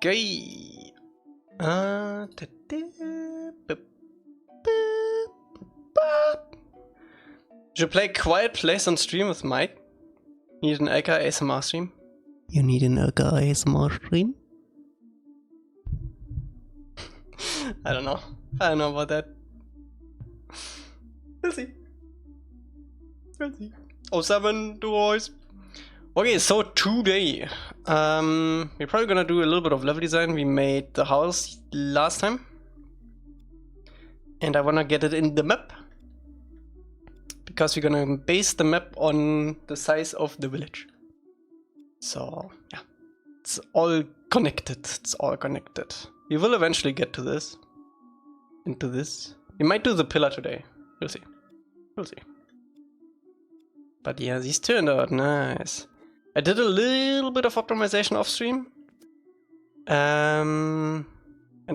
Okay. Should play Quiet Place on stream with Mike. Need an Elca ASMR stream? You need an Elca ASMR stream? I don't know. I don't know about that. We'll see. We'll see. 07, two boys. Okay, so today, we're probably gonna do a little bit of level design. We made the house last time. And I wanna get it in the map. Because we're gonna base the map on the size of the village. So, yeah. It's all connected. It's all connected. We will eventually get to this. Into this. We might do the pillar today. We'll see. We'll see. But yeah, these turned out nice. I did a little bit of optimization off stream. And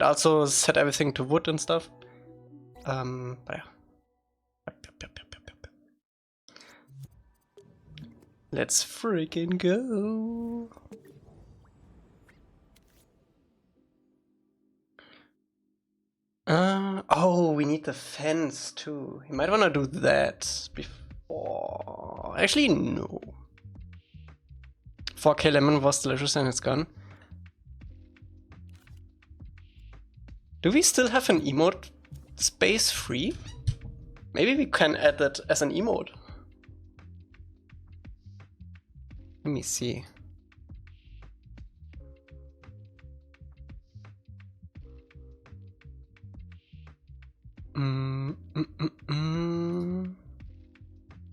also set everything to wood and stuff. But yeah. Yep. Let's freaking go. Oh, we need the fence too. You might want to do that before. Actually, no. 4K lemon was delicious and it's gone. Do we still have an emote space free? Maybe we can add that as an emote. Let me see.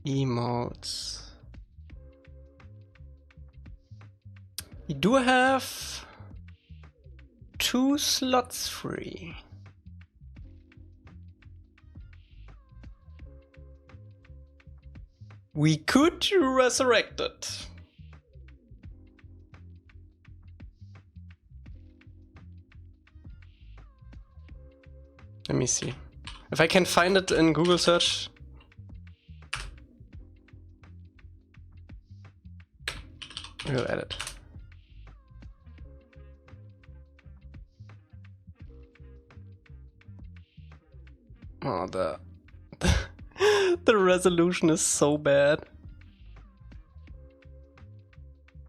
Emotes. We do have 2 slots free. We could resurrect it. Let me see. If I can find it in Google search. We'll add it. Oh, the resolution is so bad.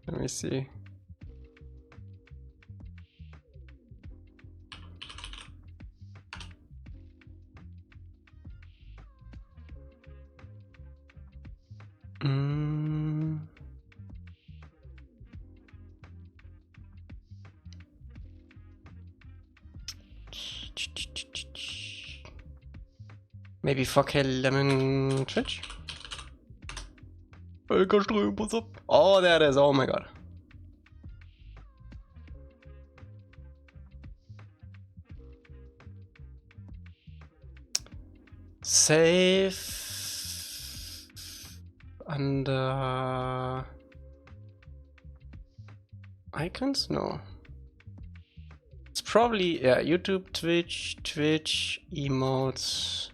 Let me see. Maybe 4K lemon Twitch? What's up? Oh, there it is. Oh my god. Save under icons? No. It's probably, yeah, YouTube, Twitch, emotes.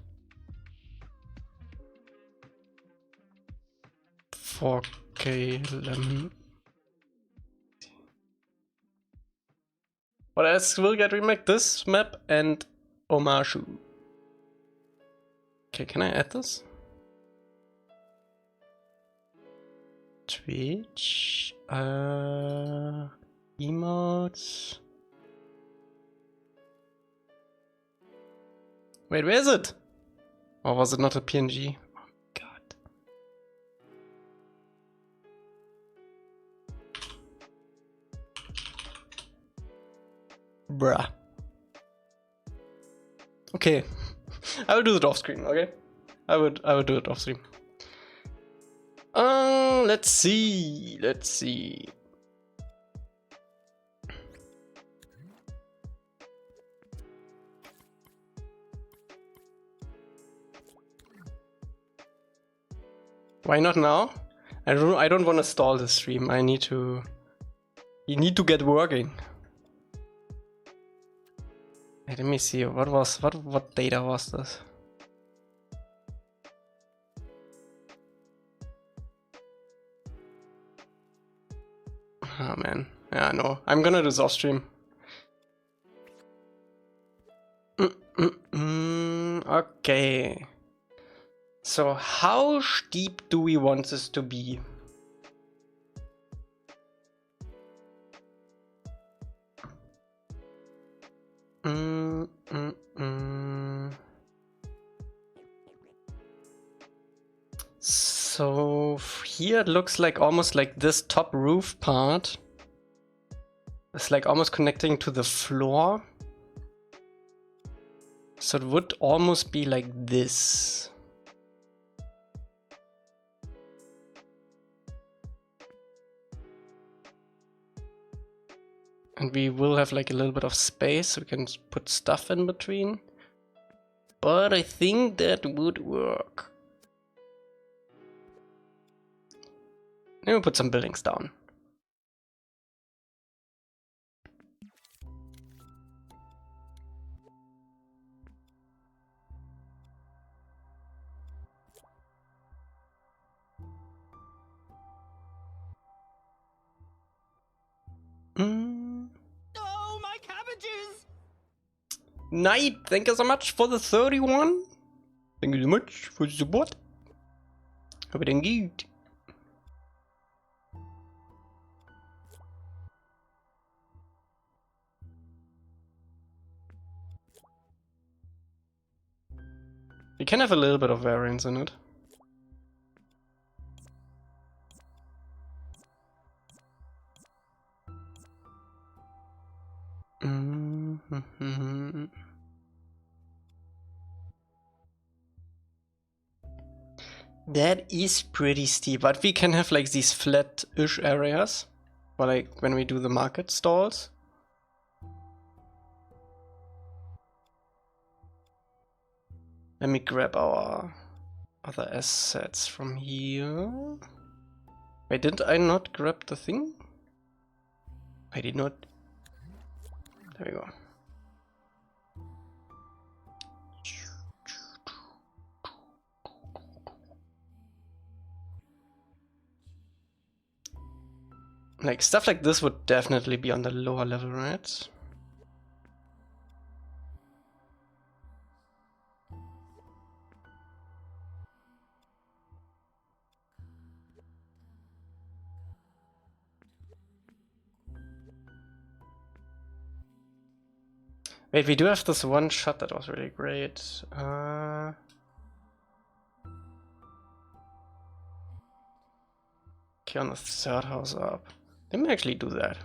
4K lemon. What else will get remake? This map and Omashu. Okay, can I add this? Twitch, emotes. Wait, where is it? Or was it not a PNG? Oh god. Bruh. Okay. I will do it off screen, okay? I would do it off stream. Let's see. Why not now? I don't want to stall the stream. You need to get working. Hey, let me see. What data was this? Oh man. Yeah, no. I'm gonna do this off stream. Okay. So how steep do we want this to be? So here it looks like almost like this top roof part is like almost connecting to the floor. So it would almost be like this. And we will have like a little bit of space so we can put stuff in between. But I think that would work. Then we'll put some buildings down. Oh, my cabbages! Knight, thank you so much for the 31. Thank you so much for the support. Hope it engaged. You can have a little bit of variance in it. That is pretty steep, but we can have like these flat-ish areas, or like when we do the market stalls. Let me grab our other assets from here. Wait, did I not grab the thing? I did not. There we go. Like stuff like this would definitely be on the lower level, right? Wait, we do have this one shot that was really great. Okay, on the third house up. Let me actually do that.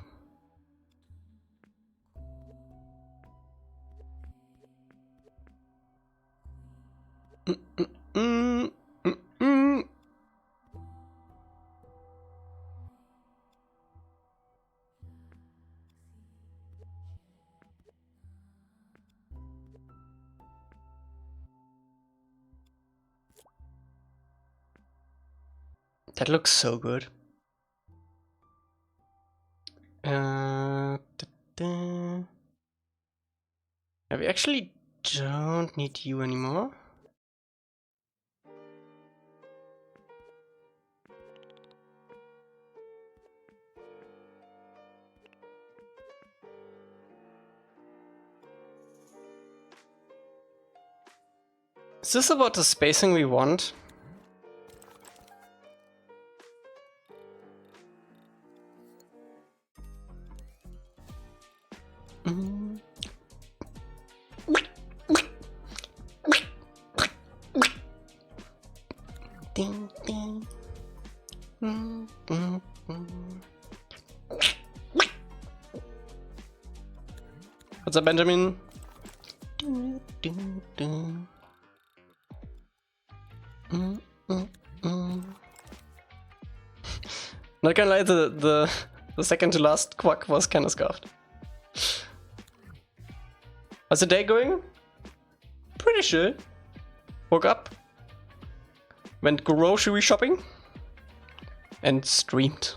That looks so good. Yeah, we actually don't need you anymore. Is this about the spacing we want? Ding, ding. What's up, Benjamin? Not gonna lie, the second to last quack was kinda scuffed. How's the day going? Pretty chill. Woke up. Went grocery shopping. and streamed.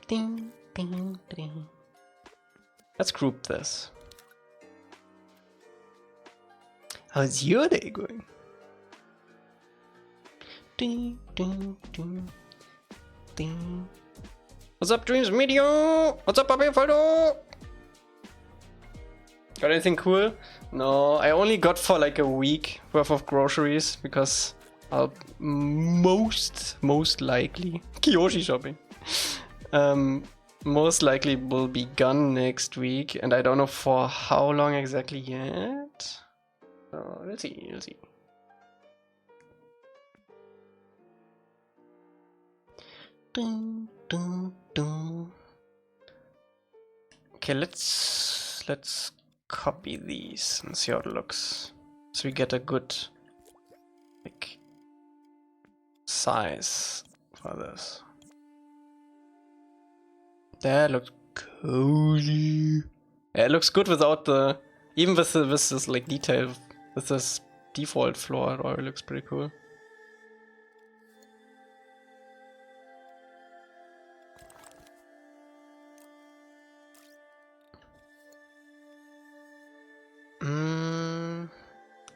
Ding, ding, ding. Let's group this. How's your day going? Ding, ding, ding, ding. What's up, Dreams Media? What's up, Papi Faldo? Got anything cool? No, I only got for like a week worth of groceries because I'll most likely Kyoshi shopping. Most likely will be gone next week, and I don't know for how long exactly yet. So we'll see, we'll see. Dun, dun, dun. Okay, let's copy these and see how it looks, so we get a good like size for this. That looks cozy. Yeah, it looks good without the, even with this like detail, with this default floor, it already looks pretty cool.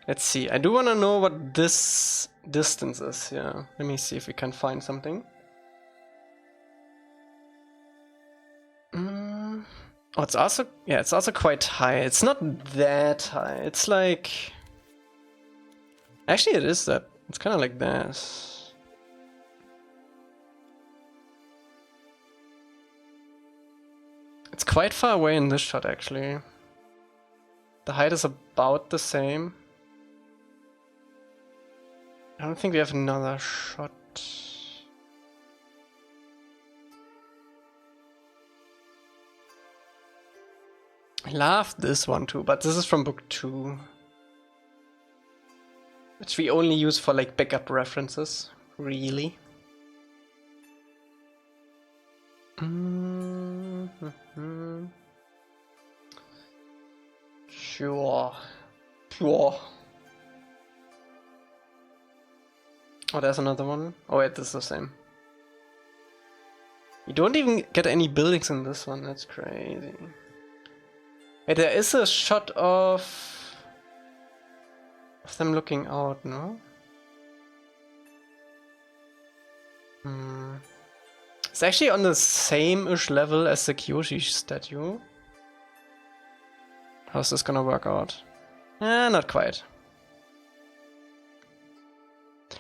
Let's see. I do want to know what this distance is. Yeah, let me see if we can find something. Oh, it's also, yeah, it's also quite high. It's not that high. It's like, actually it is that. It's kind of like this. It's quite far away in this shot, actually. The height is about the same. I don't think we have another shot. I love this one too, but this is from book 2. Which we only use for like backup references, really. Sure. Sure. Oh, there's another one. Oh wait, this is the same. You don't even get any buildings in this one, that's crazy. Wait, there is a shot of them looking out, no? It's actually on the same-ish level as the Kyoshi statue. How's this gonna work out? Not quite.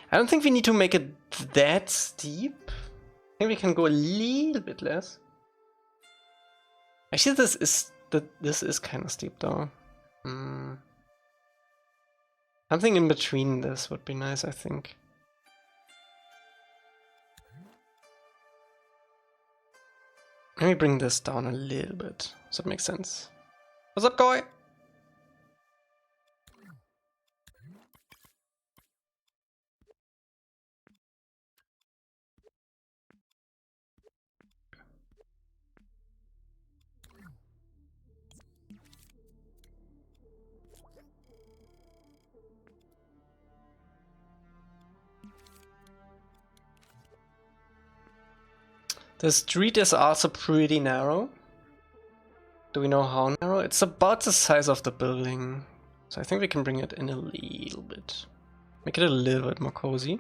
I don't think we need to make it that steep. I think we can go a little bit less. Actually, this is kind of steep though. Something in between this would be nice, I think. Let me bring this down a little bit, so it makes sense. What's up, guy? The street is also pretty narrow. Do we know how narrow? It's about the size of the building. So I think we can bring it in a little bit. Make it a little bit more cozy.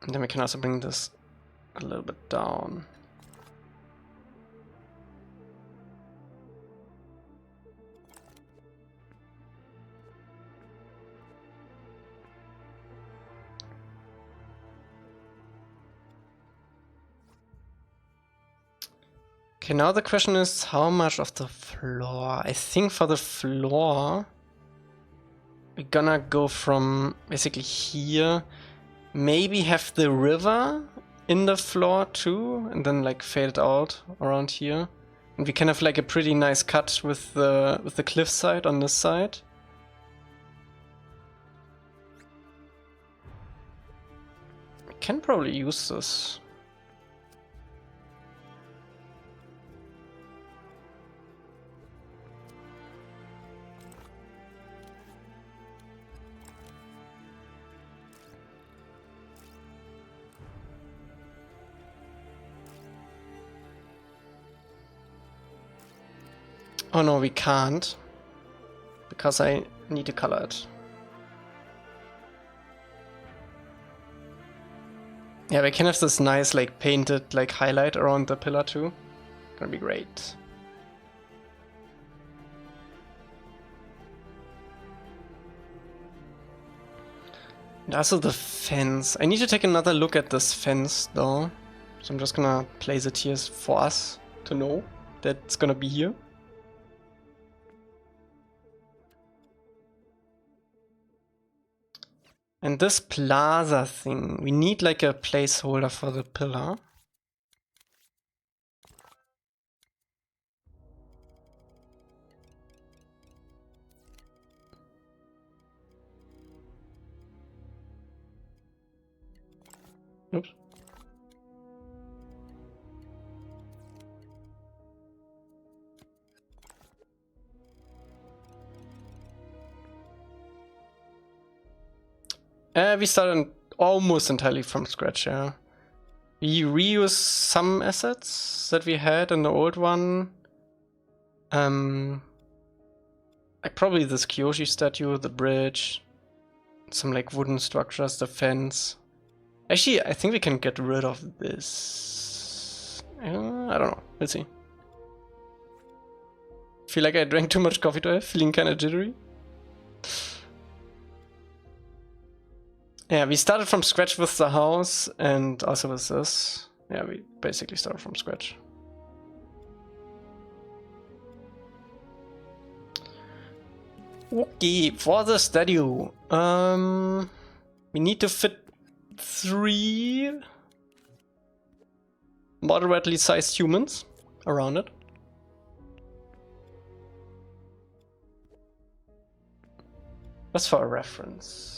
And then we can also bring this a little bit down. Okay, now the question is how much of the floor? I think for the floor, we're gonna go from basically here, maybe have the river in the floor too, and then like fade it out around here. And we can have like a pretty nice cut with the cliff side on this side. can probably use this. Oh no, we can't. Because I need to color it. Yeah, we can have this nice, like, painted, like, highlight around the pillar too. Gonna be great. And also the fence. I need to take another look at this fence though. So I'm just gonna place it here for us to know that it's gonna be here. And this plaza thing, we need like a placeholder for the pillar. Oops. We started almost entirely from scratch, yeah. We reuse some assets that we had in the old one. Like probably this Kyoshi statue, the bridge, some like wooden structures, the fence. Actually, I think we can get rid of this. I don't know. Let's see. Feel like I drank too much coffee today, feeling kind of jittery. Yeah, we started from scratch with the house and also with this. Yeah, we basically started from scratch. Okay, for the statue, we need to fit 3 moderately sized humans around it. Just for a reference.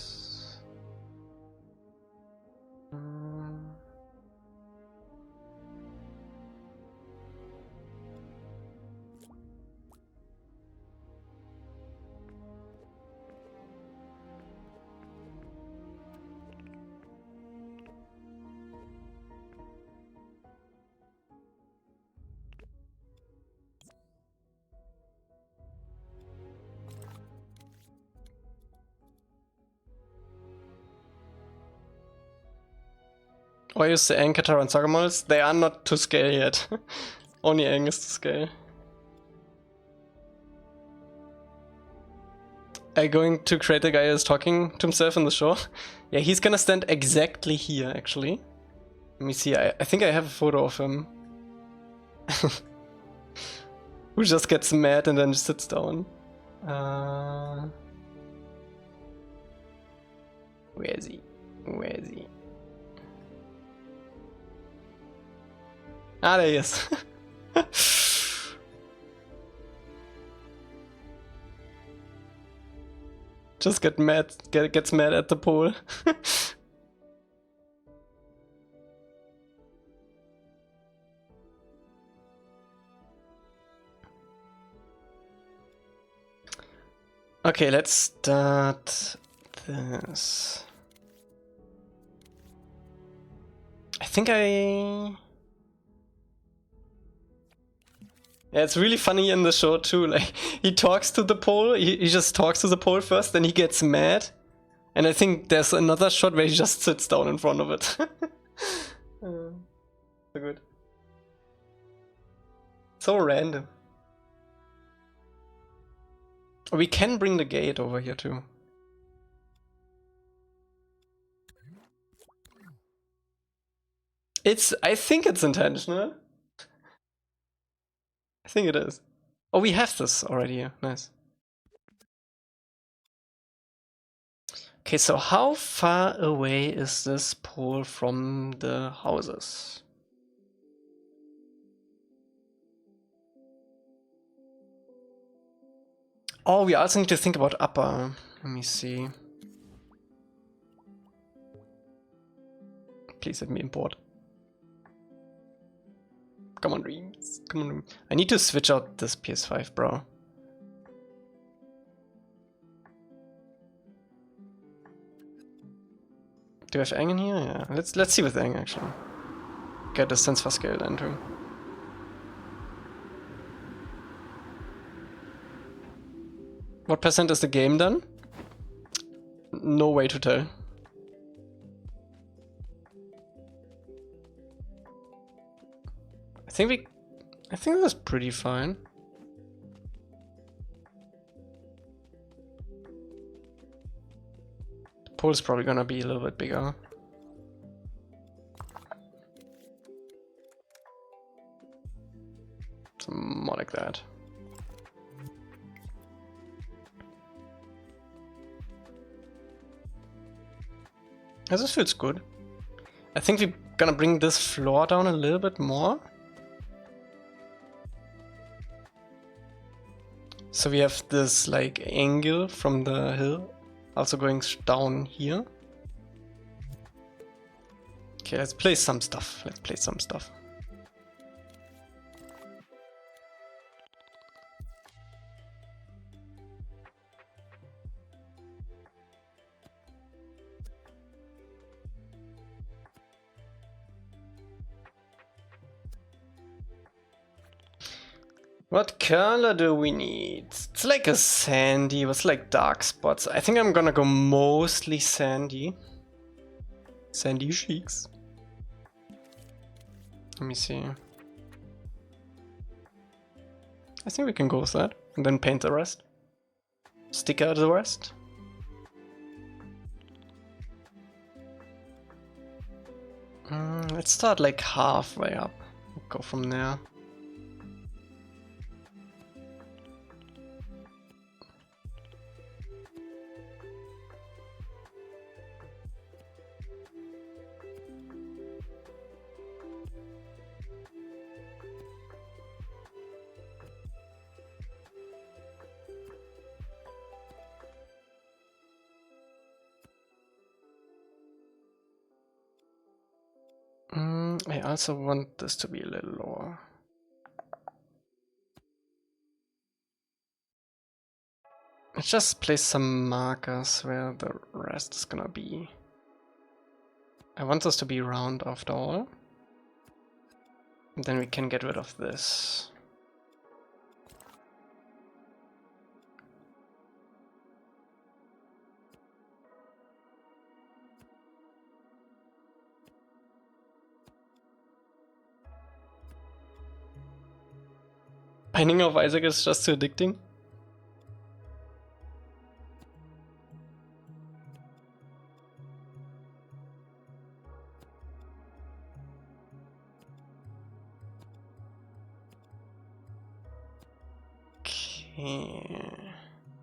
Or use the Aang, Katara and Saga models. They are not to scale yet. Only Aang is to scale. Are you going to create a guy who's talking to himself in the show? Yeah, he's gonna stand exactly here, actually. Let me see, I think I have a photo of him. Who just gets mad and then sits down. Where is he? Where is he? Ah, there he is. Just gets mad at the pole. Okay, let's start this. I think yeah, it's really funny in the show too, like, he talks to the pole, he just talks to the pole first, then he gets mad. And I think there's another shot where he just sits down in front of it. So good. So random. We can bring the gate over here too. I think it's intentional. I think it is. Oh, we have this already here. Nice. Okay, so how far away is this pole from the houses? Oh, we also need to think about upper. Let me see. Please let me import. Come on, Dreams. Come on, Dreams. I need to switch out this PS5, bro. Do I have Eng in here? Yeah. Let's see with Eng actually. Get a sense for scale entering. What percent is the game done? No way to tell. I think that's pretty fine. The pole's probably gonna be a little bit bigger. So more like that. This feels good. I think we're gonna bring this floor down a little bit more. So we have this like angle from the hill also going down here. Okay, let's place some stuff. What color do we need? It's like a sandy with like dark spots. I think I'm gonna go mostly sandy. Sandy cheeks. Let me see. I think we can go with that. And then paint the rest. Stick out the rest. Let's start like halfway up. Go from there. I also want this to be a little lower. Let's just place some markers where the rest is gonna be. I want this to be round after all. And then we can get rid of this. Binding of Isaac is just too addicting. Okay,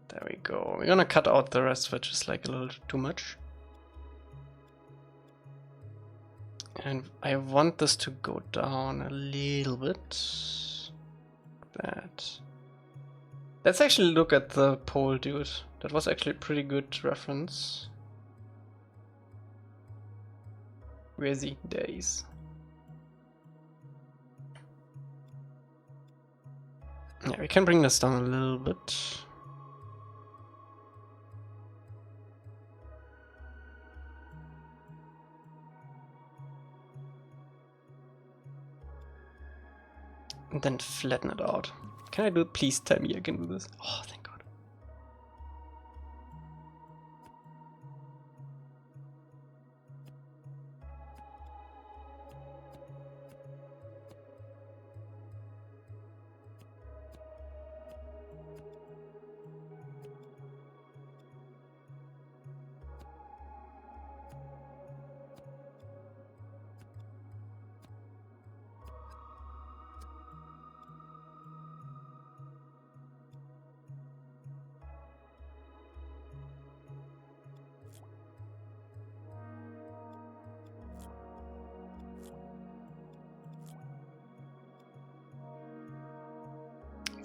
there we go. We're gonna cut out the rest, which is like a little too much. And I want this to go down a little bit. That. Let's actually look at the pole, dude. That was actually a pretty good reference. Where is he? There he is. Yeah, we can bring this down a little bit. And then flatten it out. Can I do it? Please tell me I can do this. Oh, thank God.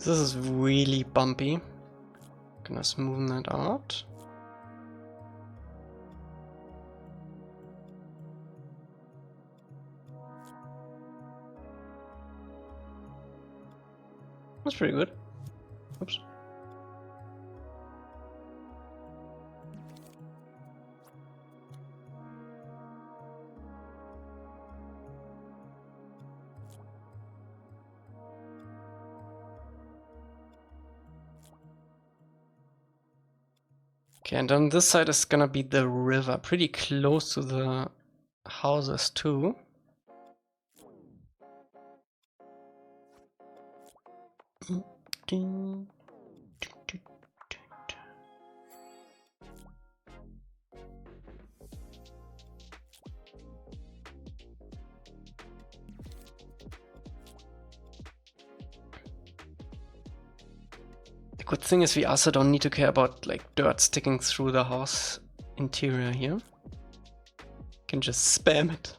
This is really bumpy. Gonna smoothen that out. That's pretty good. Oops. Okay, and on this side is gonna be the river, pretty close to the houses too. The good thing is we also don't need to care about like dirt sticking through the house interior here. Can just spam it.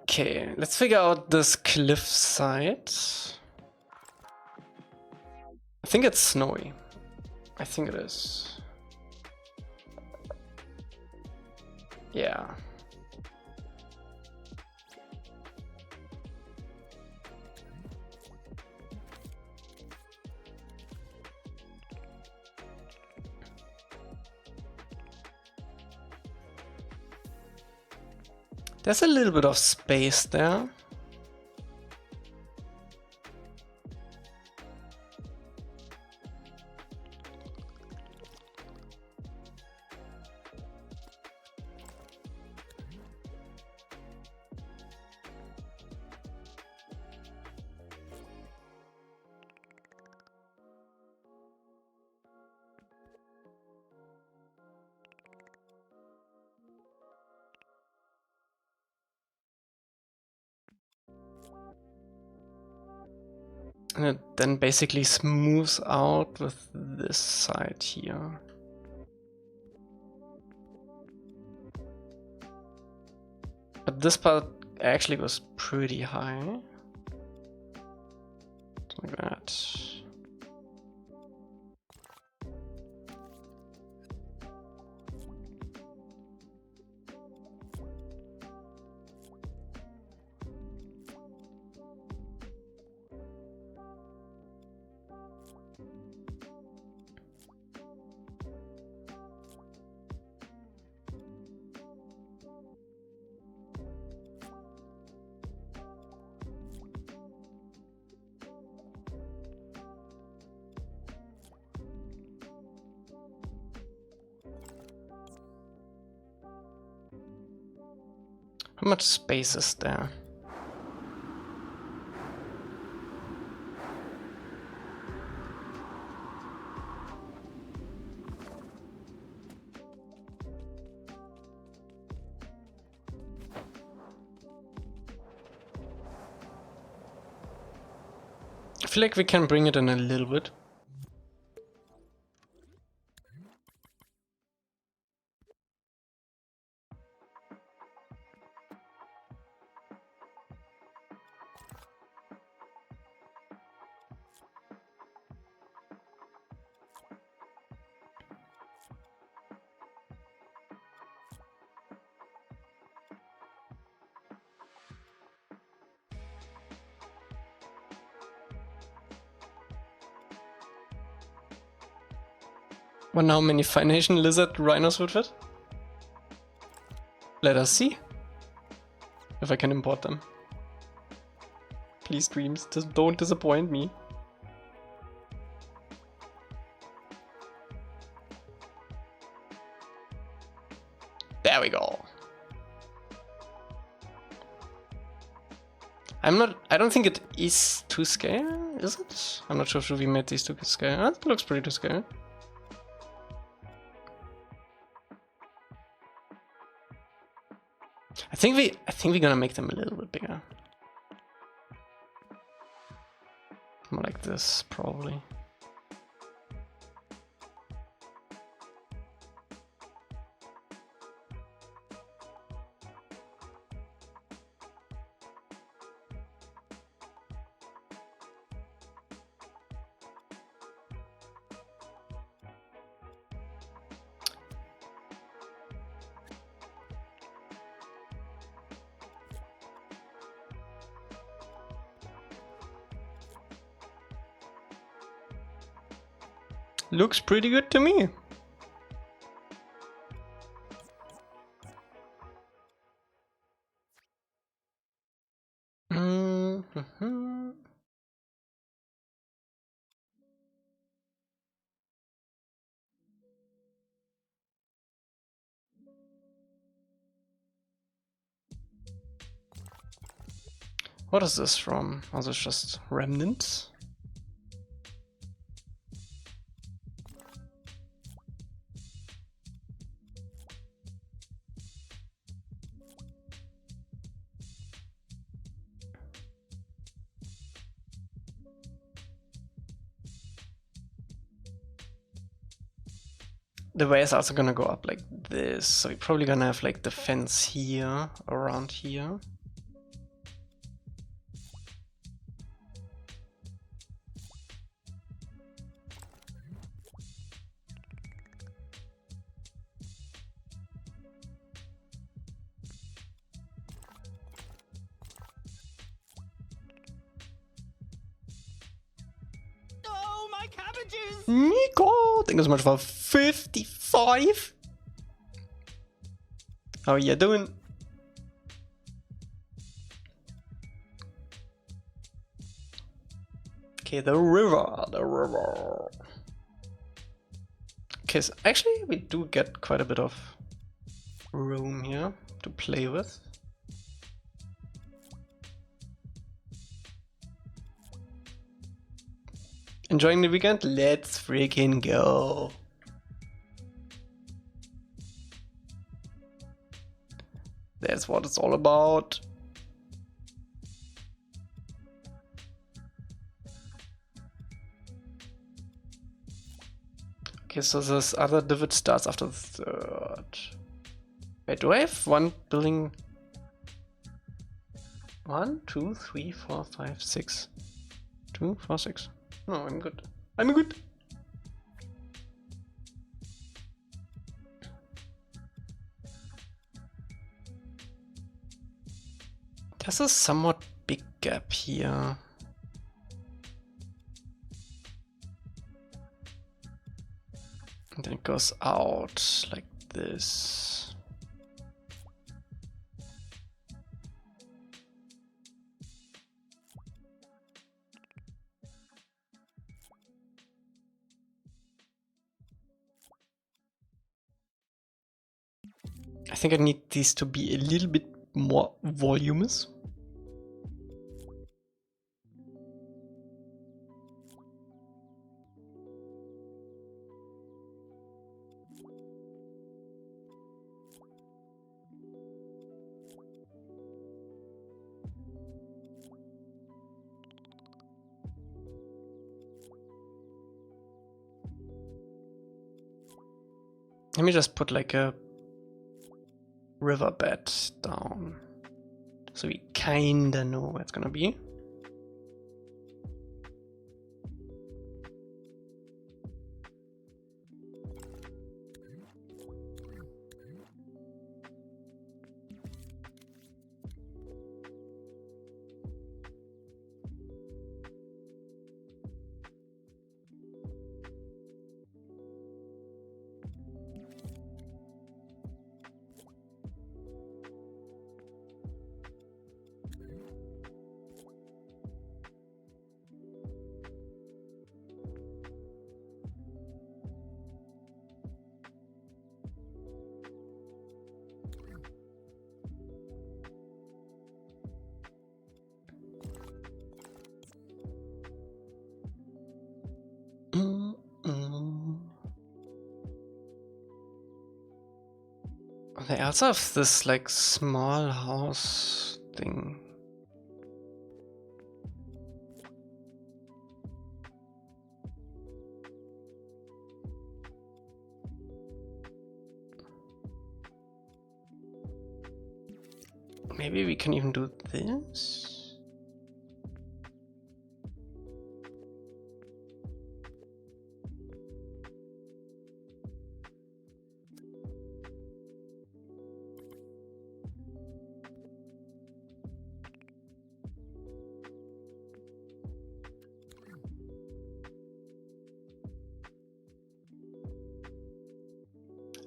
Okay, let's figure out this cliff side. I think it's snowy. I think it is. Yeah. There's a little bit of space there. And it then basically smooths out with this side here. But this part actually goes pretty high. Like that. How much space is there? I feel like we can bring it in a little bit. Wonder how many Fine Nation lizard rhinos would fit? Let us see if I can import them. Please, Dreams, just don't disappoint me. There we go. I don't think it is to scale, is it? I'm not sure if we made these to scale. It looks pretty to scale. I think we're gonna make them a little bit bigger. More like this, probably. Looks pretty good to me. Mm-hmm. What is this from? Oh, this just remnants? The way is also gonna go up like this, so we're probably gonna have like the fence here, around here. Oh, my cabbages! Nico, thank you so much for 55. How are you doing? Okay, the river. Okay, so actually we do get quite a bit of room here to play with. Enjoying the weekend? Let's freaking go. That's what it's all about. Okay, so this other divot starts after the third. Wait, do I have one building? 1, 2, 3, 4, 5, 6. 2, 4, 6. No, I'm good. I'm good. There's a somewhat big gap here. And then it goes out like this. I think I need these to be a little bit more voluminous. Let me just put like a riverbed down, so we kinda know where it's gonna be. They also have this like small house thing. Maybe we can even do this.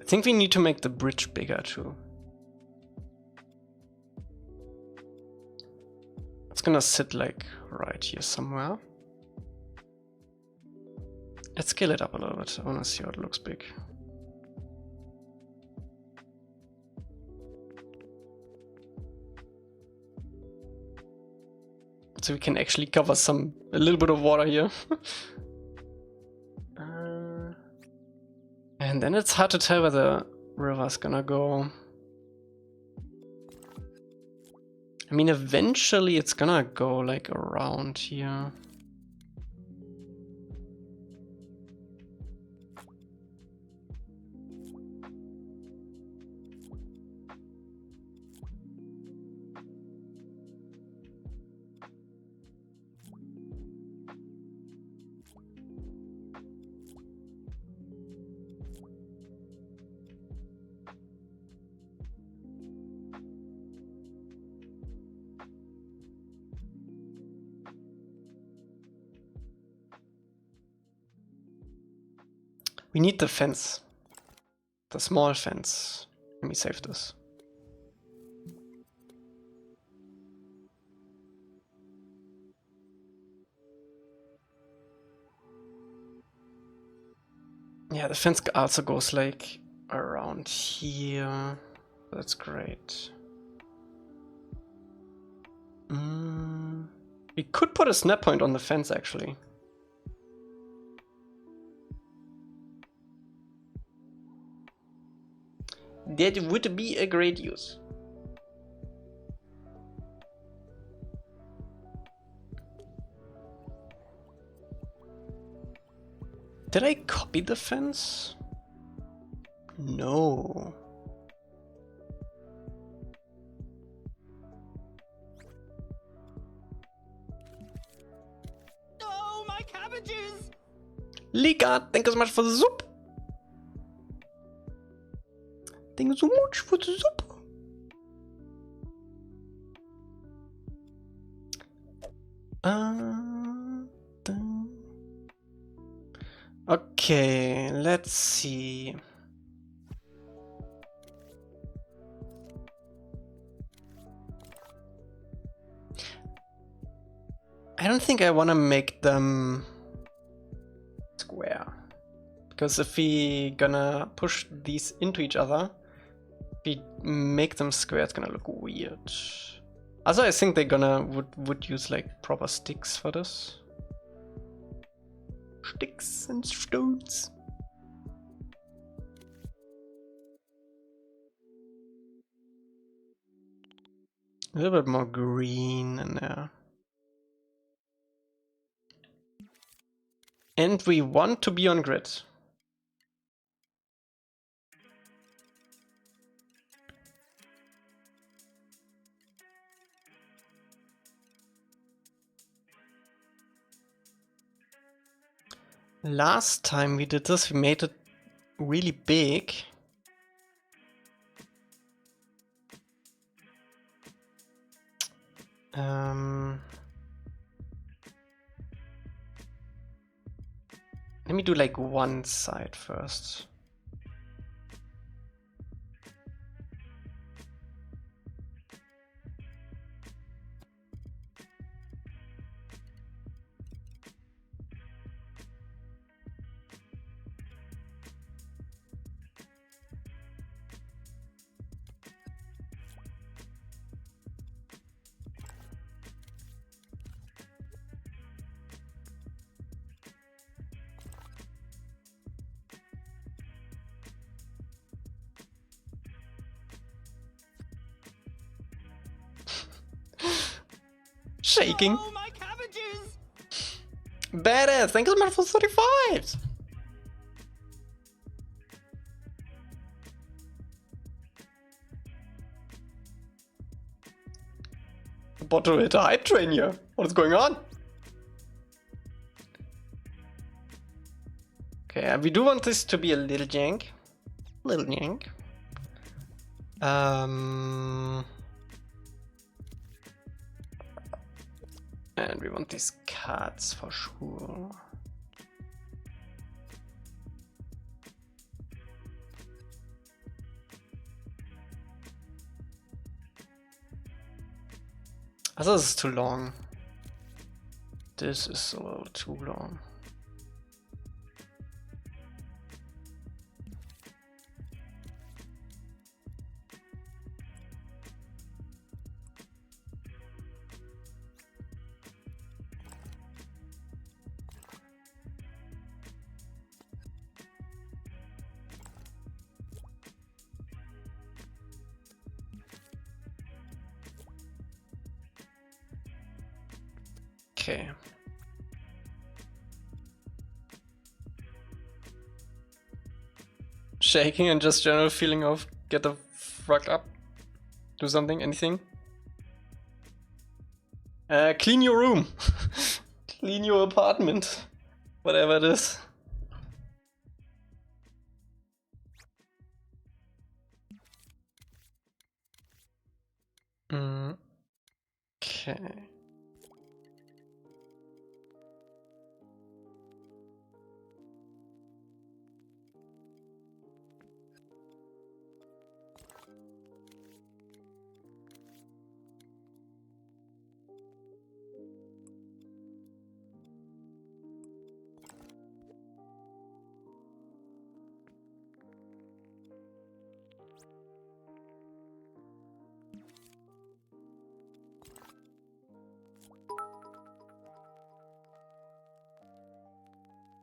I think we need to make the bridge bigger too. It's gonna sit like right here somewhere. Let's scale it up a little bit. I wanna see how it looks big. So we can actually cover a little bit of water here. And then it's hard to tell where the river's gonna go. I mean, eventually it's gonna go like around here. We need the fence. The small fence. Let me save this. Yeah, the fence also goes like around here. That's great. We could put a snap point on the fence actually. That would be a great use. Did I copy the fence? No. Oh, my cabbages! Lika, thank you so much for the soup. Thank you so much for the soup. Okay, let's see. I don't think I want to make them square. Because if we gonna push these into each other, if we make them square, it's gonna look weird. Also, I think they're would use like proper sticks for this. Sticks and stones. A little bit more green in there. And we want to be on grid. Last time we did this, we made it really big. Let me do like one side first. Shaking. Oh, my cabbages! Badass, thank you so much for 35. About to hit a hype train here. What is going on? Okay, we do want this to be a little jank. Little jank. And we want these cats for sure. I thought this is too long. This is a little too long. Okay. Shaking and just general feeling of get the fuck up. Do something, anything. Clean your room. Clean your apartment. Whatever it is. Okay.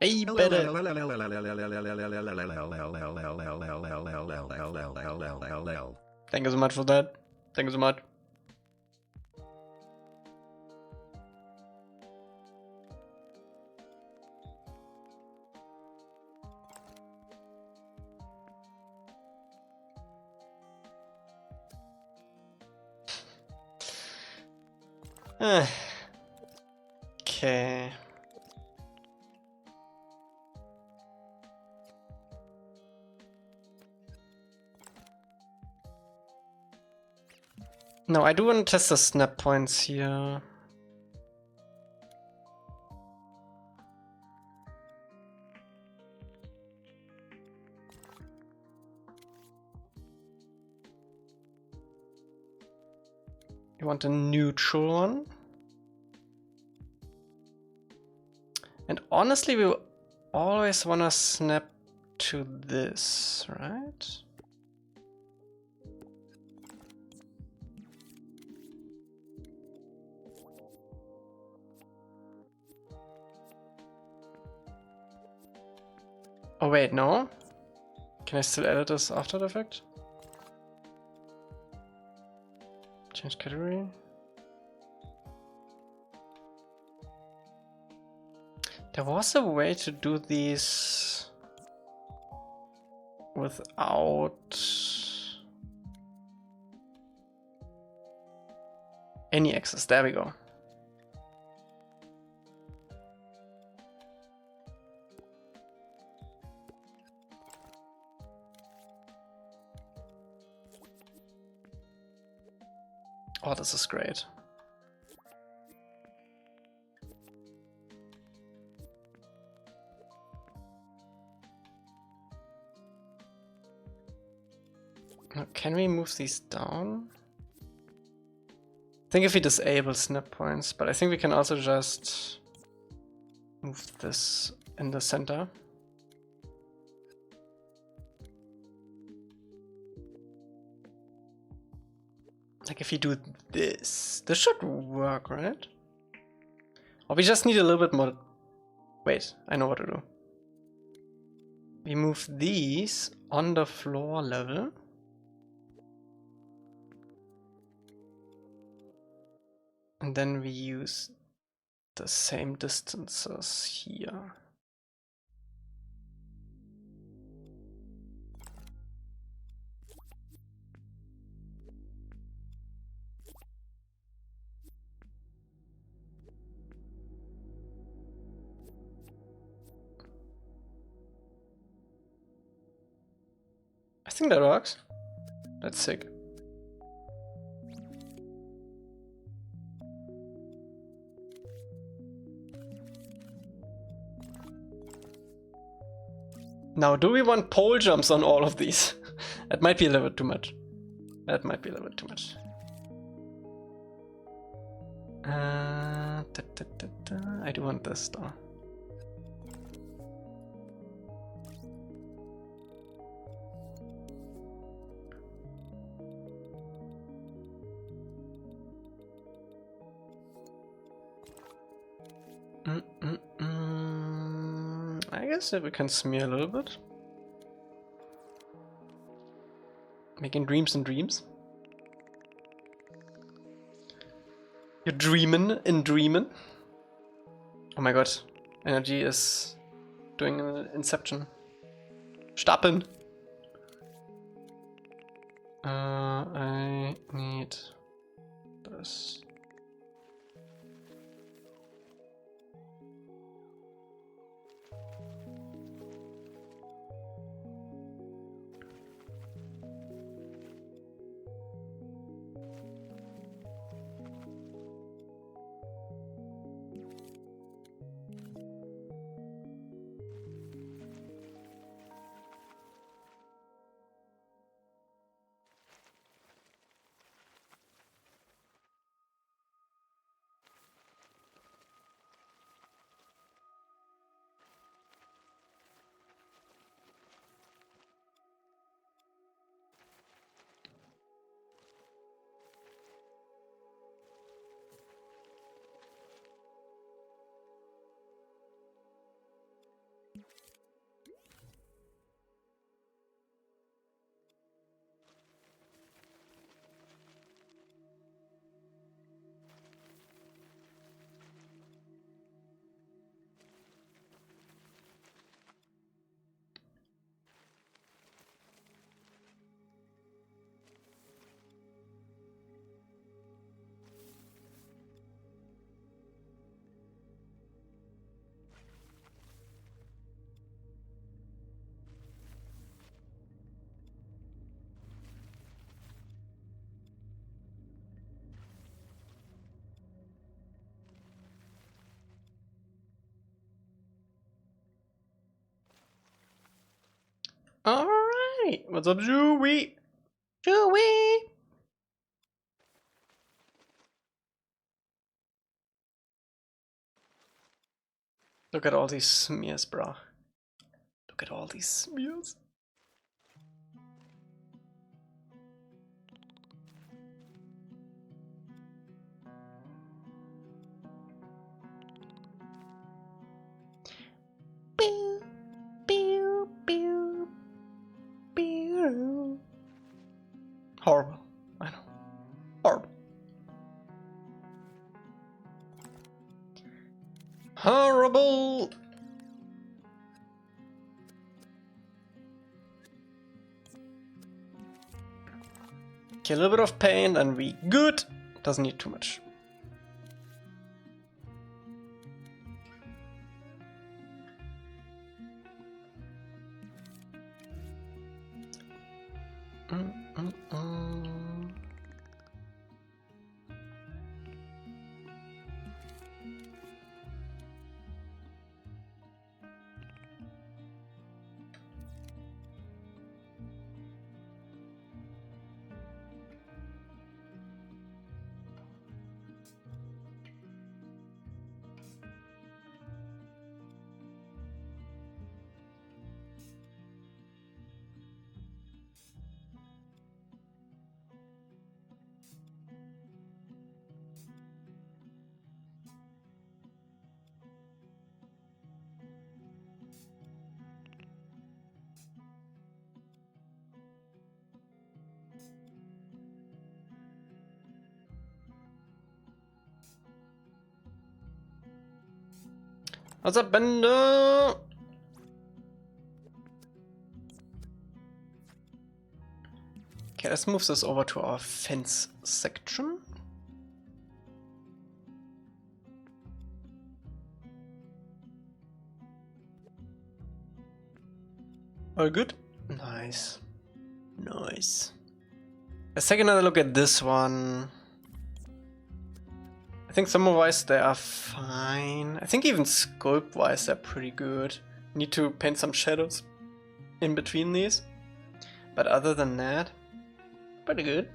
Hey, better. Thank you so much for that. Thank you so much. Okay. No, I do want to test the snap points here. You want a neutral one? And honestly, we always want to snap to this, right? Oh wait, no? Can I still edit this after the fact? Change category. There was a way to do these without any access. There we go. Oh, this is great. Now, can we move these down? I think if we disable snap points, but I think we can also just move this in the center. Like if you do this should work, right? Or we just need a little bit more. Wait, I know what to do. We move these on the floor level. And then we use the same distances here. I think that works. That's sick. Now, do we want pole jumps on all of these? That might be a little bit too much. That might be a little bit too much. I do want this though. I guess if we can smear a little bit. Making dreams and dreams. You're dreaming and dreaming. Oh my god. Energy is doing an inception. Stapeln. I need this. Alright, what's up, Joey? Joey! Look at all these smears, bro. Look at all these smears. Pew, pew, pew, pew. Horrible. I know. Horrible. Horrible. Okay, a little bit of pain and we good. Doesn't need too much. What's up, Bender? Okay, let's move this over to our fence section. All good? Nice. Nice. Let's take another look at this one. I think summer-wise they are fine. I think even sculpt-wise they're pretty good. Need to paint some shadows in between these. But other than that, pretty good.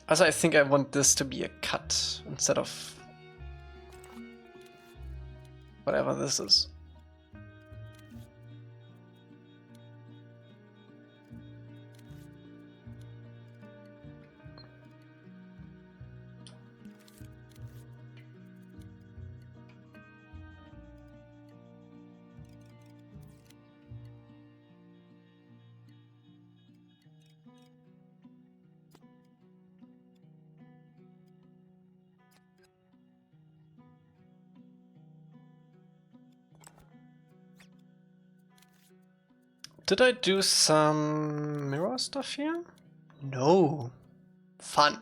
Also, I think I want this to be a cut instead of whatever this is. Did I do some mirror stuff here? No. Fun.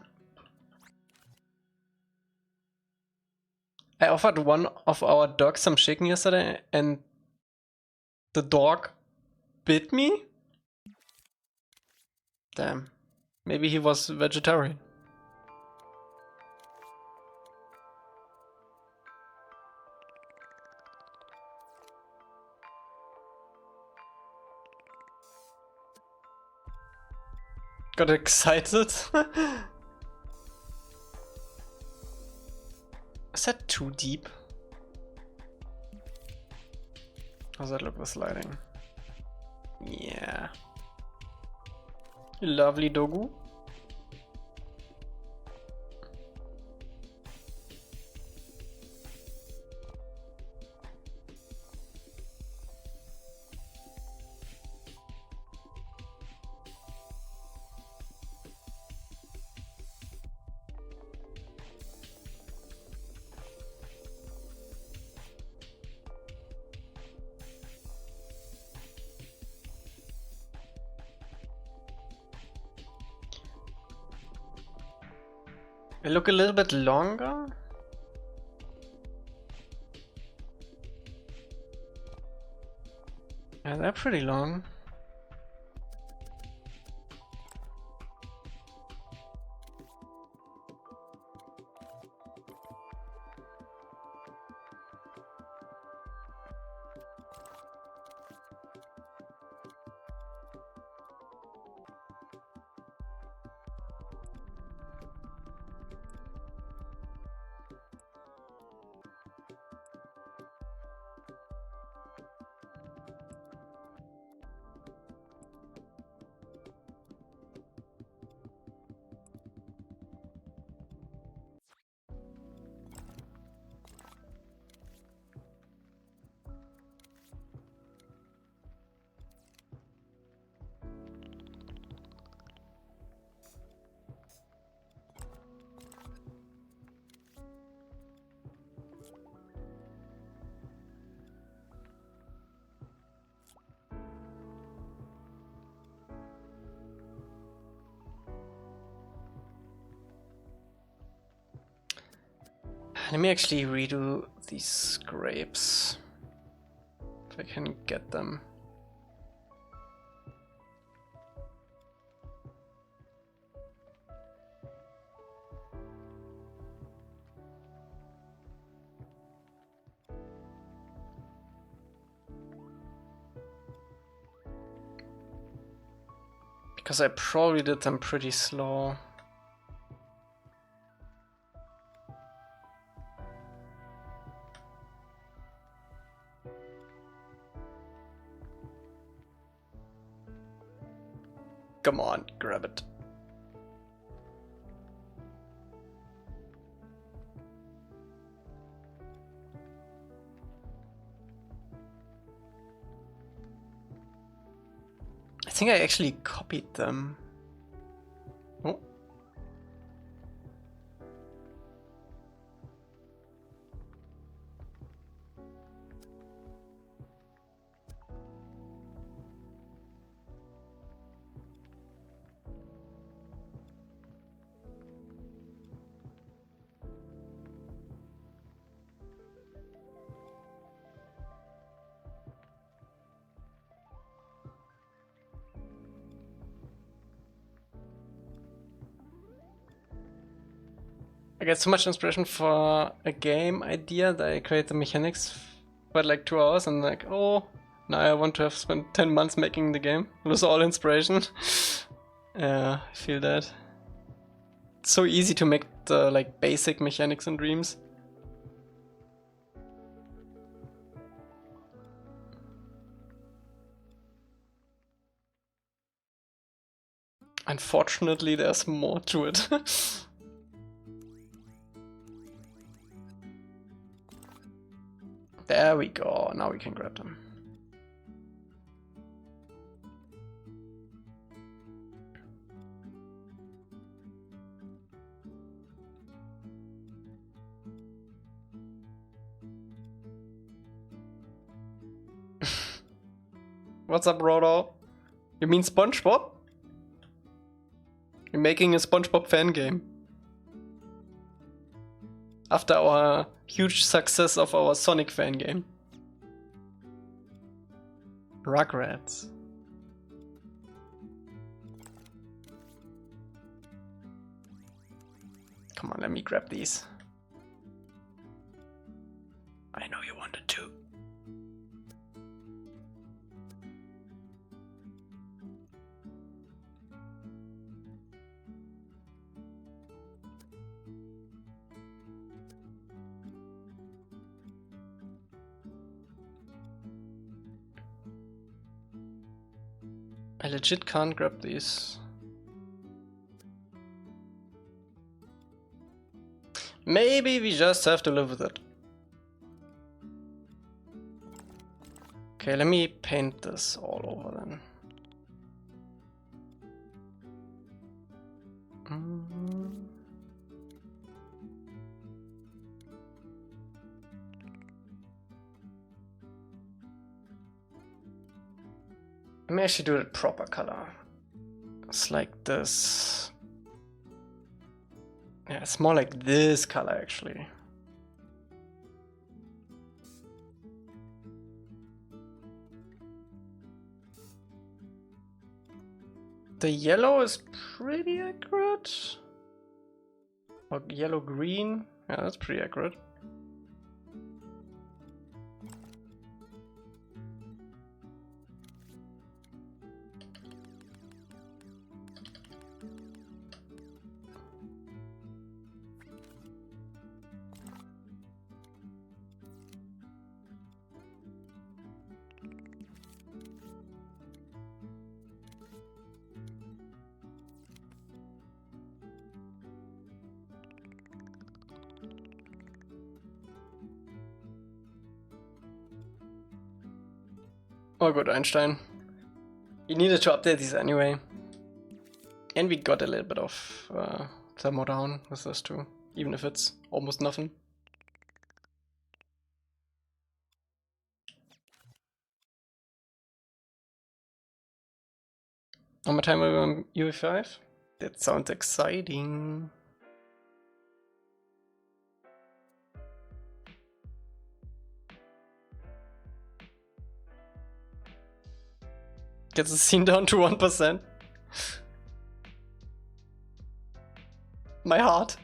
I offered one of our dogs some chicken yesterday and the dog bit me? Damn. Maybe he was vegetarian. Got excited. Is that too deep? How's that look with lighting? Yeah. Lovely dogu. They look a little bit longer. Yeah, they're pretty long. Let me actually redo these scrapes, if I can get them. Because I probably did them pretty slow. Come on, grab it. I think I actually copied them. Oh. I get so much inspiration for a game idea that I create the mechanics for like 2 hours and like, oh, now I want to have spent 10 months making the game. Lose all inspiration. Yeah, I feel that. It's so easy to make the like basic mechanics in Dreams. Unfortunately, there's more to it. There we go, now we can grab them. What's up, Rodo? You mean SpongeBob? You're making a SpongeBob fan game. After our huge success of our Sonic fan game. Rugrats. Come on, let me grab these. I know you wanted to. I legit can't grab these. Maybe we just have to live with it. Okay, let me paint this all over then. Let me actually do it proper color. It's like this. Yeah, it's more like this color actually. The yellow is pretty accurate. Or yellow green. Yeah, that's pretty accurate. Oh good, Einstein. You needed to update these anyway. And we got a little bit of thermo down with this too, even if it's almost nothing. How much time are we on UE5? That sounds exciting. Gets the scene down to 1%. My heart.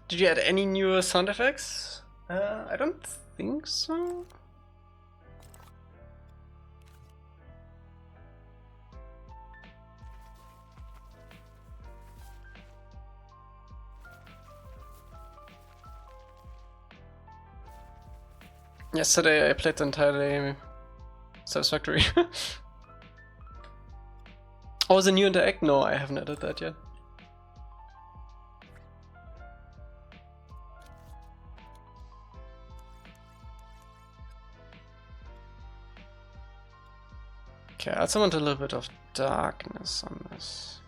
Did you add any newer sound effects? I don't think so. Yesterday I played the entire day. Satisfactory. Oh, the new interact? No, I haven't added that yet. Okay, I also want a little bit of darkness on this.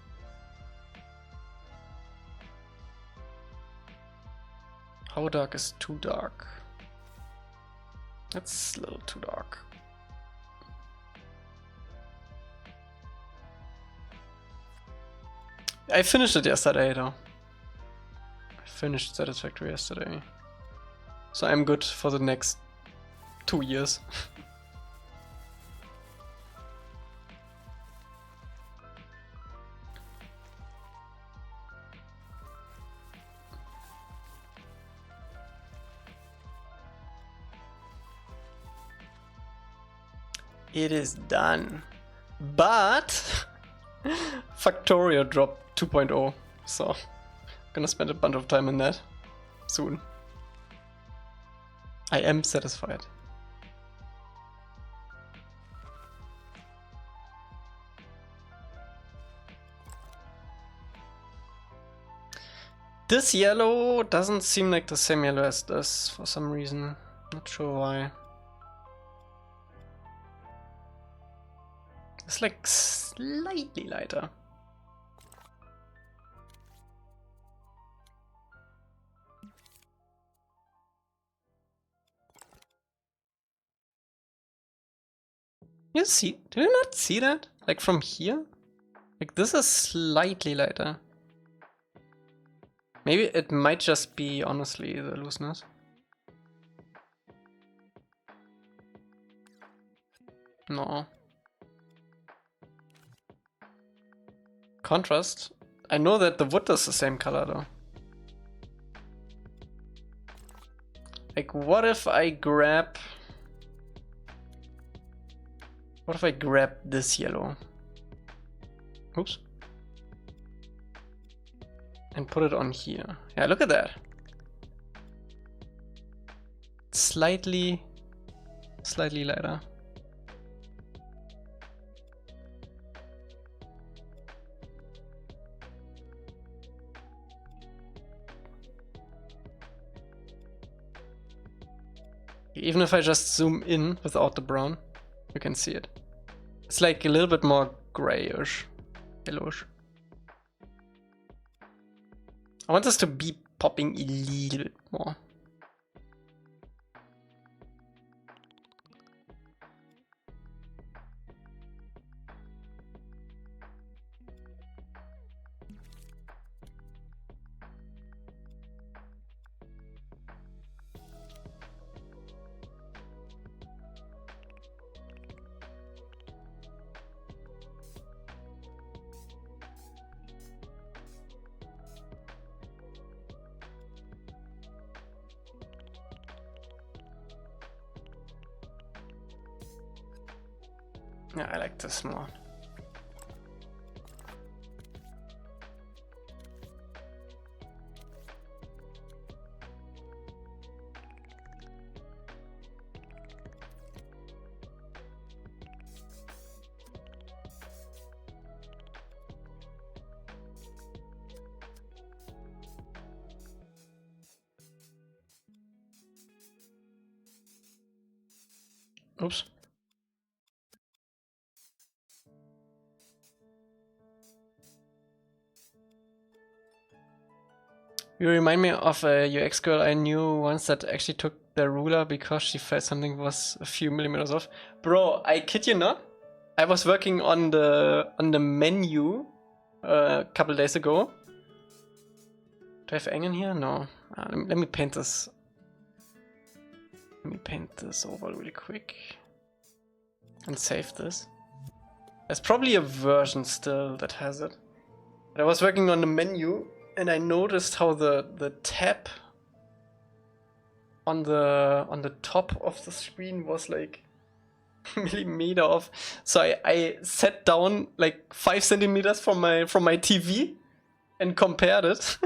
How dark is too dark? That's a little too dark. I finished it yesterday though. I finished Satisfactory yesterday. So I'm good for the next 2 years. It is done. But Factorio dropped 2.0, so I'm gonna spend a bunch of time in that soon. I am satisfied. This yellow doesn't seem like the same yellow as this for some reason. Not sure why. It's like slightly lighter. You see, do you not see that? Like from here? Like this is slightly lighter. Maybe it might just be honestly the looseness. No. Contrast? I know that the wood is the same color though. Like what if I grab... What if I grab this yellow? Oops. And put it on here. Yeah, look at that. Slightly lighter. Even if I just zoom in without the brown, you can see it. It's like a little bit more grayish, yellowish. I want this to be popping a little bit more. Yeah, I like this more. Oops. You remind me of a UX girl I knew once that actually took the ruler because she felt something was a few millimeters off. Bro, I kid you not. I was working on the menu a couple days ago. Do I have ink in here? No. Let me paint this. Let me paint this over really quick and save this. There's probably a version still that has it. But I was working on the menu. And I noticed how the tab on the top of the screen was like millimeter off. So I sat down like 5 centimeters from my TV and compared it,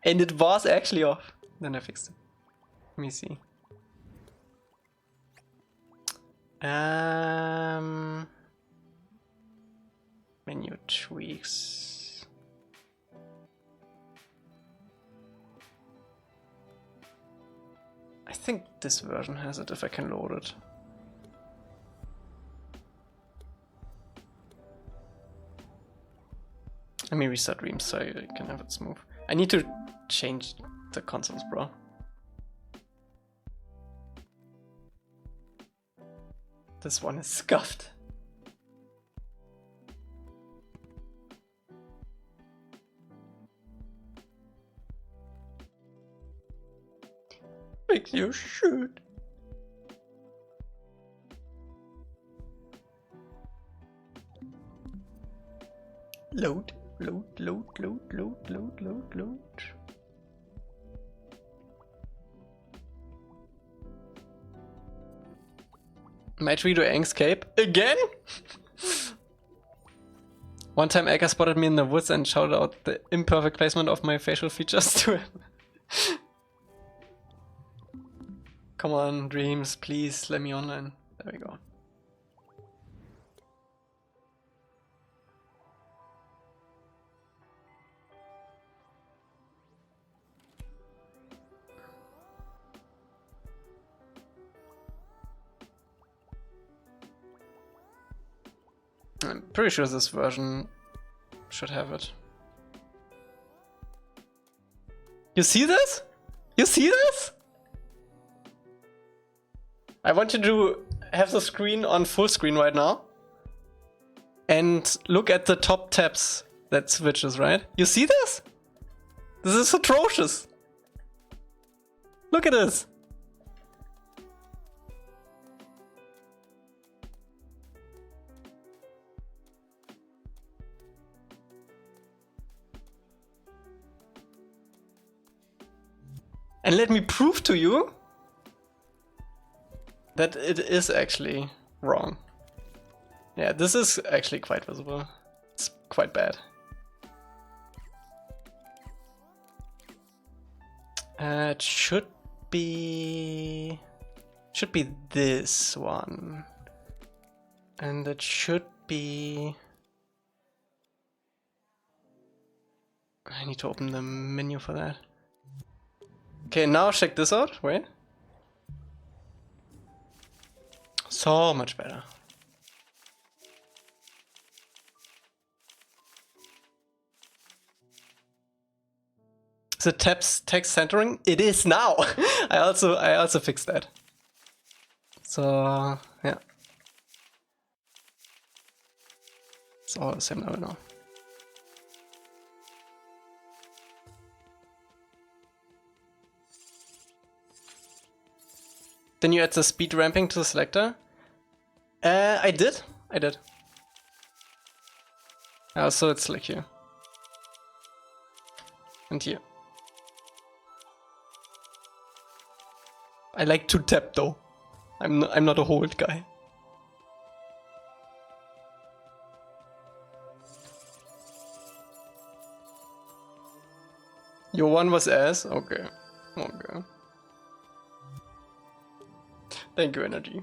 and it was actually off. Then I fixed it. Let me see. Menu tweaks. I think this version has it if I can load it. Let me reset Dreams so I can have it smooth. I need to change the consoles, bro. This one is scuffed. Makes you shoot. Load, load, load, load, load, load, load, load. Might redo Angscape again? One time Elca spotted me in the woods and shouted out the imperfect placement of my facial features to him. Come on, Dreams, please let me online. There we go. I'm pretty sure this version should have it. You see this? You see this? I want you to have the screen on full screen right now. And look at the top tabs that switches, right? You see this? This is atrocious. Look at this. And let me prove to you that it is actually wrong. Yeah, this is actually quite visible. It's quite bad. It should be this one. And it should be... I need to open the menu for that. Okay, now check this out. Wait. So much better. The text centering? It is now. I also fixed that. So yeah. It's all the same level now. Then you add the speed ramping to the selector. I did. So it's like here. And here. I like to tap though. I'm not a hold guy. Your one was ass? Okay. Okay. Thank you, Energy.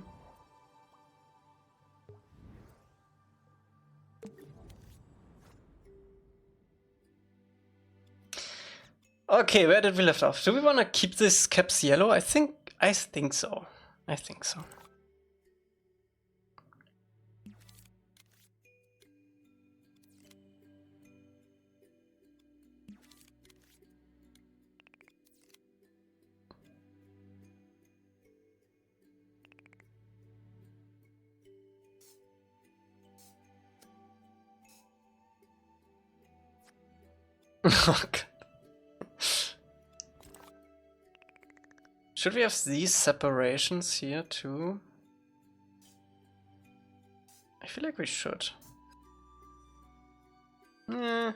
Okay, where did we left off? Do we want to keep these caps yellow? I think so. I think so. Okay. Should we have these separations here too? I feel like we should. Yeah.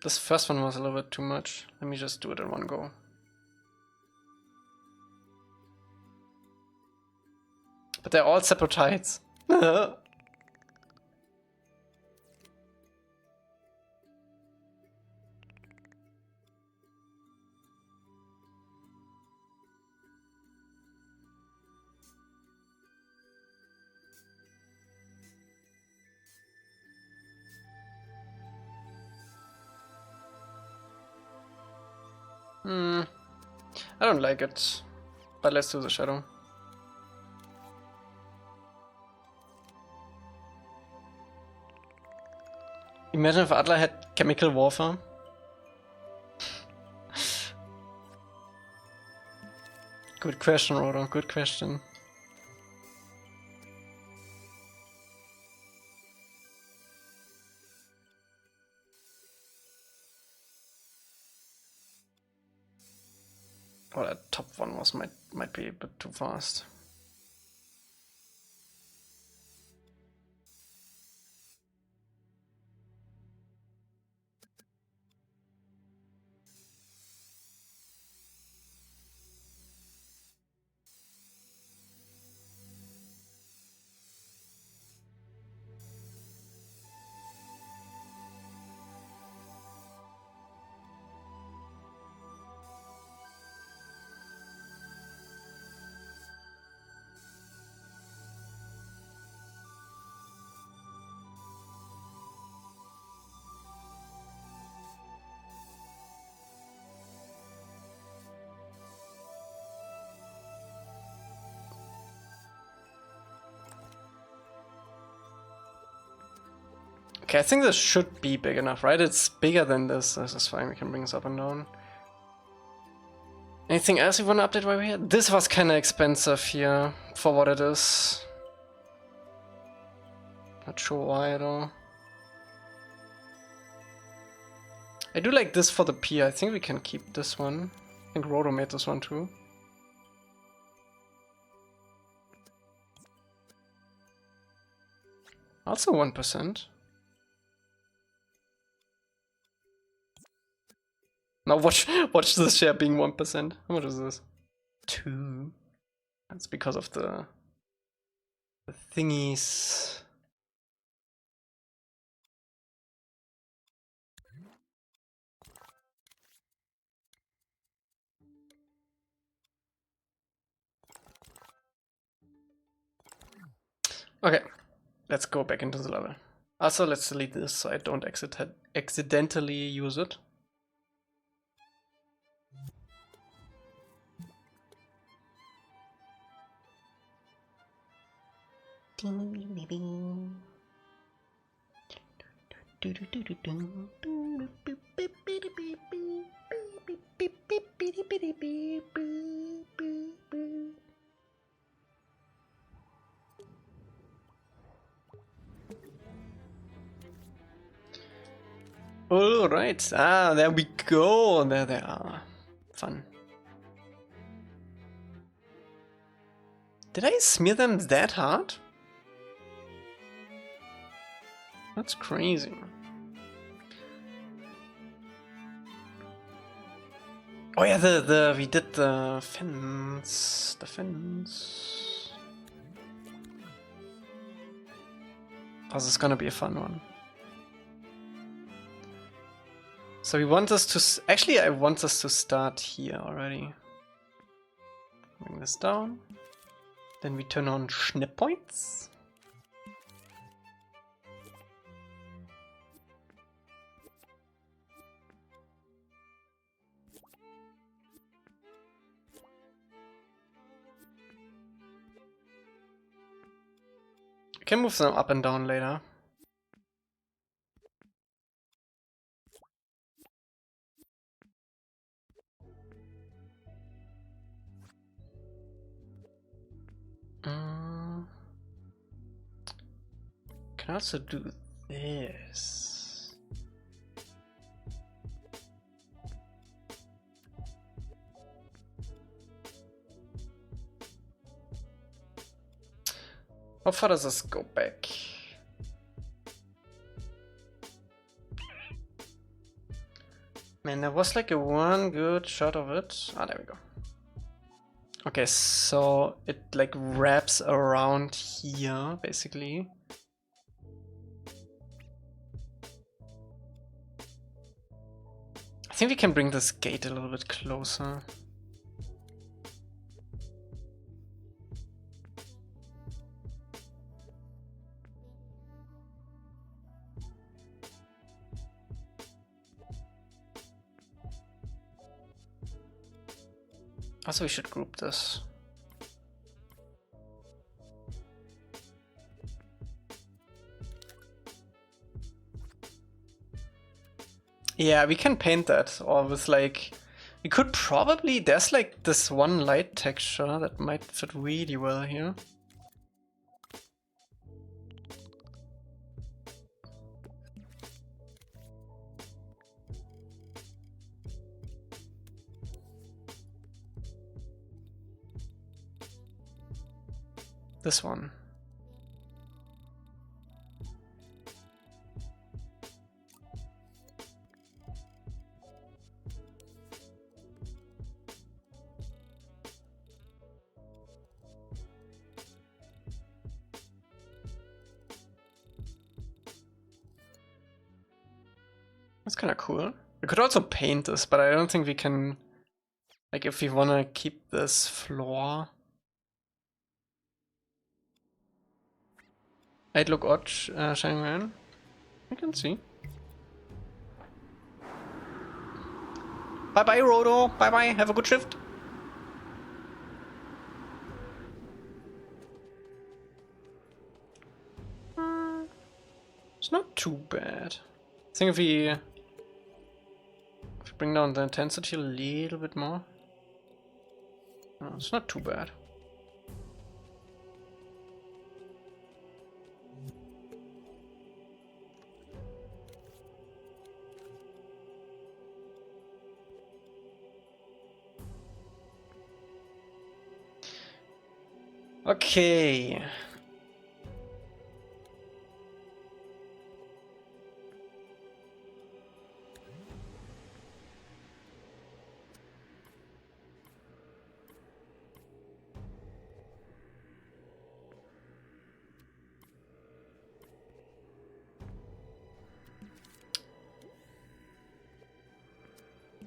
This first one was a little bit too much. Let me just do it in one go. But they're all separate heights. I don't like it, but let's do the shadow. Imagine if ATLA had chemical warfare. Good question, Rodo, good question. Oh, that top one was might be a bit too fast. Okay, I think this should be big enough, right? It's bigger than this. This is fine. We can bring this up and down. Anything else you want to update while we're here? This was kind of expensive here for what it is. Not sure why though. I do like this for the pier. I think we can keep this one. I think Roto made this one too. Also 1%. Now watch this share being 1%. How much is this? 2. That's because of the thingies. Okay, let's go back into the level. Also, let's delete this so I don't accidentally use it. All right, there we go. There they are. Fun. Did I smear them that hard? That's crazy. Oh yeah, we did the fence. The fence. This is gonna be a fun one. So we want us to actually I want us to start here already. Bring this down. Then we turn on snip points. We can move them up and down later. Can also do this. How far does this go back? Man, there was like a one good shot of it. Ah, there we go. Okay, so it like wraps around here, basically. I think we can bring this gate a little bit closer. Also, we should group this. Yeah, we can paint that, or with like, we could probably, there's like this one light texture that might fit really well here. This one. That's kind of cool. We could also paint this, but I don't think we can. Like, if we want to keep this floor. I'd look odd, Shining Man. I can see. Bye bye, Rodo. Bye bye. Have a good shift. It's not too bad. I think if we bring down the intensity a little bit more. No, it's not too bad. Okay.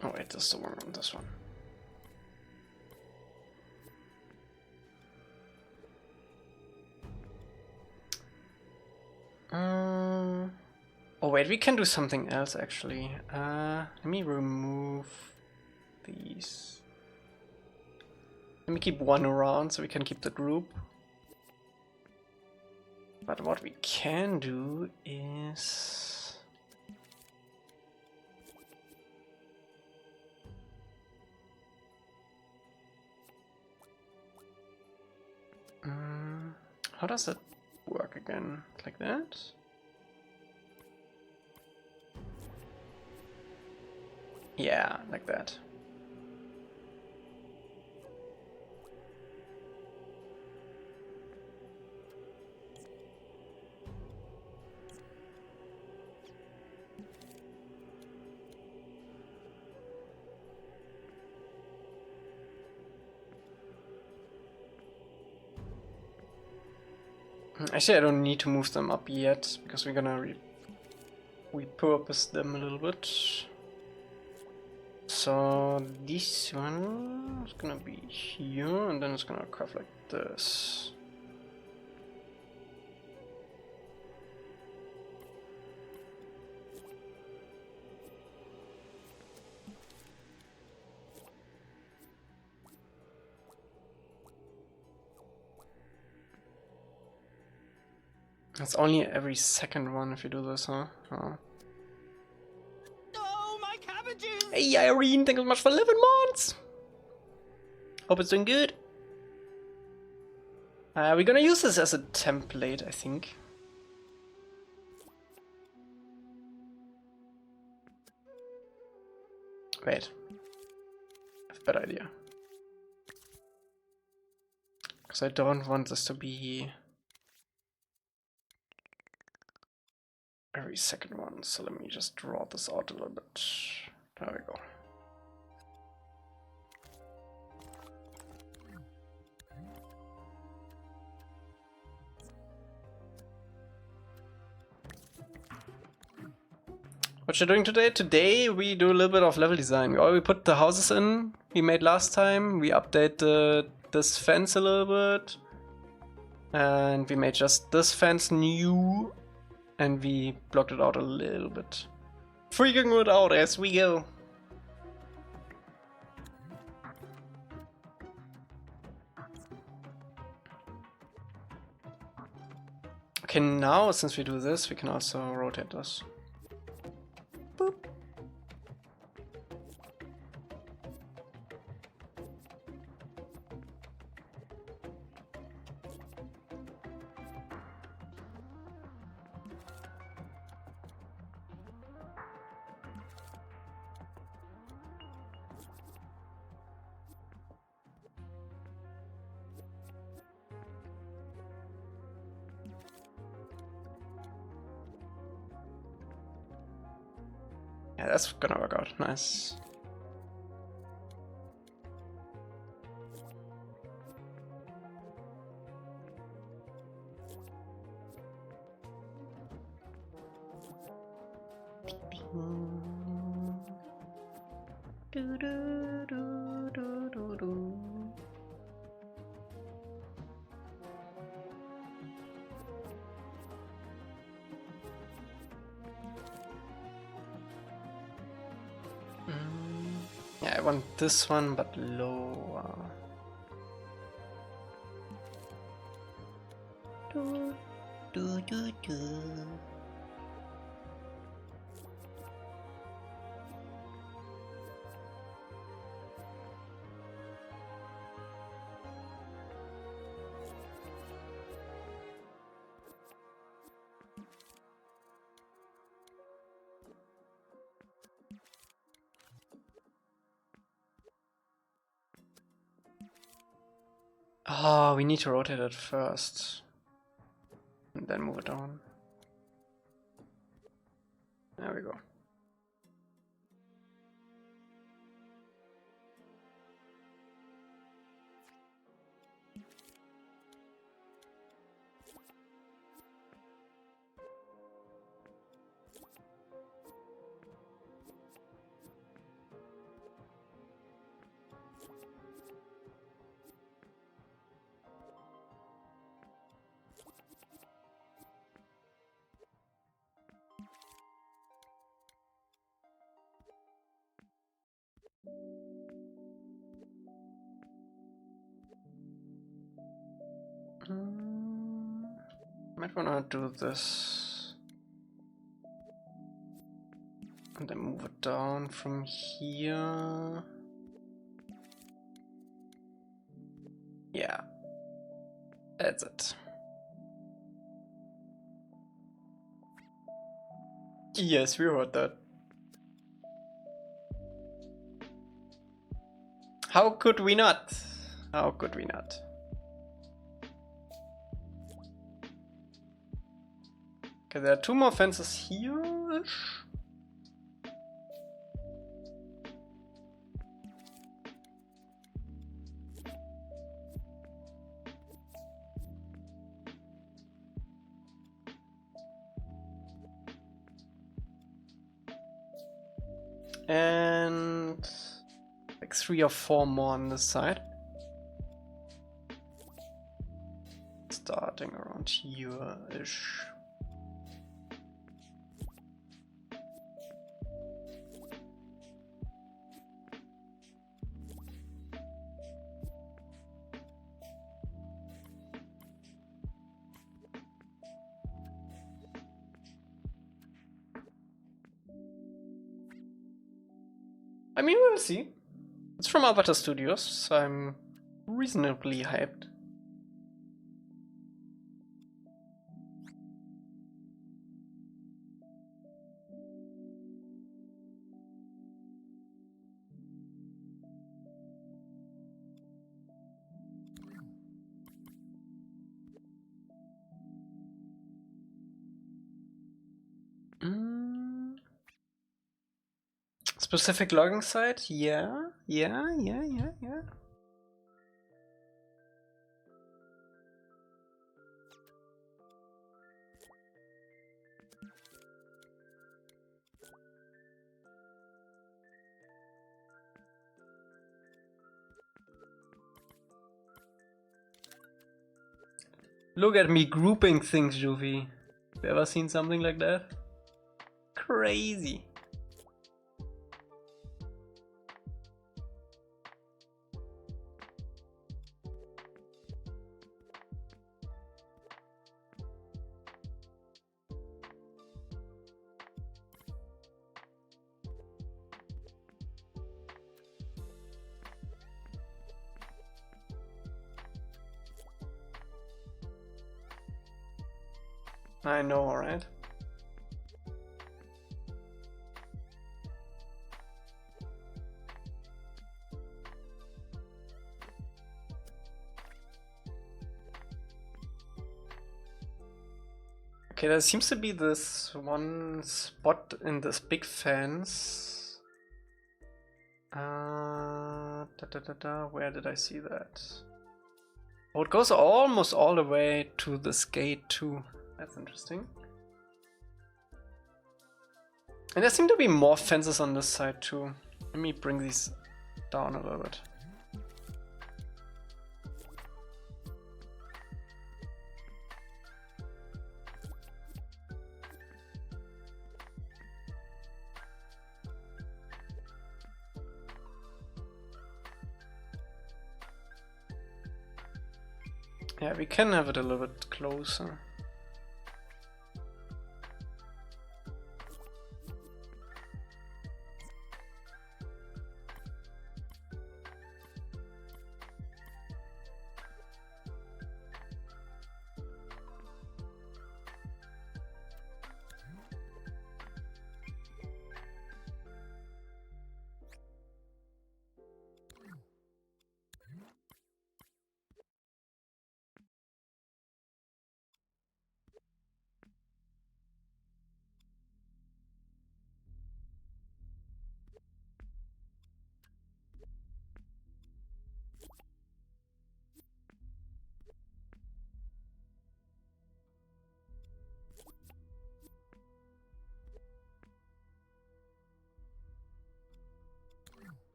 Oh wait, that's the one on this one. Oh wait, we can do something else actually. Let me remove these. Let me keep one around so we can keep the group. But what we can do is... how does that work again? Like that? Yeah, like that. Actually, I don't need to move them up yet, because we're gonna repurpose them a little bit. So this one is gonna be here, and then it's gonna curve like this. It's only every second one if you do this, huh? Oh. Oh, my cabbages! Hey Irene, thank you so much for 11 months! Hope it's doing good. We're gonna use this as a template, I think. Wait. I have a better idea. Because I don't want this to be every second one, so let me just draw this out a little bit. There we go. What you're doing today? Today we do a little bit of level design. We put the houses in we made last time. We update this fence a little bit. And we made just this fence new. And we blocked it out a little bit. Freaking it out as we go. Okay, now since we do this, we can also rotate this. Boop. Yeah, that's gonna work out. Nice. Yeah, I want this one, but lower. Oh, we need to rotate it first. And then move it on. There we go. Might wanna do this. And then move it down from here. Yeah. That's it. Yes, we heard that. How could we not? How could we not? Okay, there are two more fences here-ish. And like 3 or 4 more on this side. Starting around here-ish. I mean, we'll see. It's from Avatar Studios, so I'm reasonably hyped. Specific logging site? Yeah. Look at me grouping things, Juvie. Have you ever seen something like that? Crazy. I know, right? Okay, there seems to be this one spot in this big fence. Where did I see that? Oh, it goes almost all the way to this gate too. That's interesting. And there seem to be more fences on this side too. Let me bring these down a little bit. Yeah, we can have it a little bit closer.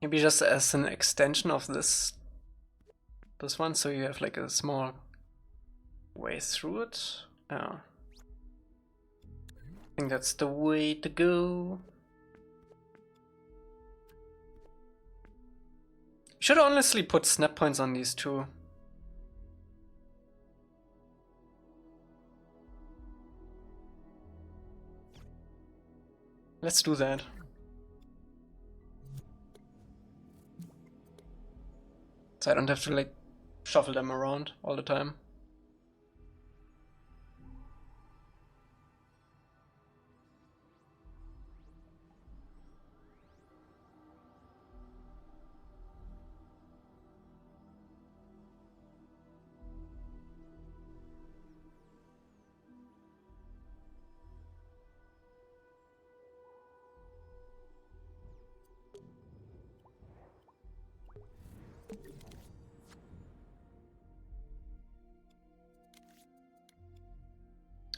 Maybe just as an extension of this one, so you have like a small way through it. Yeah. I think that's the way to go. Should honestly put snap points on these two. Let's do that. So I don't have to like shuffle them around all the time.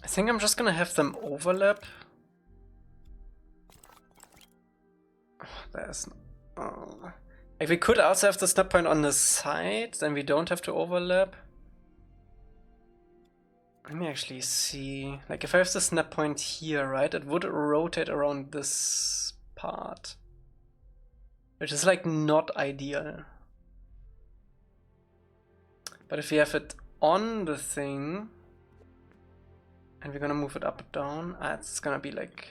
I think I'm just gonna have them overlap. There's like we could also have the snap point on the side, then we don't have to overlap. Let me actually see. Like if I have the snap point here, right, it would rotate around this part, which is like not ideal. But if we have it on the thing, and we're gonna move it up and down, it's gonna be like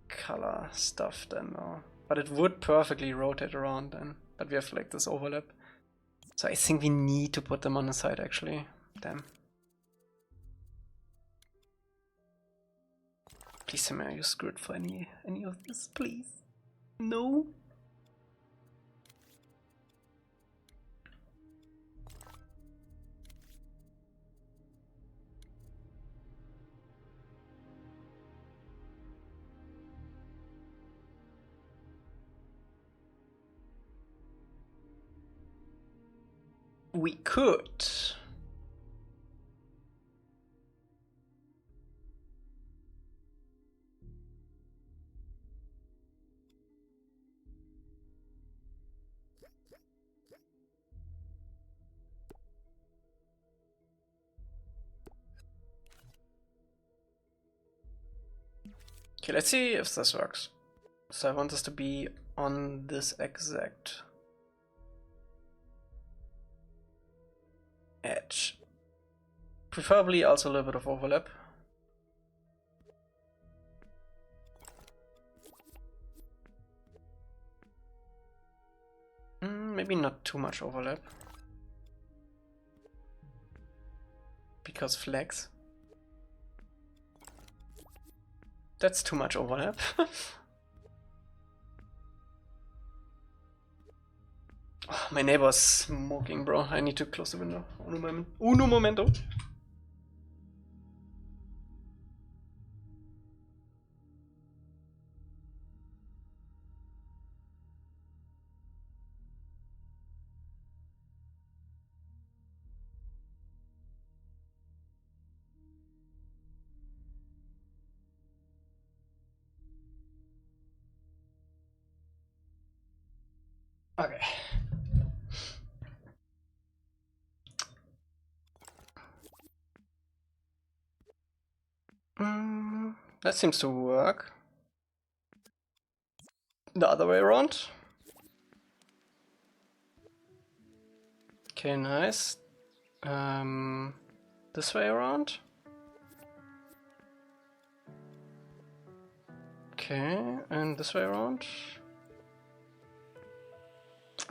color stuff then, no. But it would perfectly rotate around then. But we have like this overlap. So I think we need to put them on the side actually. Damn. Please tell me I use script for any of this, please. No. We could. Okay, let's see if this works. So I want this to be on this exact edge. Preferably also a little bit of overlap. Maybe not too much overlap. Because flags. That's too much overlap. Oh My neighbor's smoking, bro. I need to close the window. Uno momento. Okay. That seems to work. The other way around. Okay, nice. This way around. Okay, and this way around.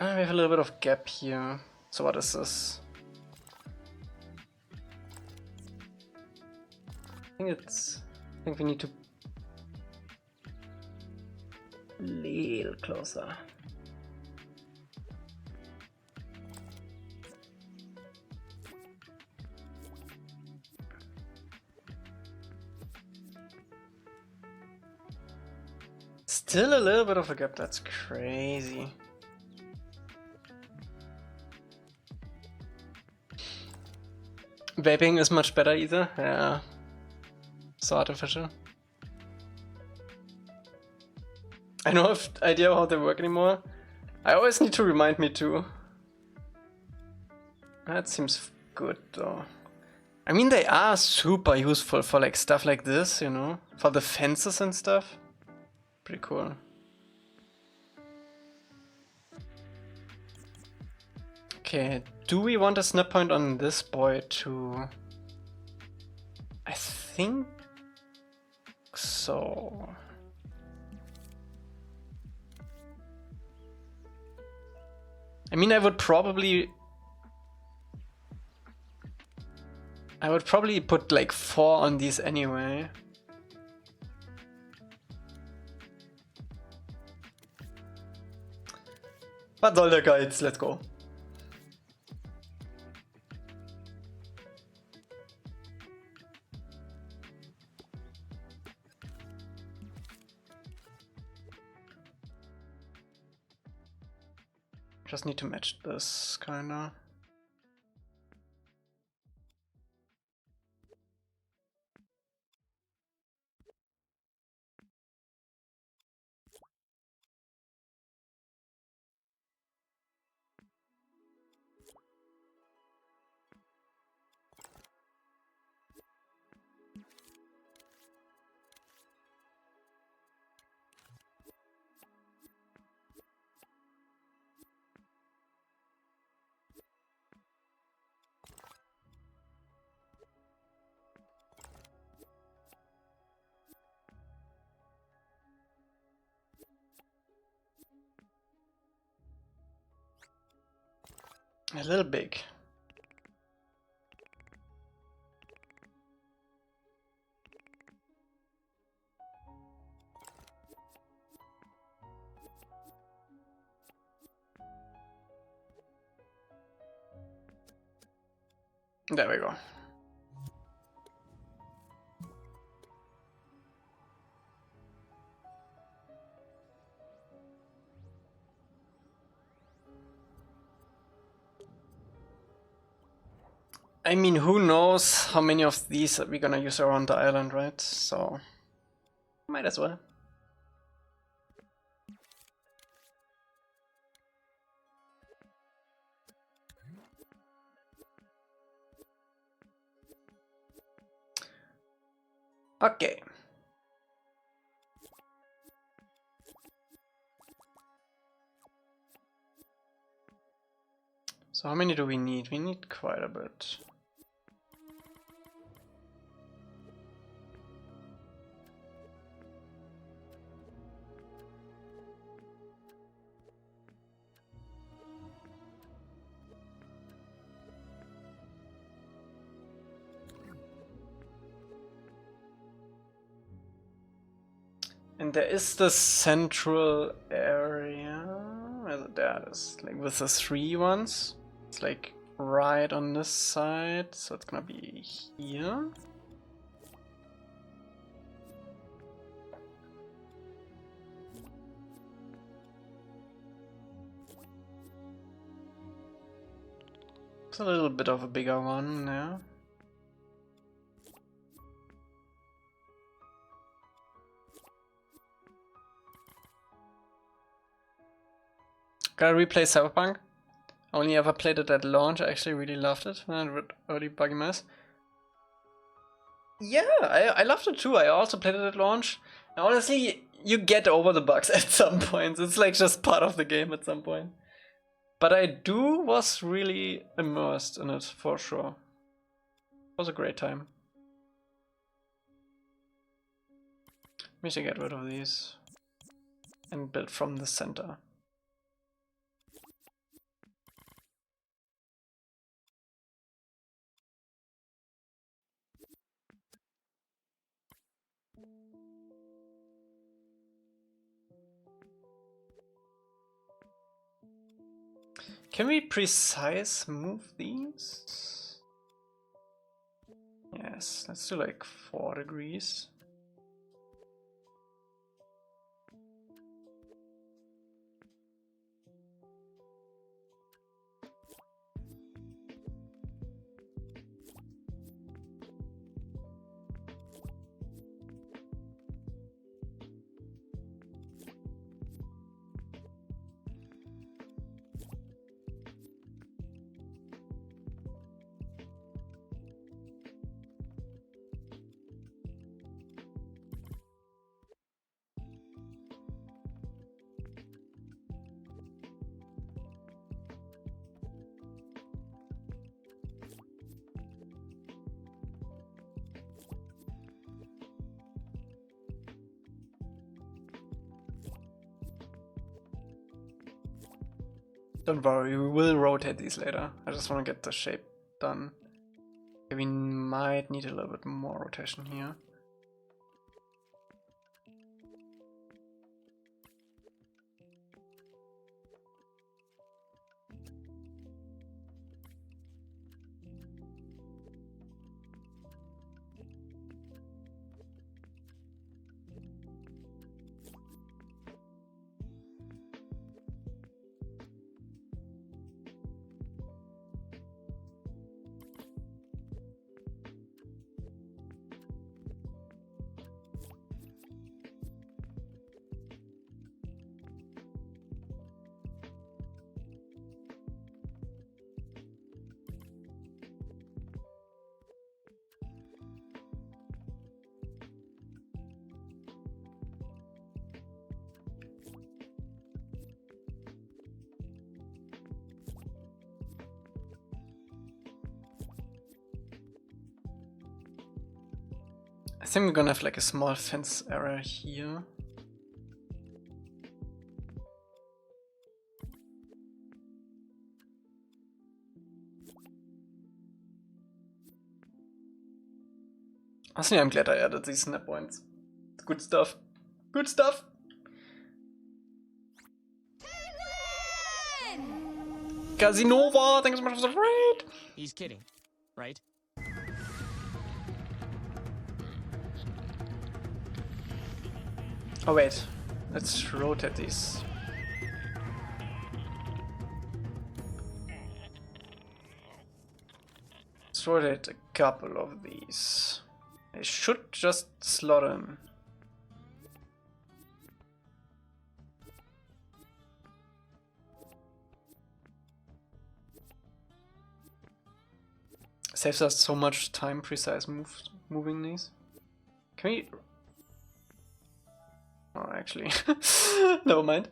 We have a little bit of gap here. So what is this? I think we need to little closer. Still a little bit of a gap, that's crazy. Vaping is much better either, yeah. So artificial. I don't have idea how they work anymore. I always need to remind me too. That seems good though. I mean, they are super useful for like stuff like this, you know? For the fences and stuff. Pretty cool. Okay, do we want a snap point on this boy too? I think so. I mean, I would probably put like 4 on these anyway. Was soll der Geiz? Let's go. Just need to match this, kinda. A little big. There we go. I mean, who knows how many of these we're gonna use around the island, right? So, might as well. Okay. So how many do we need? We need quite a bit. And there is the central area. Where is there it is. Like with the 3 ones, it's like right on this side, so it's gonna be here. It's a little bit of a bigger one now. Gotta replay Cyberpunk. Only ever played it at launch. I actually really loved it when I read early Buggy Mess. Yeah, I loved it too. I also played it at launch. And honestly, you get over the bugs at some points. It's like just part of the game at some point. But I was really immersed in it for sure. It was a great time. We should get rid of these and build from the center. Can we precise move these? Yes, let's do like 4 degrees. Don't worry, we will rotate these later. I just want to get the shape done. Okay, we might need a little bit more rotation here. I think we're gonna have like a small fence area here. Honestly, I'm glad I added these snap points. It's good stuff. Good stuff! Casinova, thanks so much for the raid! He's kidding, right? Oh wait, let's rotate these. Let's rotate a couple of these. They should just slot in. Saves us so much time precise moving these. Can we... Oh, actually, never mind.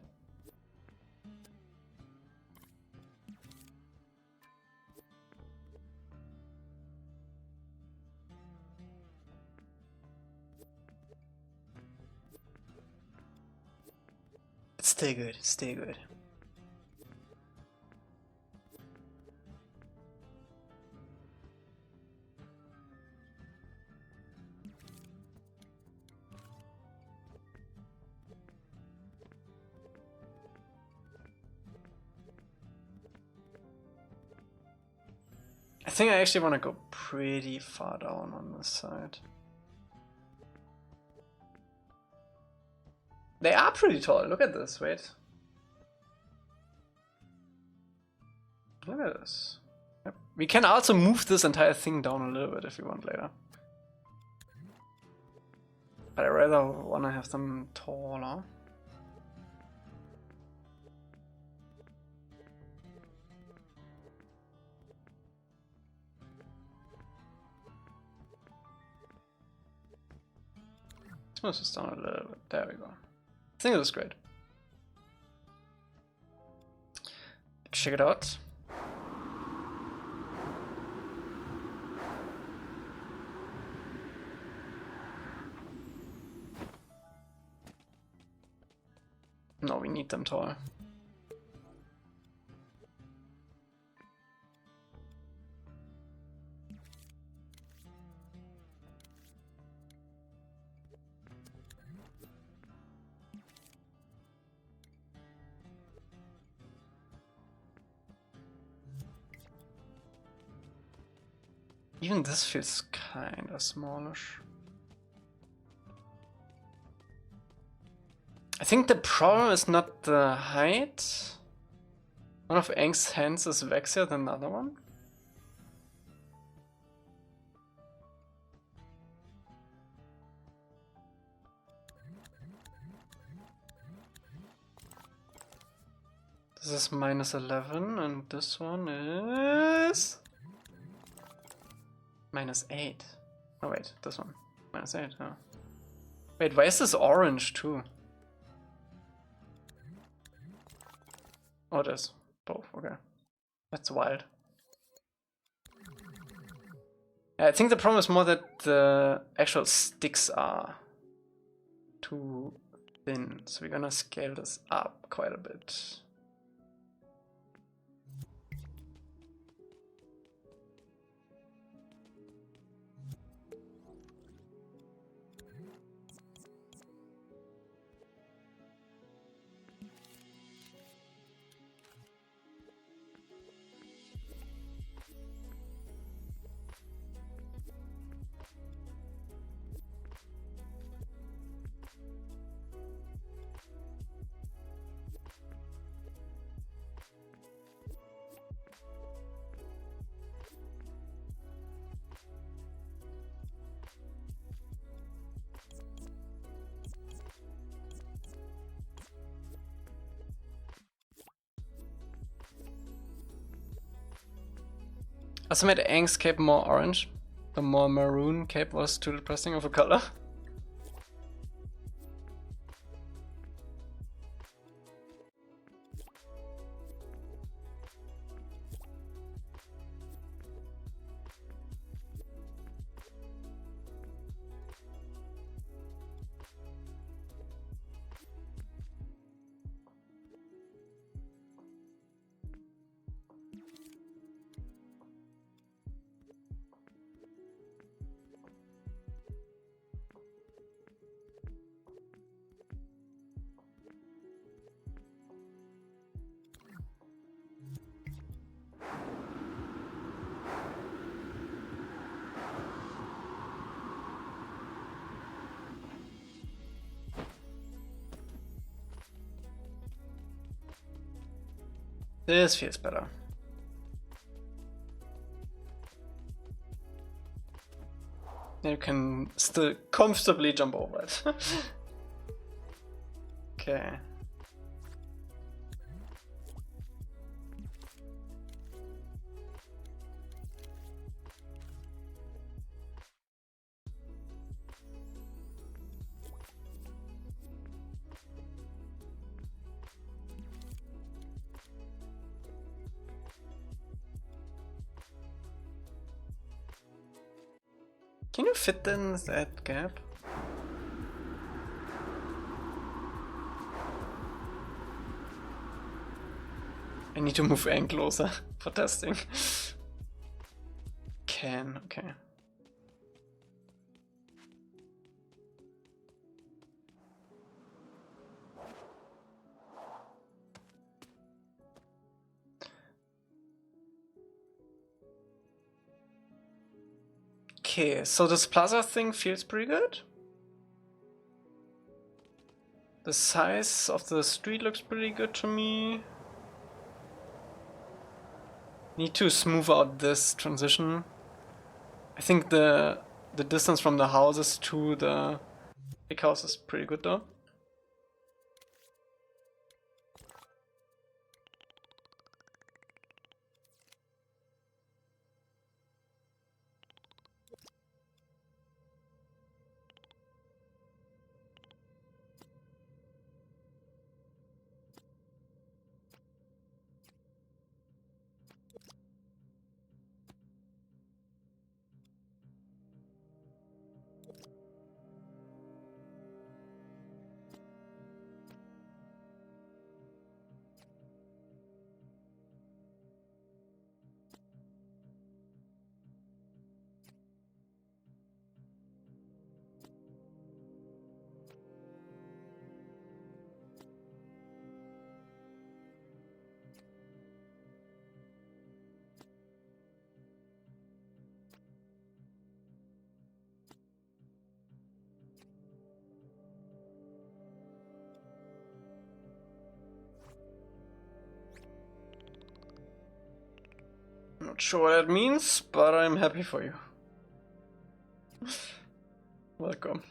Stay good, stay good. think I actually want to go pretty far down on this side. They are pretty tall. Look at this. Wait. Look at this. Yep. We can also move this entire thing down a little bit if we want later. But I rather want to have them taller. Let's move this down a little bit. There we go. I think it was great. Check it out. No, we need them tall. Even this feels kinda smallish. I think the problem is not the height. One of Aang's hands is waxier than the other one. This is -11 and this one is -8. Oh wait, this one. -8, oh. Wait, why is this orange too? Oh, it is. Both, okay. That's wild. I think the problem is more that the actual sticks are too thin, so we're gonna scale this up quite a bit. Also made Aang's cape more orange. The more maroon cape was too depressing of a color. This feels better. You can still comfortably jump over it. Okay. Can you fit in that gap? I need to move Aang closer for testing. Can, okay. Okay, so this plaza thing feels pretty good. The size of the street looks pretty good to me. Need to smooth out this transition. I think the distance from the houses to the big house is pretty good though. Not sure what that means, but I'm happy for you. Welcome.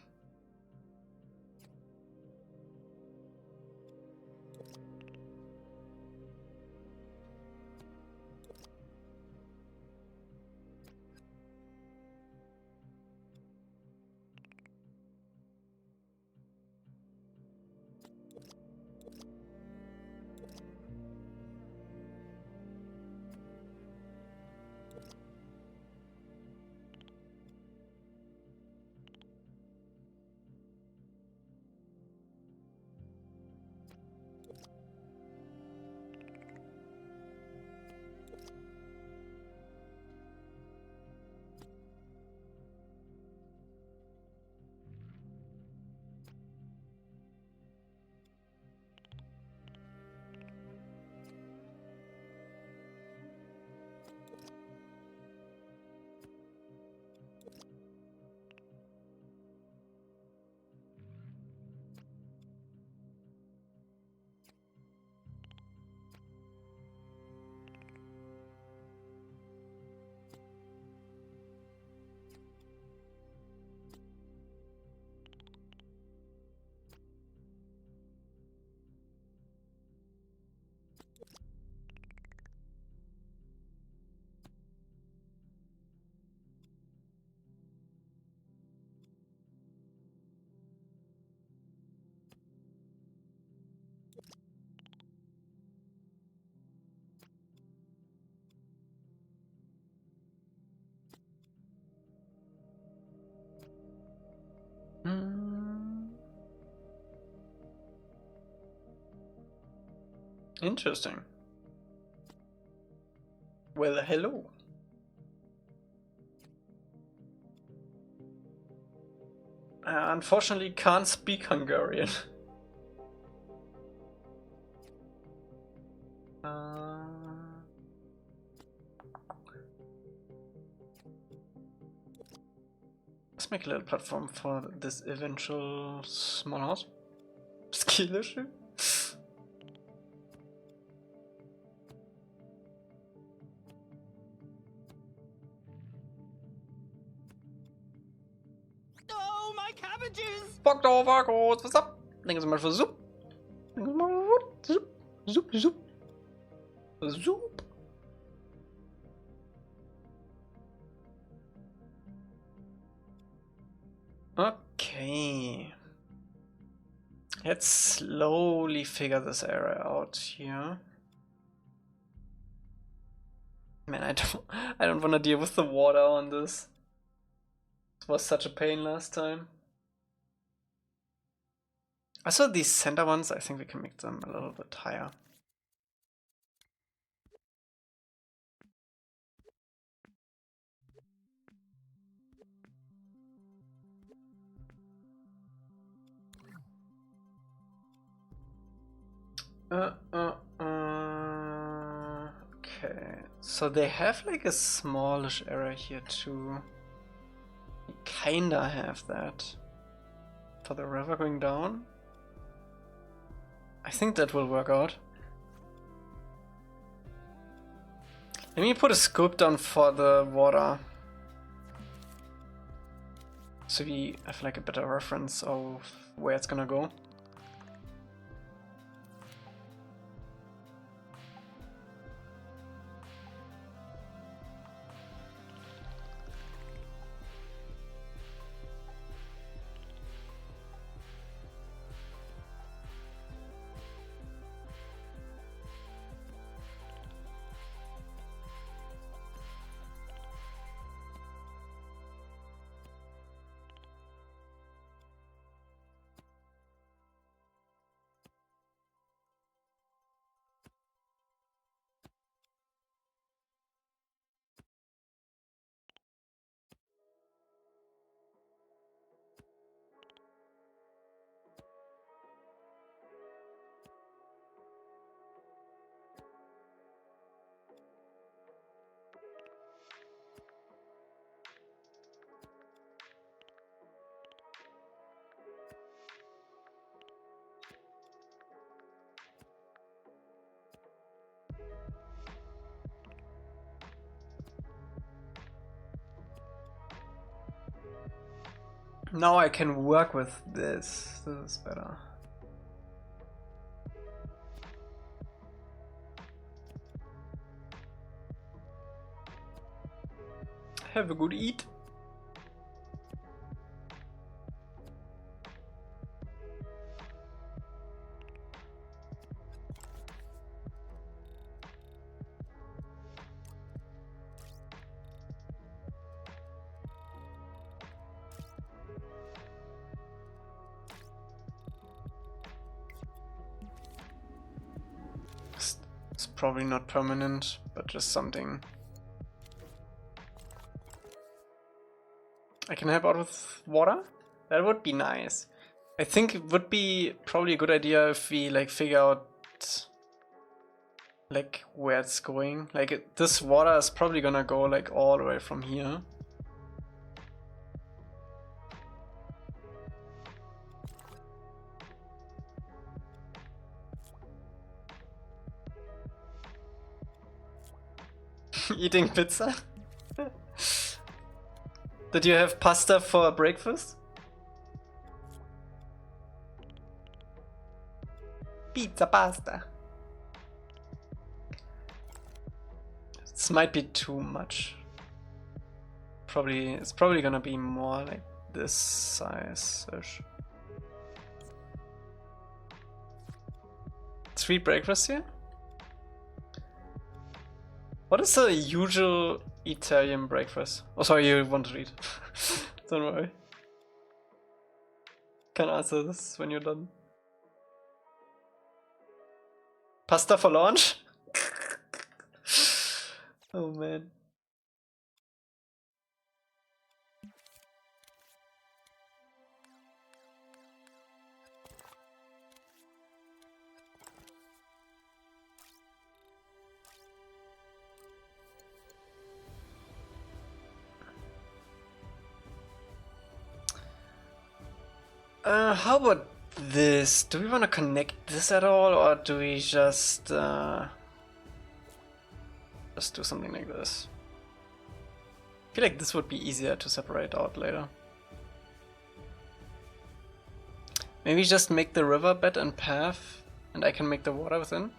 Interesting. Well, hello. I unfortunately can't speak Hungarian. Let's make a little platform for this eventual small house. Skill issue? Oh, my cabbages! Fuck off, Akkus, what's up? Danke so mal für Soup. Danke so mal für Soup. Soup, Soup. Soup. Okay. Let's slowly figure this area out here. Man, I don't want to deal with the water on this. It was such a pain last time. Also, these center ones, I think we can make them a little bit higher. Okay, so they have like a smallish area here too. kinda have that. For the river going down. I think that will work out. Let me put a scope down for the water. So we have like a better reference of where it's gonna go. Now I can work with this. This is better. Have a good eat. It's probably not permanent, but just something. I can help out with water? That would be nice. I think it would be probably a good idea if we like figure out like where it's going. Like this water is probably gonna go like all the way from here. Eating pizza? Did you have pasta for breakfast? Pizza pasta. This might be too much. It's probably gonna be more like this size-ish. 3 breakfasts here? What is the usual Italian breakfast? Oh, sorry, you want to read. Don't worry. Can answer this when you're done. Pasta for lunch? Oh man. How about this? Do we want to connect this at all, or do we just do something like this? I feel like this would be easier to separate out later. Maybe just make the riverbed and path, and I can make the water within.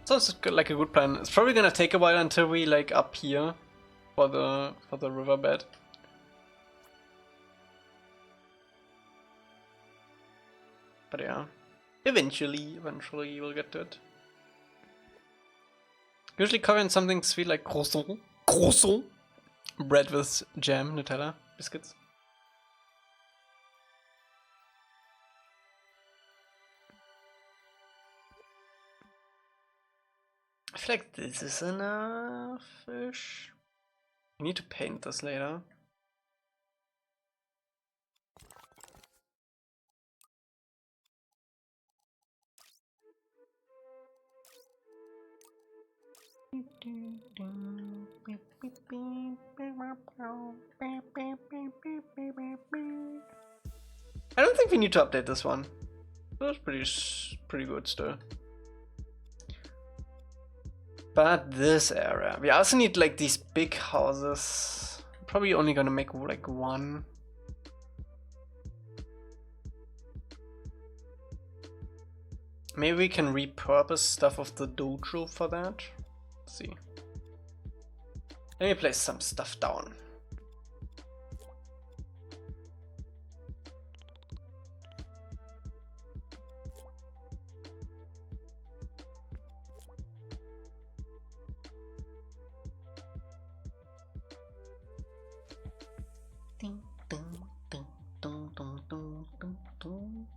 Sounds good, like a good plan. It's probably gonna take a while until we like up here for the riverbed. But yeah, eventually we'll get to it. Usually covering something sweet like croissant, bread with jam, Nutella, biscuits. I feel like this is enough-ish. I need to paint this later. I don't think we need to update this one. That's pretty good still. But this area, we also need like these big houses. Probably only gonna make like one. Maybe we can repurpose stuff of the dojo for that. Let's see. Let me place some stuff down. Ding, ding, ding, ding, ding, ding, ding, ding.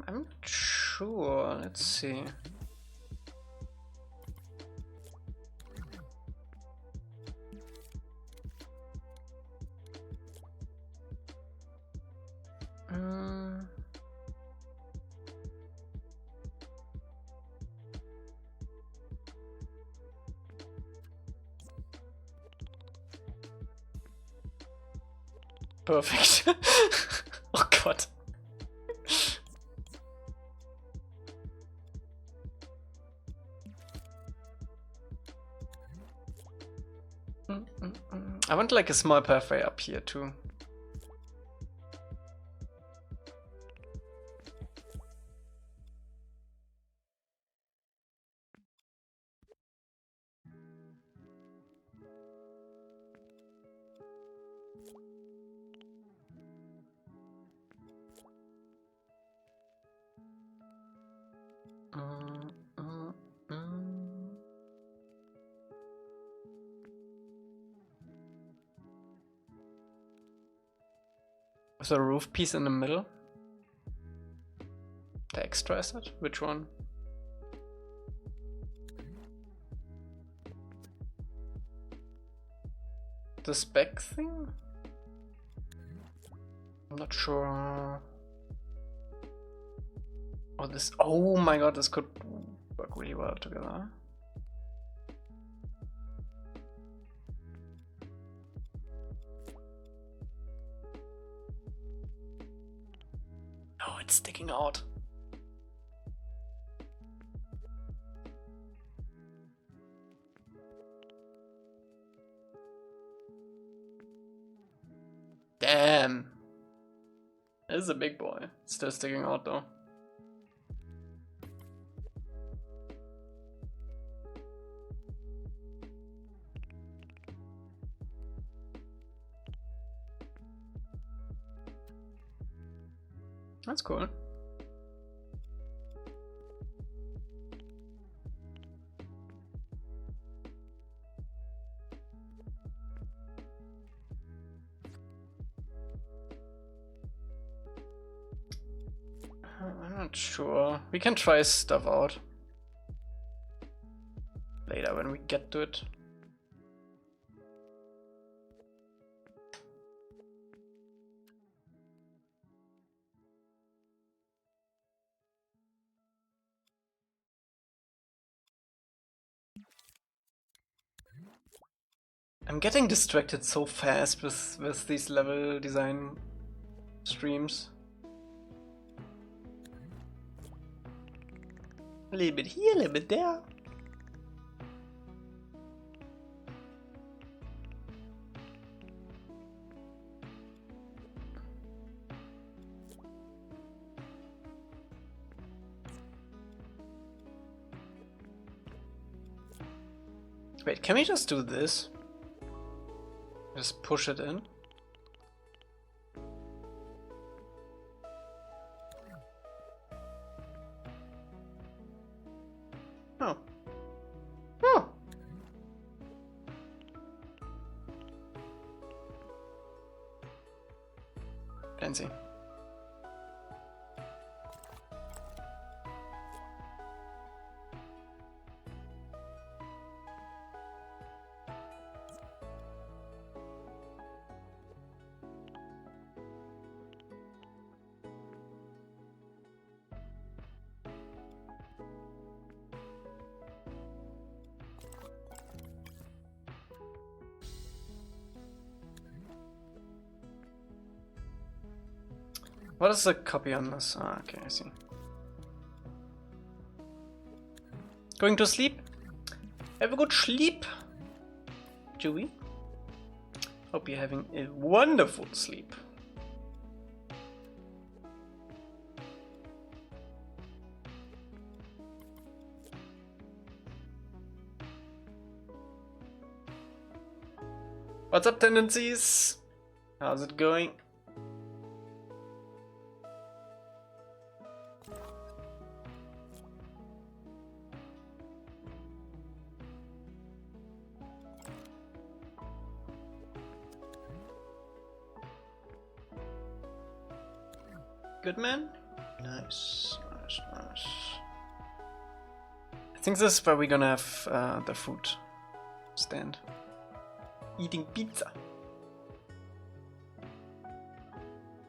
I'm not sure. Let's see. Perfect. Oh God. I want like a small pathway up here too. Is there a roof piece in the middle? The extra asset? Which one? The spec thing? I'm not sure. Oh, this. Oh my God, this could work really well together. Oh, it's sticking out. Damn. This is a big boy. It's still sticking out though. That's cool. I'm not sure. We can try stuff out later when we get to it. I'm getting distracted so fast with these level design streams. A little bit here, a little bit there. Wait, can we just do this? Just push it in? Oh. Oh! Fancy. What is the copy on this? Ah, okay, I see. Going to sleep? Have a good sleep, Chewie. Hope you're having a wonderful sleep. What's up, tendencies? How's it going? Good man? Nice, nice, nice. I think this is where we're gonna have the food stand. Eating pizza.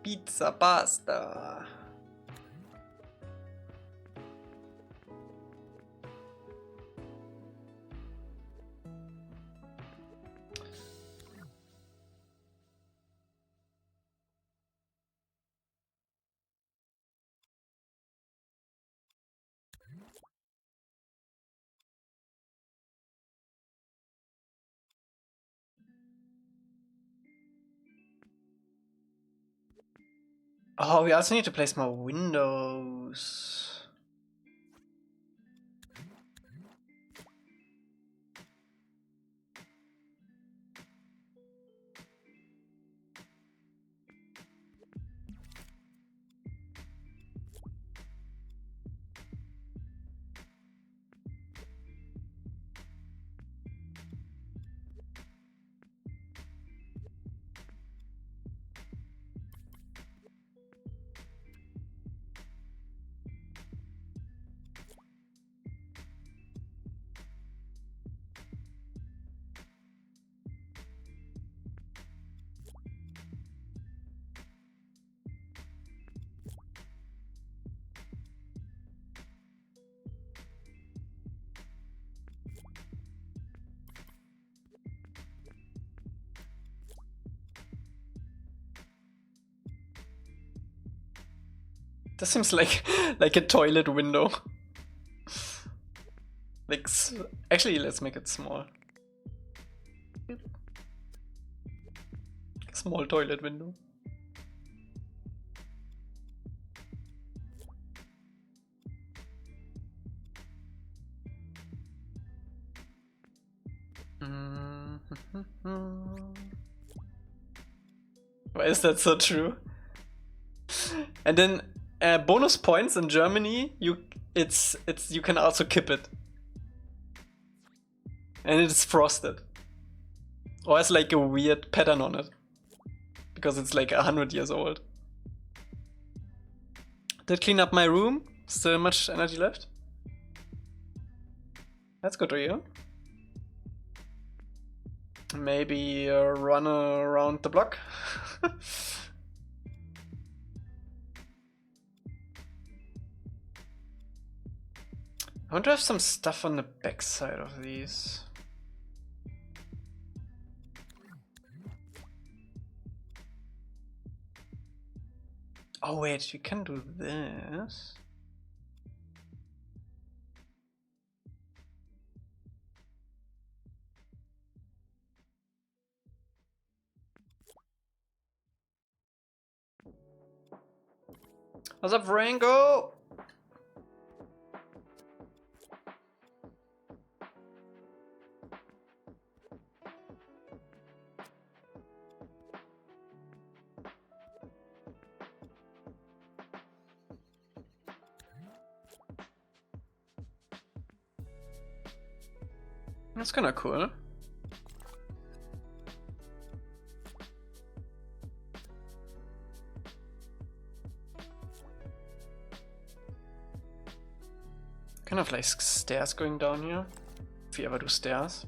Pizza pasta. Oh, we also need to place more windows. This seems like a toilet window. Like, actually, let's make it small. Small toilet window. Why is that so true? And then bonus points in Germany, you can also kip it. And it's frosted. Or has like a weird pattern on it. Because it's like 100 years old. Did clean up my room. Still much energy left. That's good to hear. Maybe run around the block. I want to have some stuff on the backside of these. Oh wait, you can do this. What's up, Rango? That's kind of cool. Kind of like stairs going down here, if you ever do stairs.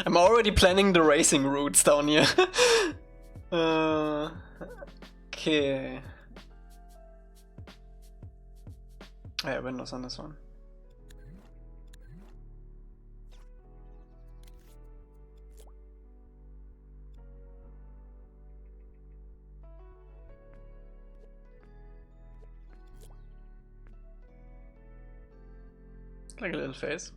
I'm already planning the racing routes down here. Okay. Yeah, windows on this one. Like a little face.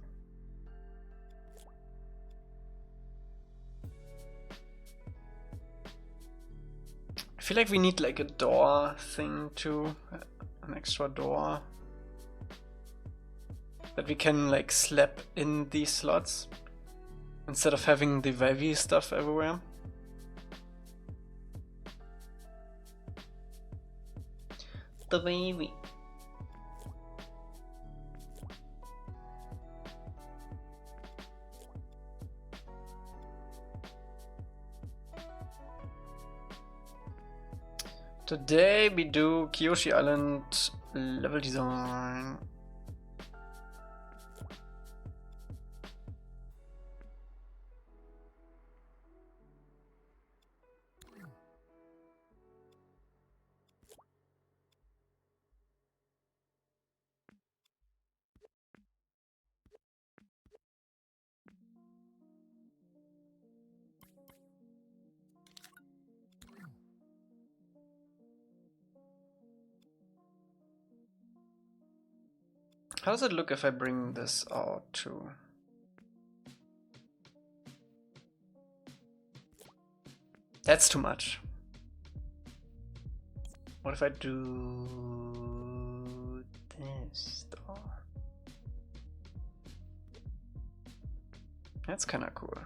I feel like we need like a door thing too, an extra door that we can like slap in these slots instead of having the wavy stuff everywhere. The wavy. Today we do Kyoshi Island level design. How does it look if I bring this out too? That's too much. What if I do this though? That's kind of cool.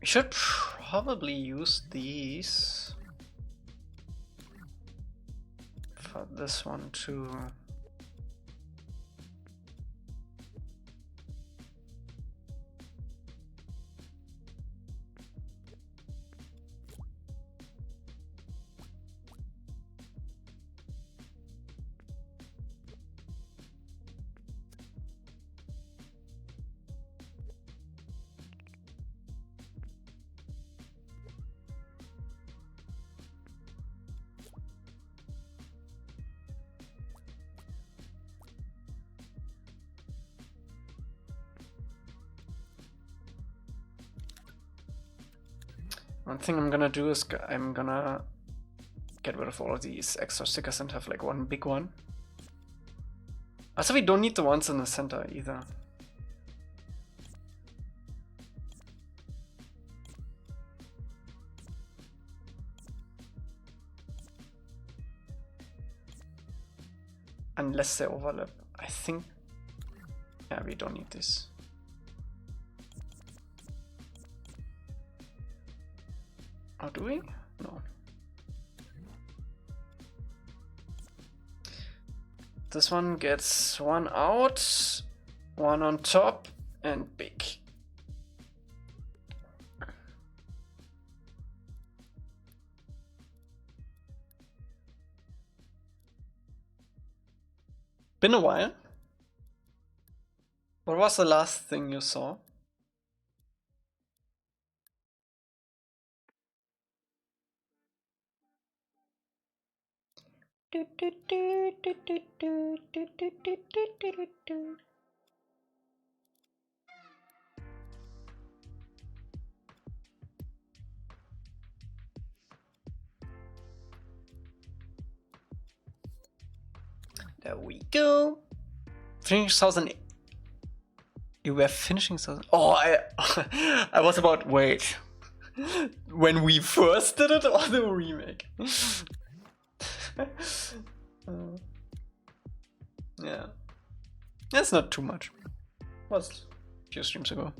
We should probably use these for this one too. One thing I'm gonna do is I'm gonna get rid of all of these extra stickers and have like one big one. Also, we don't need the ones in the center either. Unless they overlap. I think... yeah, we don't need this. Oh, do we? No. This one gets one out, one on top, and big. Been a while. What was the last thing you saw? There we go. Finishing 1000. You were finishing 1000. Oh, I was about wait. When we first did it or the remake? Yeah. That's not too much. Was a few streams ago.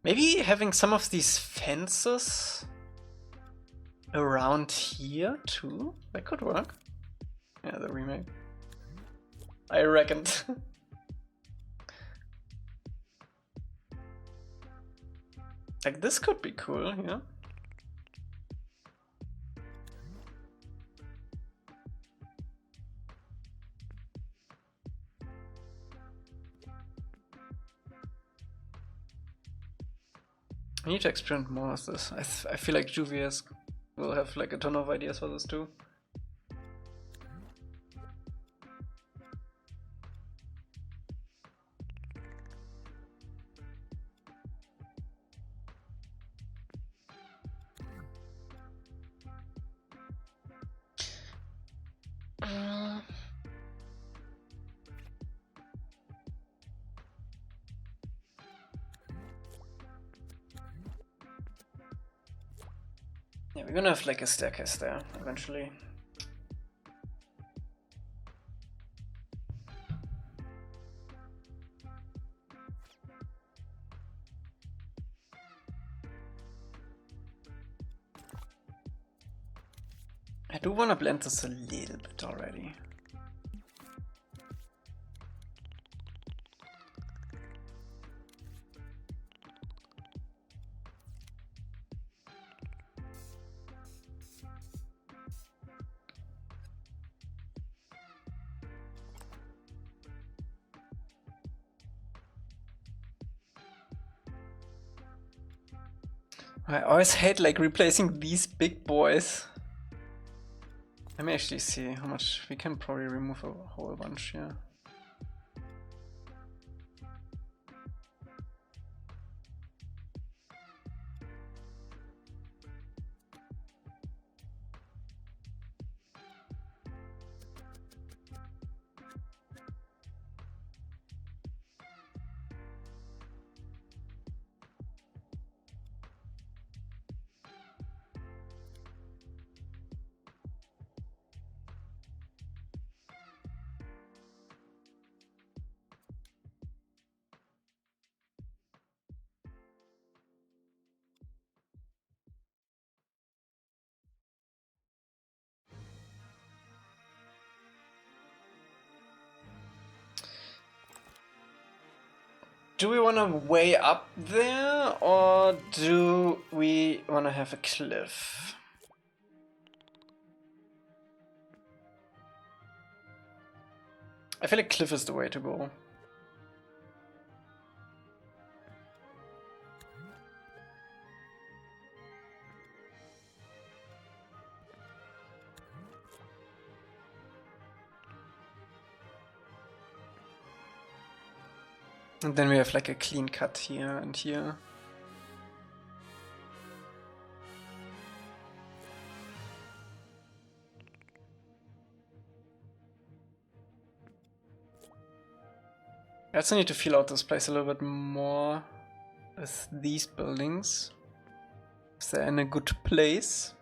Maybe having some of these fences around here too? That could work. Yeah, the remake. I reckoned. Like this could be cool, yeah. I need to experiment more with this. I feel like Juvia's will have like a ton of ideas for this too. Yeah, we're gonna have like a staircase there eventually. I do wanna blend this a little bit already. I always hate like replacing these big boys. Let me actually see how much we can probably remove a whole bunch here. Do we want to way up there, or do we want to have a cliff? I feel like cliff is the way to go. And then we have like a clean cut here and here. I also need to feel out this place a little bit more with these buildings. Is they're in a good place.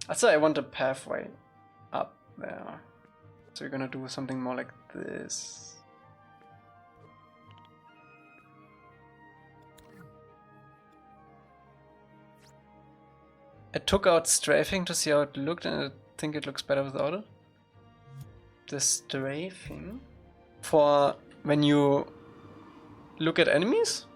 Also, I want a pathway up there. So we're gonna do something more like this. I took out strafing to see how it looked, and I think it looks better without it. The strafing for when you look at enemies?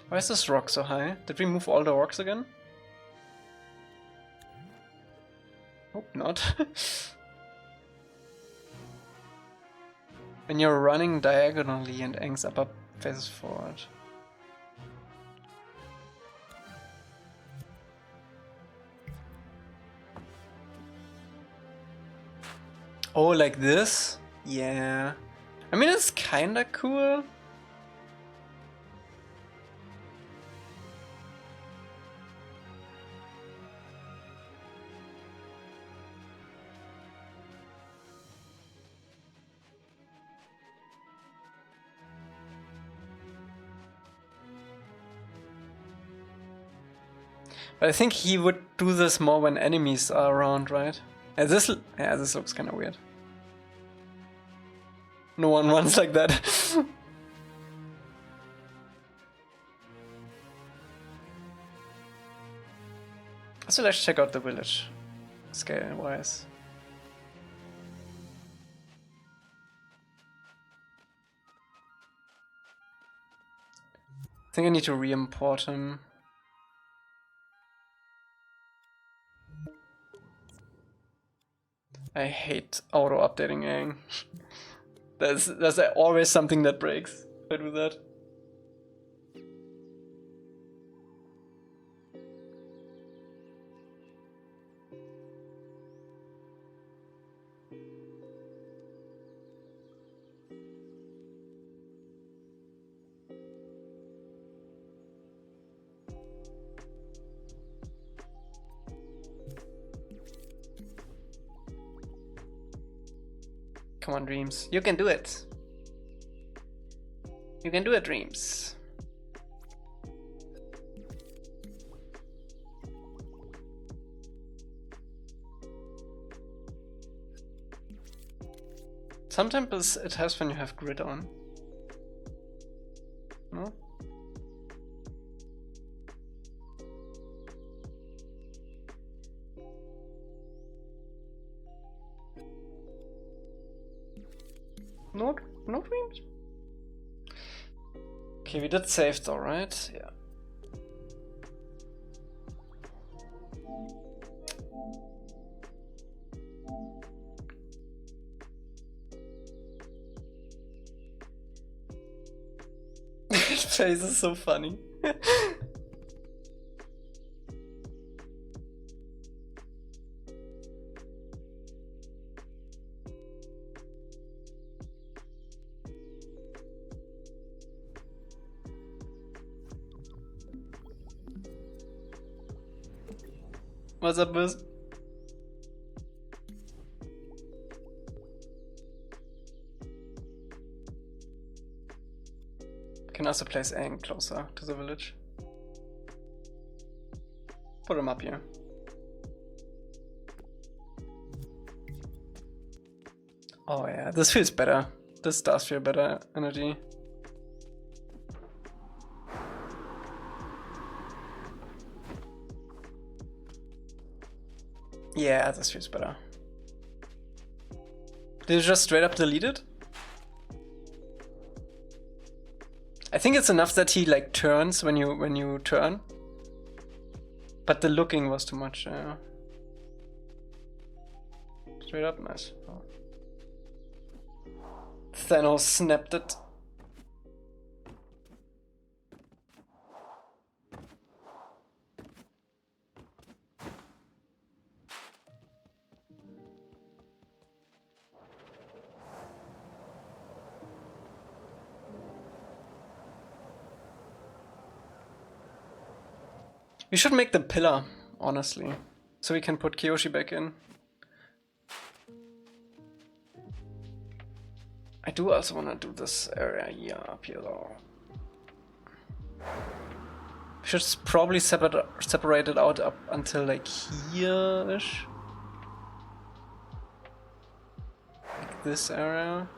Why is this rock so high? Did we move all the rocks again? Hope not. When you're running diagonally and angles up faces forward. Oh, like this? Yeah. I mean, it's kinda cool. But I think he would do this more when enemies are around, right? Yeah, this looks kind of weird. No one runs like that. So let's check out the village, scale-wise. I think I need to re-import him. I hate auto-updating Aang. There's always something that breaks if I do that. Come on, Dreams. You can do it. You can do it, Dreams. Sometimes it has when you have grid on. No? No Dreams? Okay, we did save though, right? Yeah. His face is so funny. What's up, Buzz? Can also place Aang closer to the village. Put him up here. Oh yeah, this feels better. This does feel better energy. Yeah, this feels better. Did you just straight up delete it? I think it's enough that he like turns when you turn. But the looking was too much. Straight up, nice. Oh. Thanos snapped it. We should make the pillar, honestly, so we can put Kyoshi back in. I do also want to do this area here, up here though. We should probably separate it out up until like here-ish. Like this area.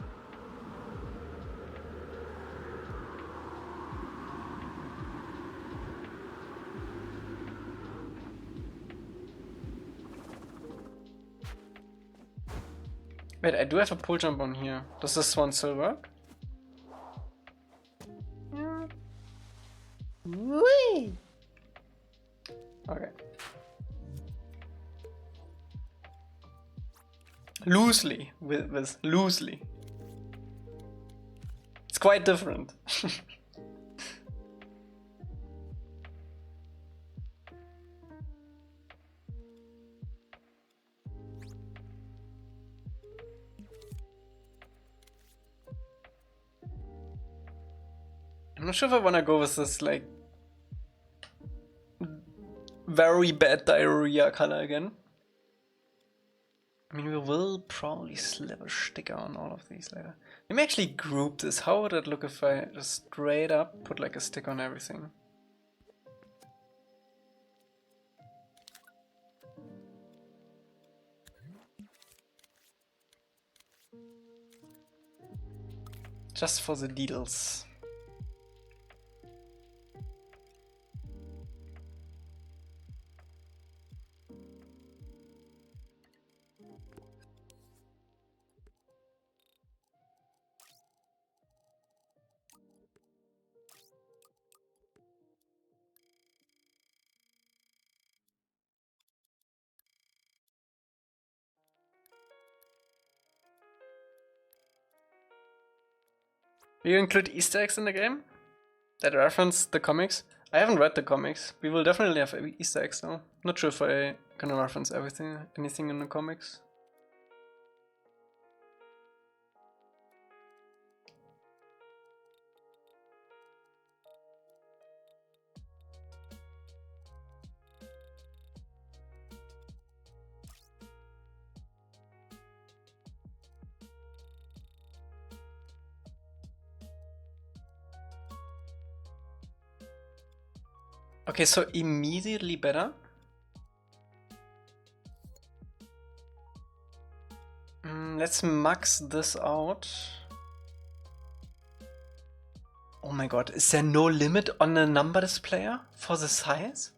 Wait, I do have a pull jump on here. Does this one still work? Yeah. Whee! Okay. Loosely, with loosely. It's quite different. I'm not sure if I want to go with this, like, very bad diarrhea color again. I mean, we will probably slap a sticker on all of these later. Let me actually group this. How would it look if I just straight up put like a sticker on everything? Just for the deals. Do you include Easter eggs in the game that reference the comics? I haven't read the comics. We will definitely have Easter eggs though. Not sure if I gonna reference anything in the comics. Okay, so immediately better. Let's max this out. Oh my god, is there no limit on the number displayer for the size?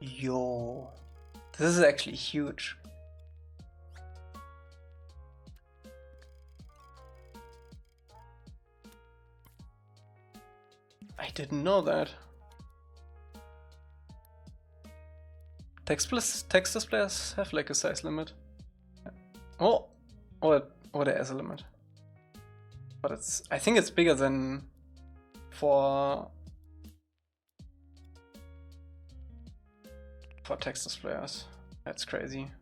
Yo, this is actually huge. I didn't know that. Text displays have like a size limit. Oh, or there is a limit. But it's, I think it's bigger than for text displays. That's crazy.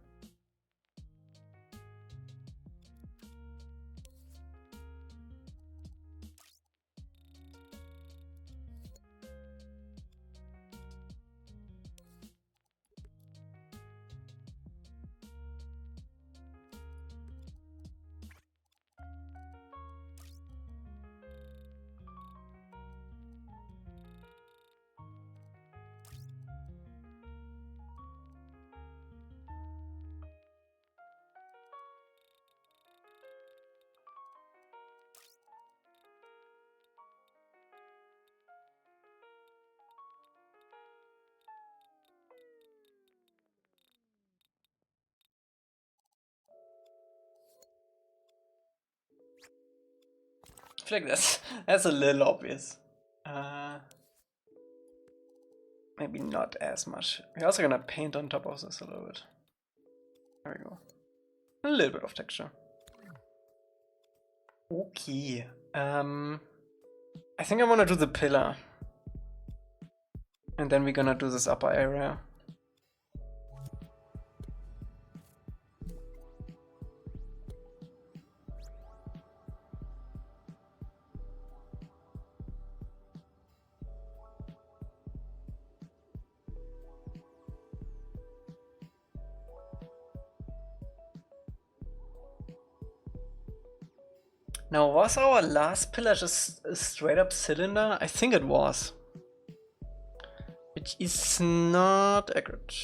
I feel like that's a little obvious. Maybe not as much. We're also gonna paint on top of this a little bit. There we go. A little bit of texture. Okay. I think I wanna do the pillar. And then we're gonna do this upper area. Now, was our last pillar just a straight up cylinder? I think it was. Which is not accurate.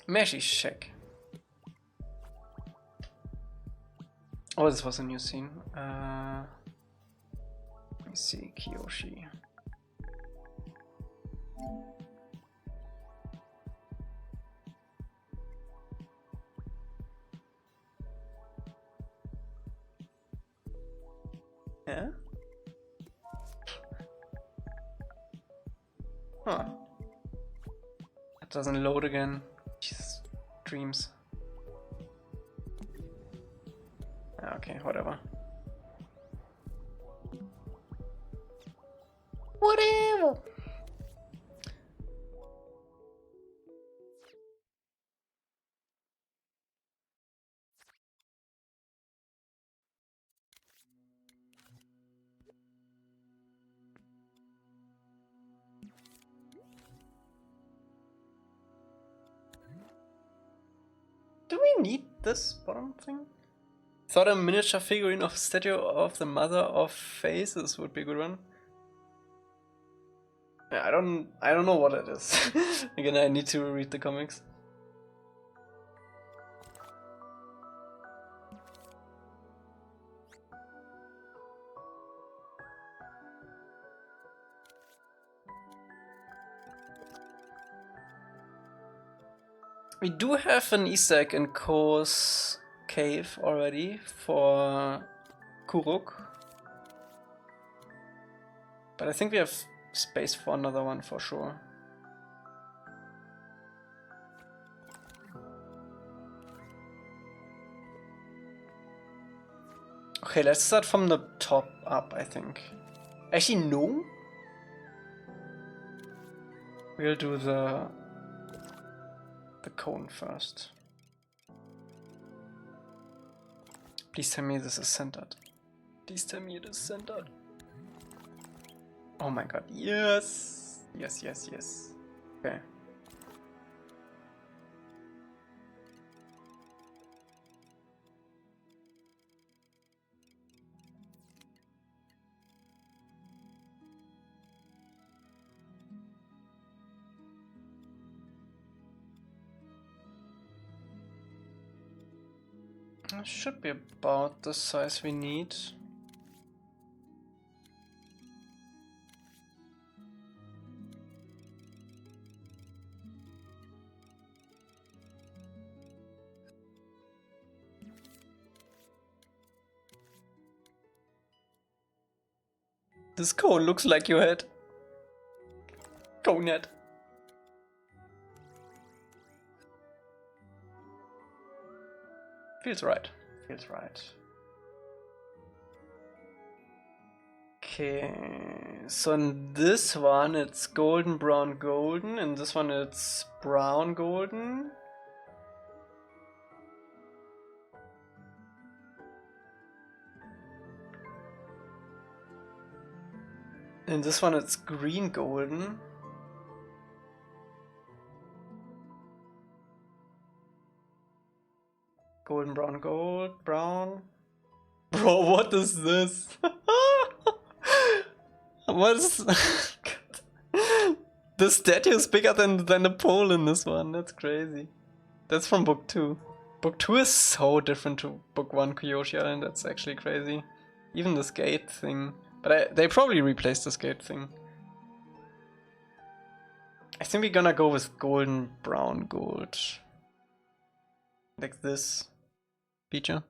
Mesh is check. Oh, this was a new scene. Let me see, Kyoshi. Yeah? Huh. It doesn't load again. Jesus, Dreams. Okay, whatever. Whatever. Do we need this bottom thing? Thought a miniature figurine of statue of the mother of faces would be a good one. Yeah, I don't know what it is. Again, I need to read the comics. We do have an Easter egg in Ko's cave already for Kuruk. But I think we have space for another one for sure. Okay, let's start from the top up, I think. Actually, no. We'll do the cone first. Please tell me this is centered. Please tell me it is centered. Oh my god, yes! Yes, yes, yes. Okay. It should be about the size we need. This cone looks like your head. Cone head. Feels right. Feels right. Okay, so in this one it's golden, brown, golden. In this one it's brown, golden. In this one it's green, golden. Golden, brown, gold, brown. Bro, what is this? What is... The statue is bigger than the pole in this one. That's crazy. That's from book 2. Book 2 is so different to book 1 Kyoshi Island. That's actually crazy. Even the skate thing. But they probably replaced the skate thing. I think we're gonna go with golden, brown, gold. Like this feature.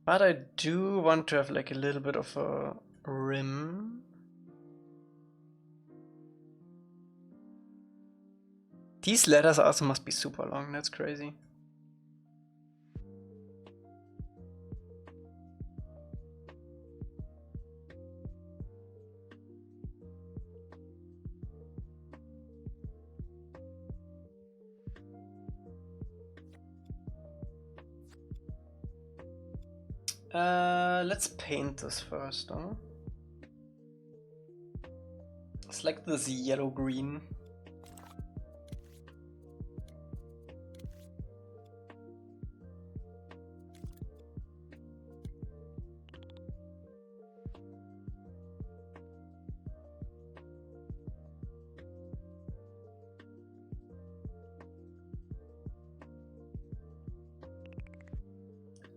But I do want to have like a little bit of a rim. These letters also must be super long, that's crazy. Let's paint this first, huh? It's like this yellow-green.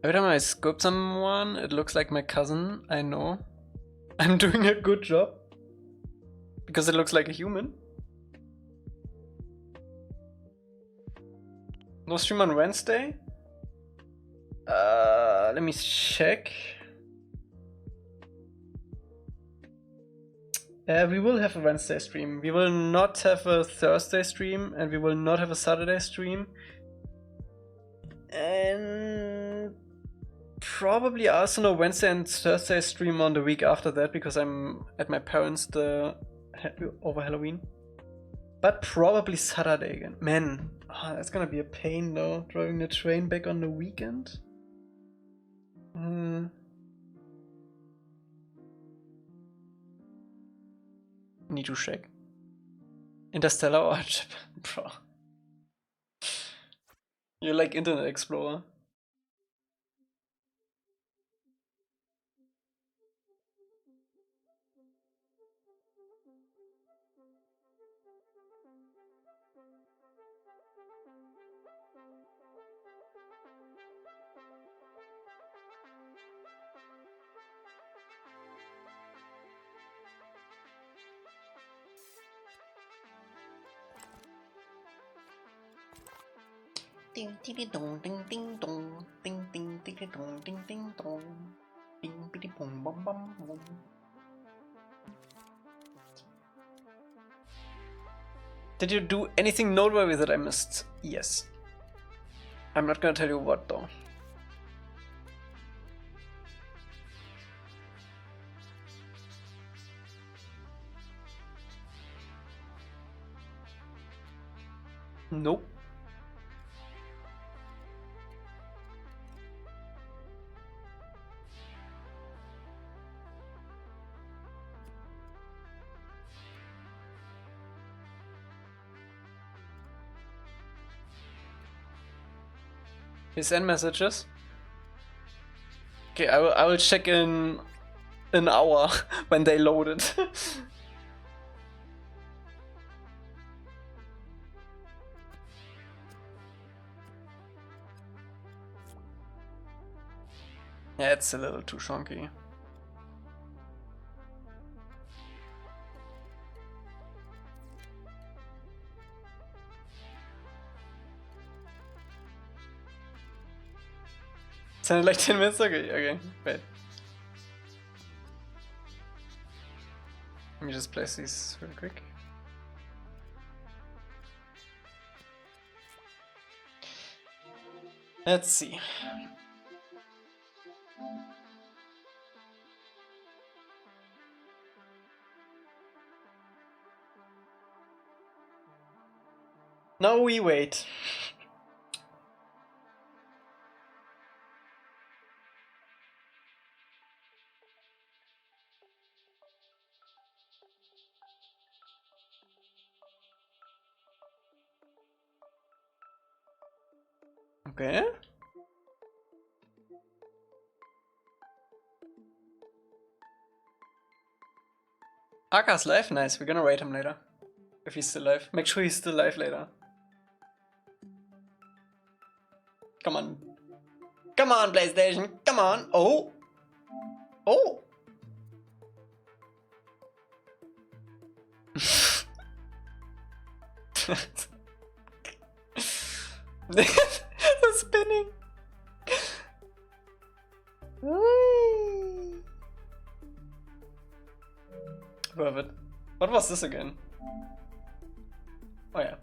Every time I scope someone, it looks like my cousin. I know. I'm doing a good job. Because it looks like a human. No stream on Wednesday? Let me check. We will have a Wednesday stream. We will not have a Thursday stream, and we will not have a Saturday stream. And probably also no Wednesday and Thursday stream on the week after that, because I'm at my parents' over Halloween. But probably Saturday again. Man, that's gonna be a pain though, driving the train back on the weekend. Need to check. Interstellar or bro. You're like Internet Explorer. Ding ding dong ding ding dong ding ding ding dong ding ding dong ding ding bum bum bum bum. Did you do anything noteworthy that I missed? Yes. I'm not gonna tell you what though. Nope. His end messages. Okay, I will check in an hour when they load it. Yeah, it's a little too chunky. Sounded like 10 minutes? Okay, wait. Let me just place these real quick. Let's see. Now we wait. Okay. Aka's live? Nice, we're gonna rate him later. If he's still alive. Make sure he's still alive later. Come on. Come on, PlayStation. Come on. Oh. Oh. The spinning. Worth it. What was this again? Oh yeah.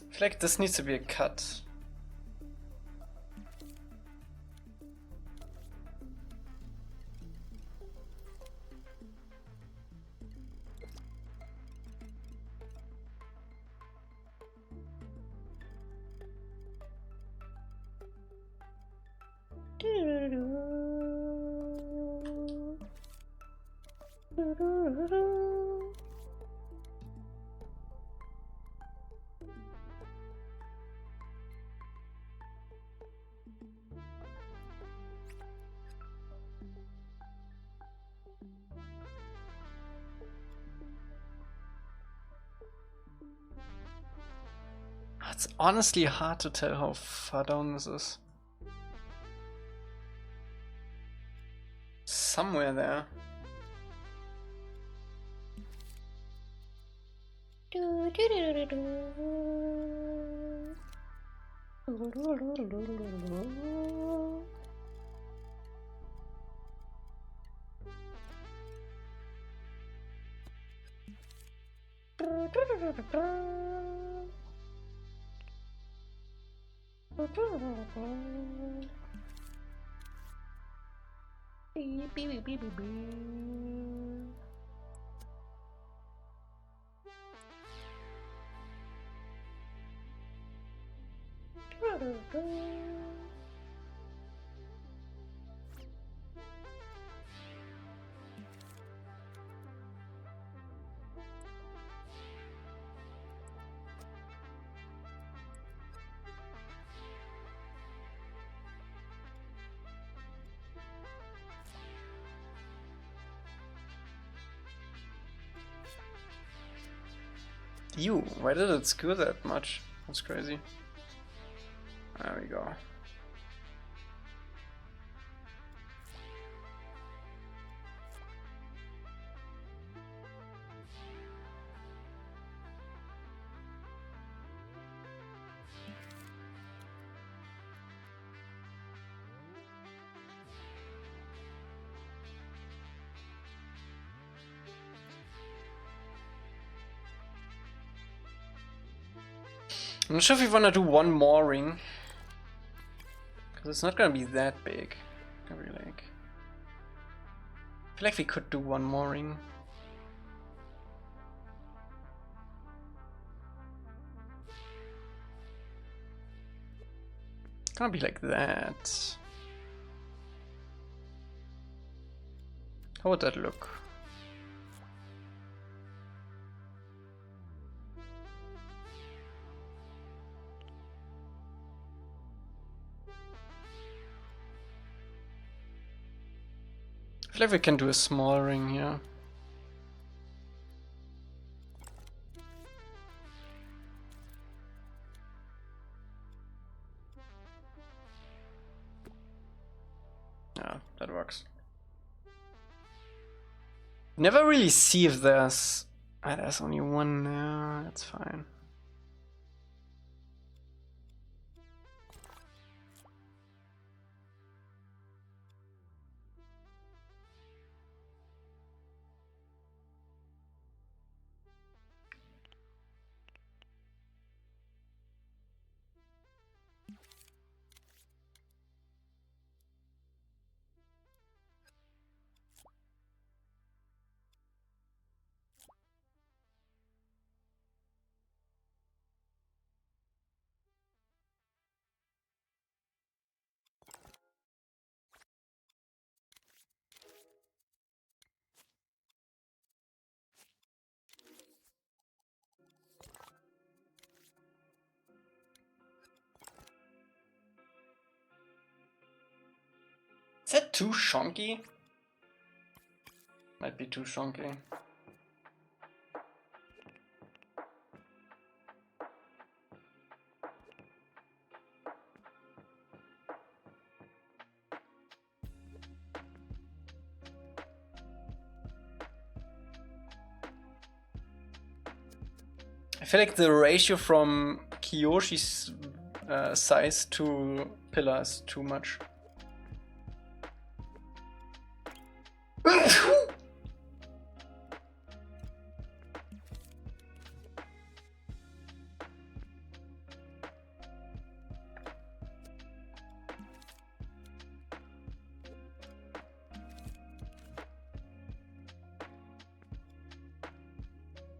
I feel like this needs to be a cut. It's honestly hard to tell how far down this is. Somewhere there. Ew, why did it skew that much? That's crazy. There we go. I'm not sure if we want to do one more ring, because it's not gonna be that big. I feel like we could do one more ring. It's gonna be like that. How would that look? I feel like we can do a small ring here. Yeah, that works. Never really see if there's... Ah, there's only one there, that's fine. Is that too shonky? Might be too shonky. I feel like the ratio from Kyoshi's size to pillar is too much.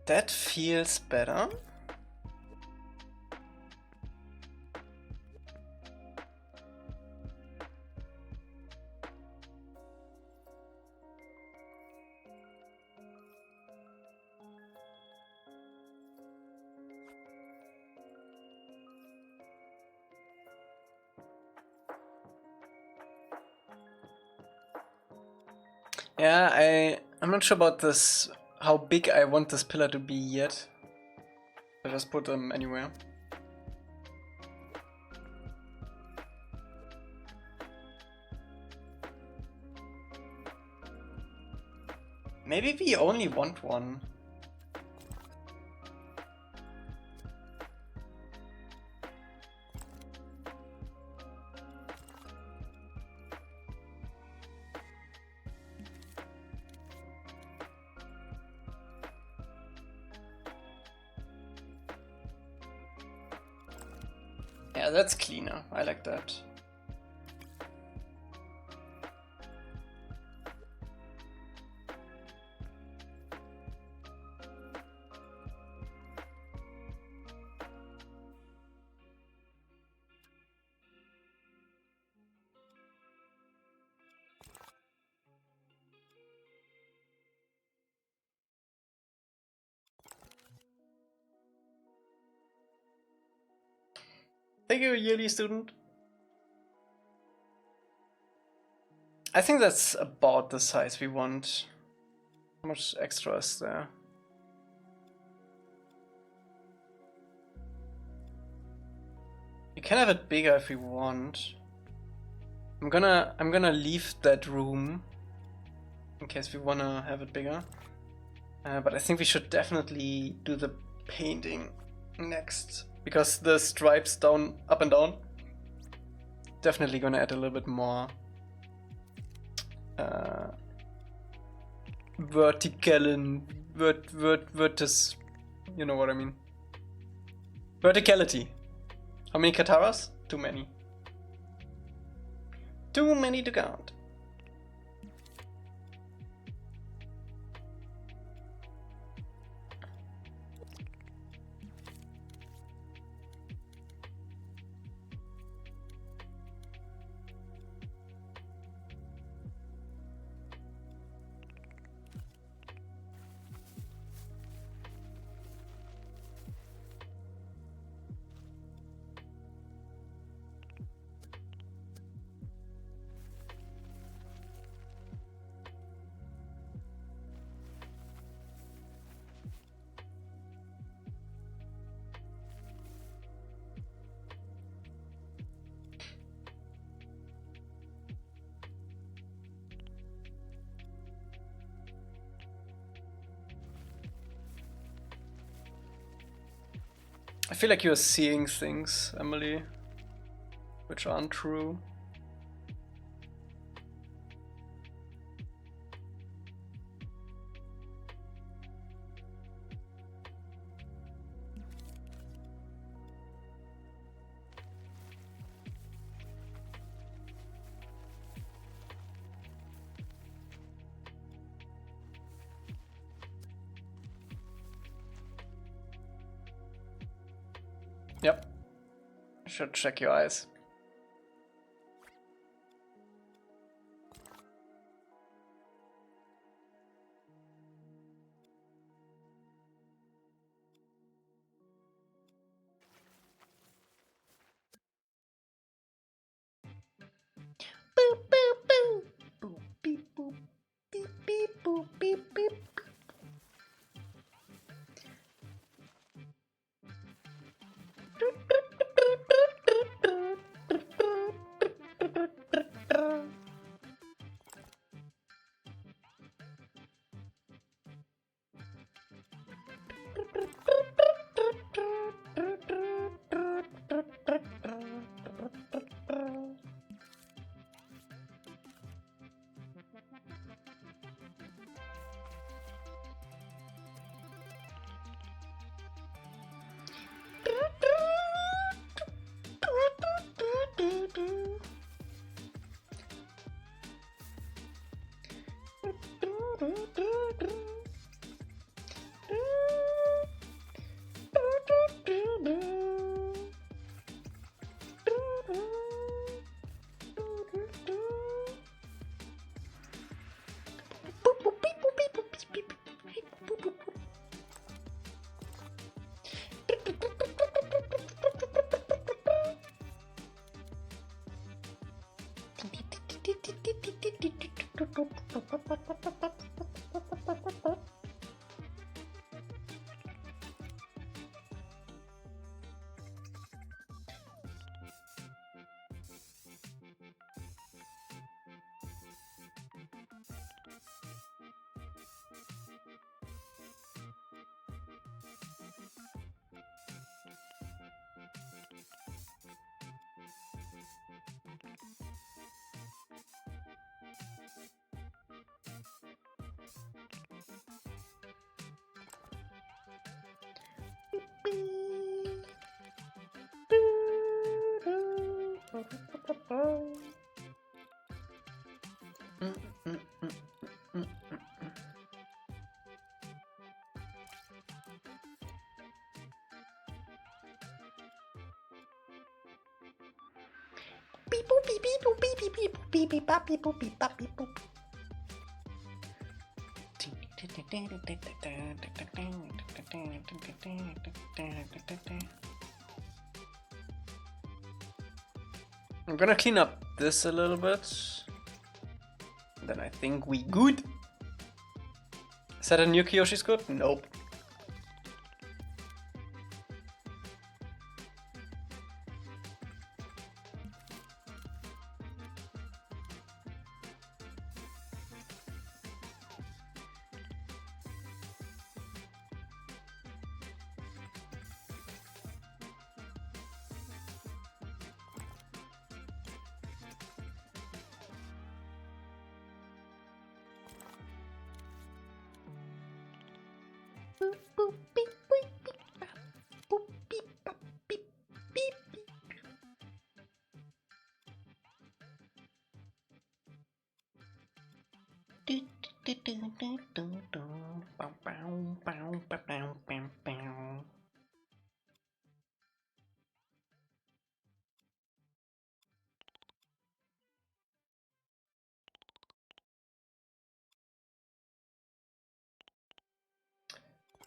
That feels better. Yeah, I'm not sure about this, how big I want this pillar to be yet. I just put them anywhere. Maybe we only want one. Yeah, that's cleaner. I like that. Thank you, yearly student. I think that's about the size we want. How much extra is there? We can have it bigger if we want. I'm gonna leave that room in case we wanna have it bigger. But I think we should definitely do the painting next because the stripes down, up and down, definitely gonna add a little bit more vertical and vertis, you know what I mean? Verticality. How many kataras? Too many. Too many to count. I feel like you're seeing things, Emily, which aren't true. Yep. Should check your eyes. Boop boop boop. Boop beep boop. Beep beep boop beep beep. Beep boop beep beep boop beep beep beep beep beep bop beep boop beep bop beep boop. I'm gonna clean up this a little bit. Then I think we good. Is that a new Kyoshi scope? Nope.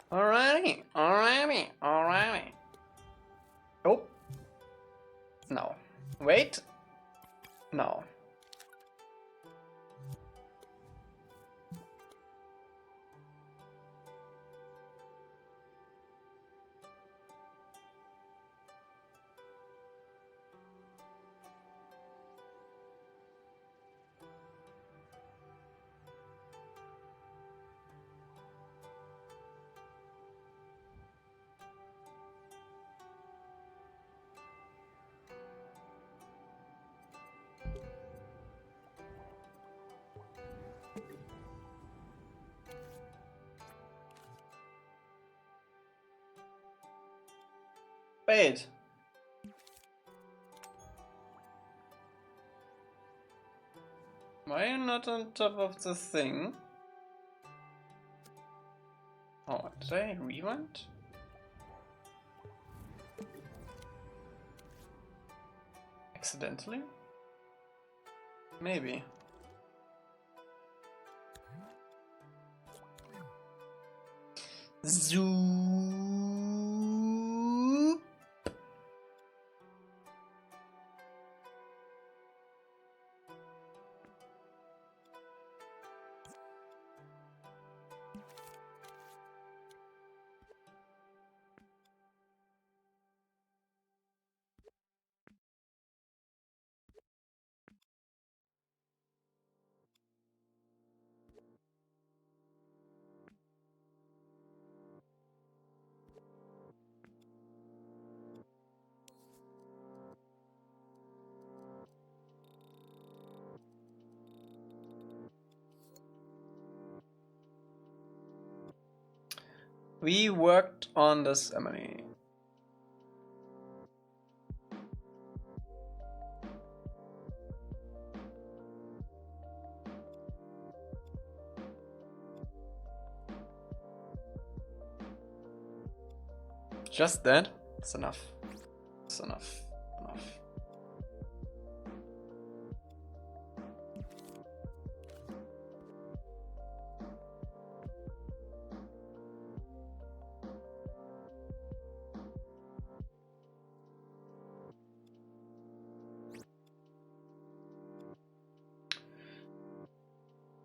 Alrighty, alrighty, alrighty. Oh. No. Wait. No. Wait. Why are you not on top of the thing? Oh, did I rewind? Accidentally? Maybe. Zoop. We worked on this, Emily. Just that? It's enough. It's enough. Enough.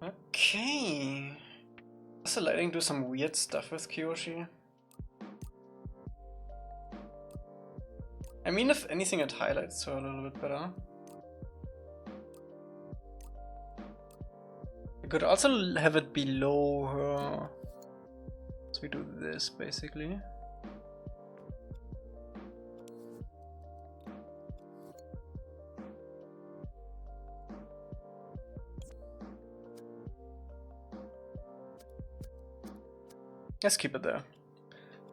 Okay. Does the lighting do some weird stuff with Kyoshi? I mean, if anything, it highlights her a little bit better. I could also have it below her. So we do this basically. Let's keep it there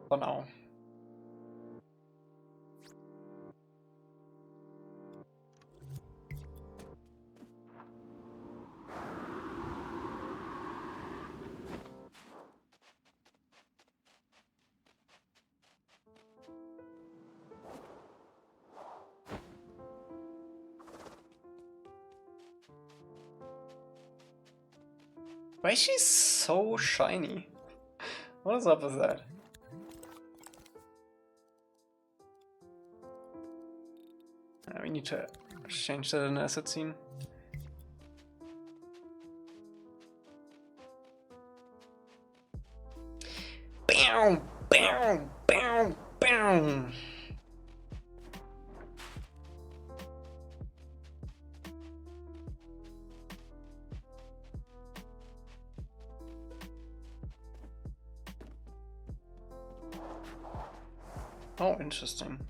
for now. Why is she so shiny? What is up with that? We need to change that in the asset scene. Bam! Bam! Bam! Bam! Oh, interesting.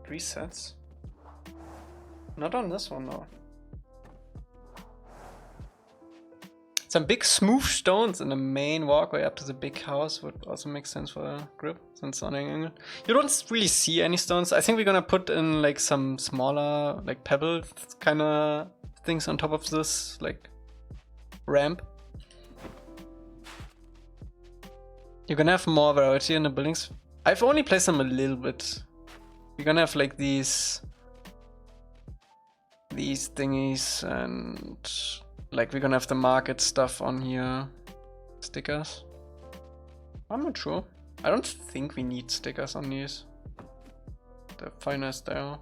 Resets. Not on this one though. Some big smooth stones in the main walkway up to the big house would also make sense for a grip, since on an angle. You don't really see any stones. I think we're gonna put in like some smaller, like pebble kind of things on top of this, like ramp. You're gonna have more variety in the buildings. I've only placed them a little bit. You're gonna have like these thingies, and like we're gonna have the market stuff on here. Stickers. I'm not sure. I don't think we need stickers on these. They're fine as they are.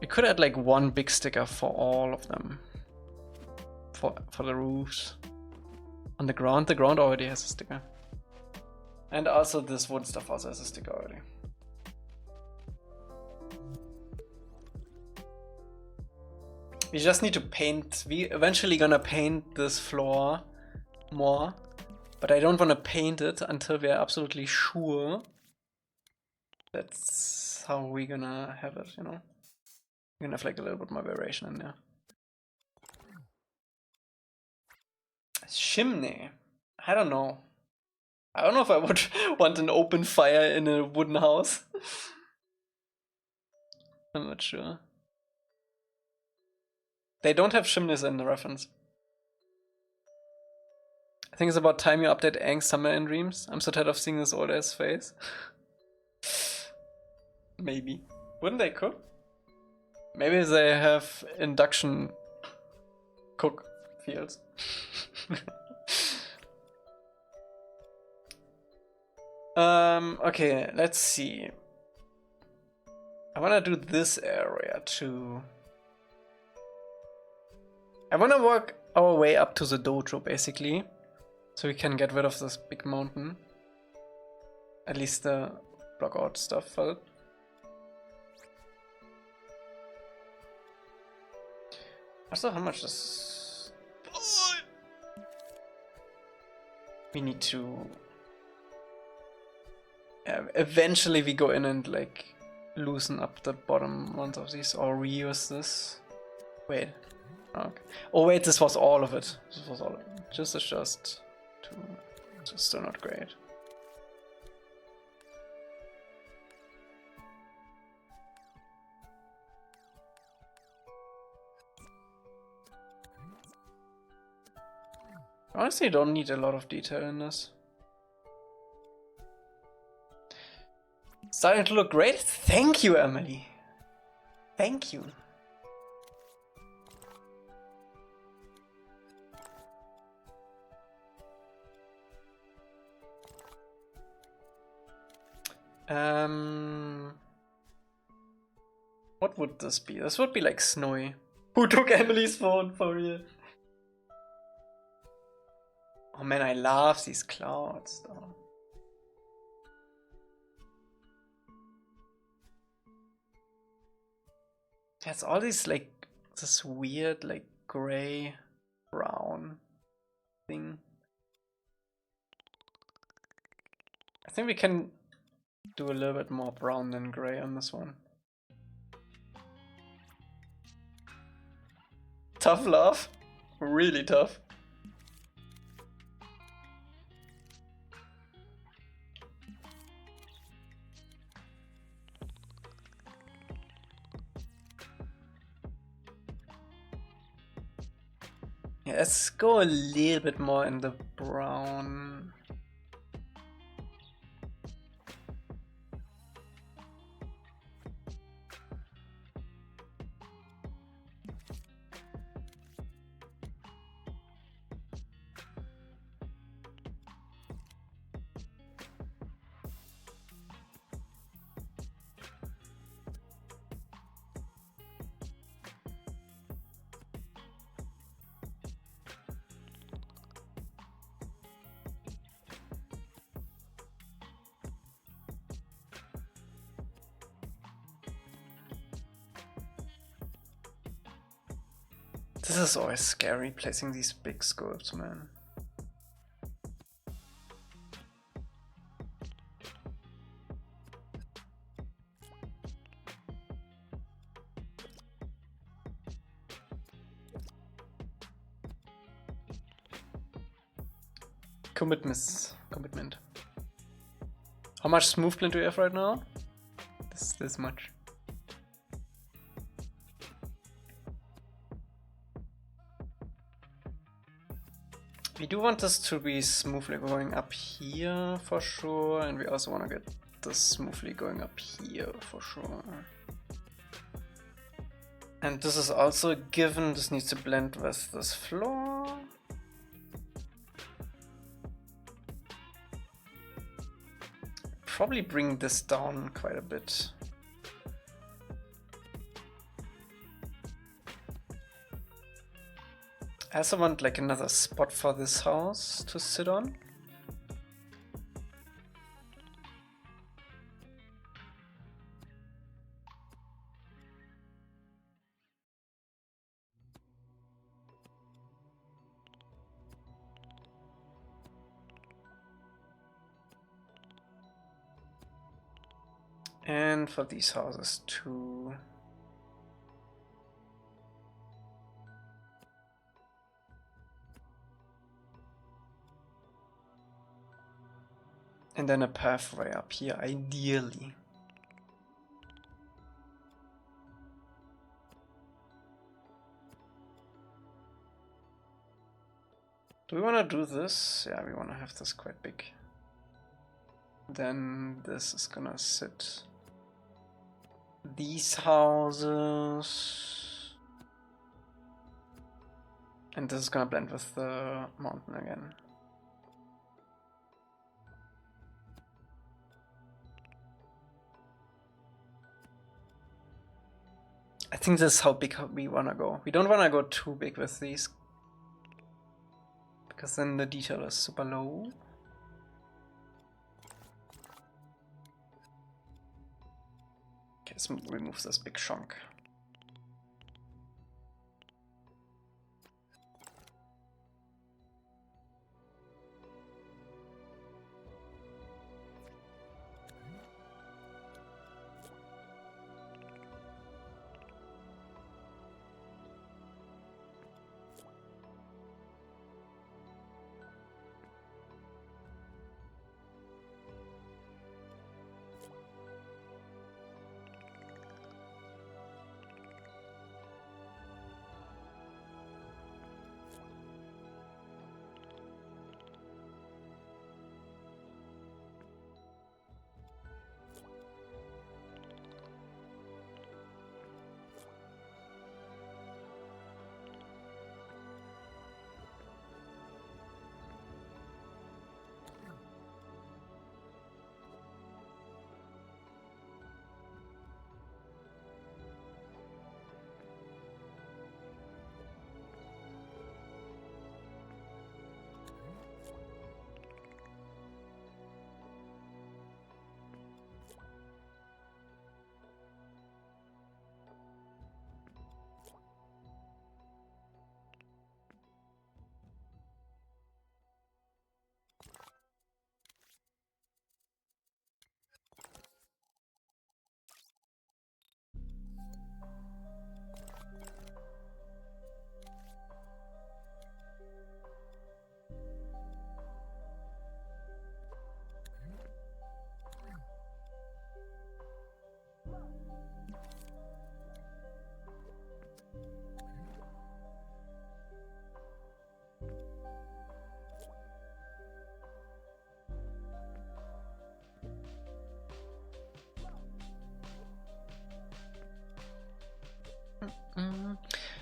We could add like one big sticker for all of them. For the roofs. On the ground already has a sticker. And also this wood stuff also has a sticker already. We just need to paint. We eventually gonna paint this floor more, but I don't want to paint it until we are absolutely sure that's how we're gonna have it, you know? We're gonna have like a little bit more variation in there. Chimney. I don't know. I don't know if I would want an open fire in a wooden house. I'm not sure. They don't have chimneys in the reference. I think it's about time you update Aang's Summer in Dreams. I'm so tired of seeing this old ass face. Maybe. Wouldn't they cook? Maybe they have induction cook fields. Okay, let's see. I wanna do this area too. I wanna work our way up to the dojo basically, so we can get rid of this big mountain. At least the block out stuff felt. Also, how much is... We need to... eventually we go in and like loosen up the bottom ones of these or reuse this. Wait. Okay. Oh wait, this was all of it. This was all of it. Just adjust to... It's still not great. Honestly, you don't need a lot of detail in this. Starting to look great. Thank you, Emily. Thank you. What would this be? This would be like snowy. Who took Emily's phone for real? Oh man, I love these clouds though. It's all these like this weird like gray brown thing. I think we can do a little bit more brown than gray on this one. Tough love, really tough. Yeah, let's go a little bit more in the brown. This is always scary, placing these big sculpts, man. Commitment. How much smooth blend do you have right now? This much. We do want this to be smoothly going up here for sure, and we also want to get this smoothly going up here for sure. And this is also a given, this needs to blend with this floor. Probably bring this down quite a bit. I also want like another spot for this house to sit on. And for these houses too. And then a pathway up here, ideally. Do we want to do this? Yeah, we want to have this quite big. Then this is gonna sit these houses. And this is gonna blend with the mountain again. I think this is how big we wanna go. We don't wanna go too big with these, because then the detail is super low. Okay, let's remove this big chunk.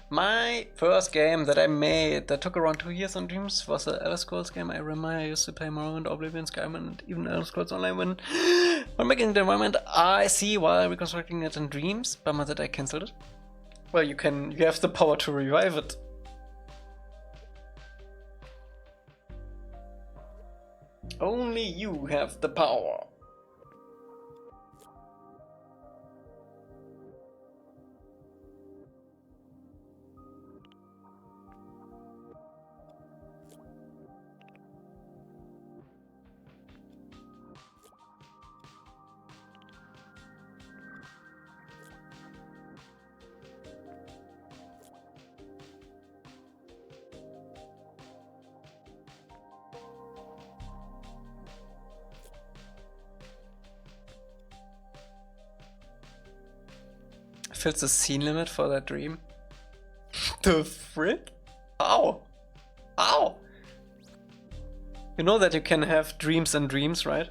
My first game that I made that took around 2 years on Dreams was the Elder Scrolls game. I remember I used to play Morrowind, Oblivion, Skyrim, and even Elder Scrolls Online when making the environment I see while reconstructing it in Dreams. Bummer that I cancelled it. Well, you have the power to revive it. Only you have the power. Fills the scene limit for that dream. The frick? Ow! Ow! You know that you can have dreams and dreams, right?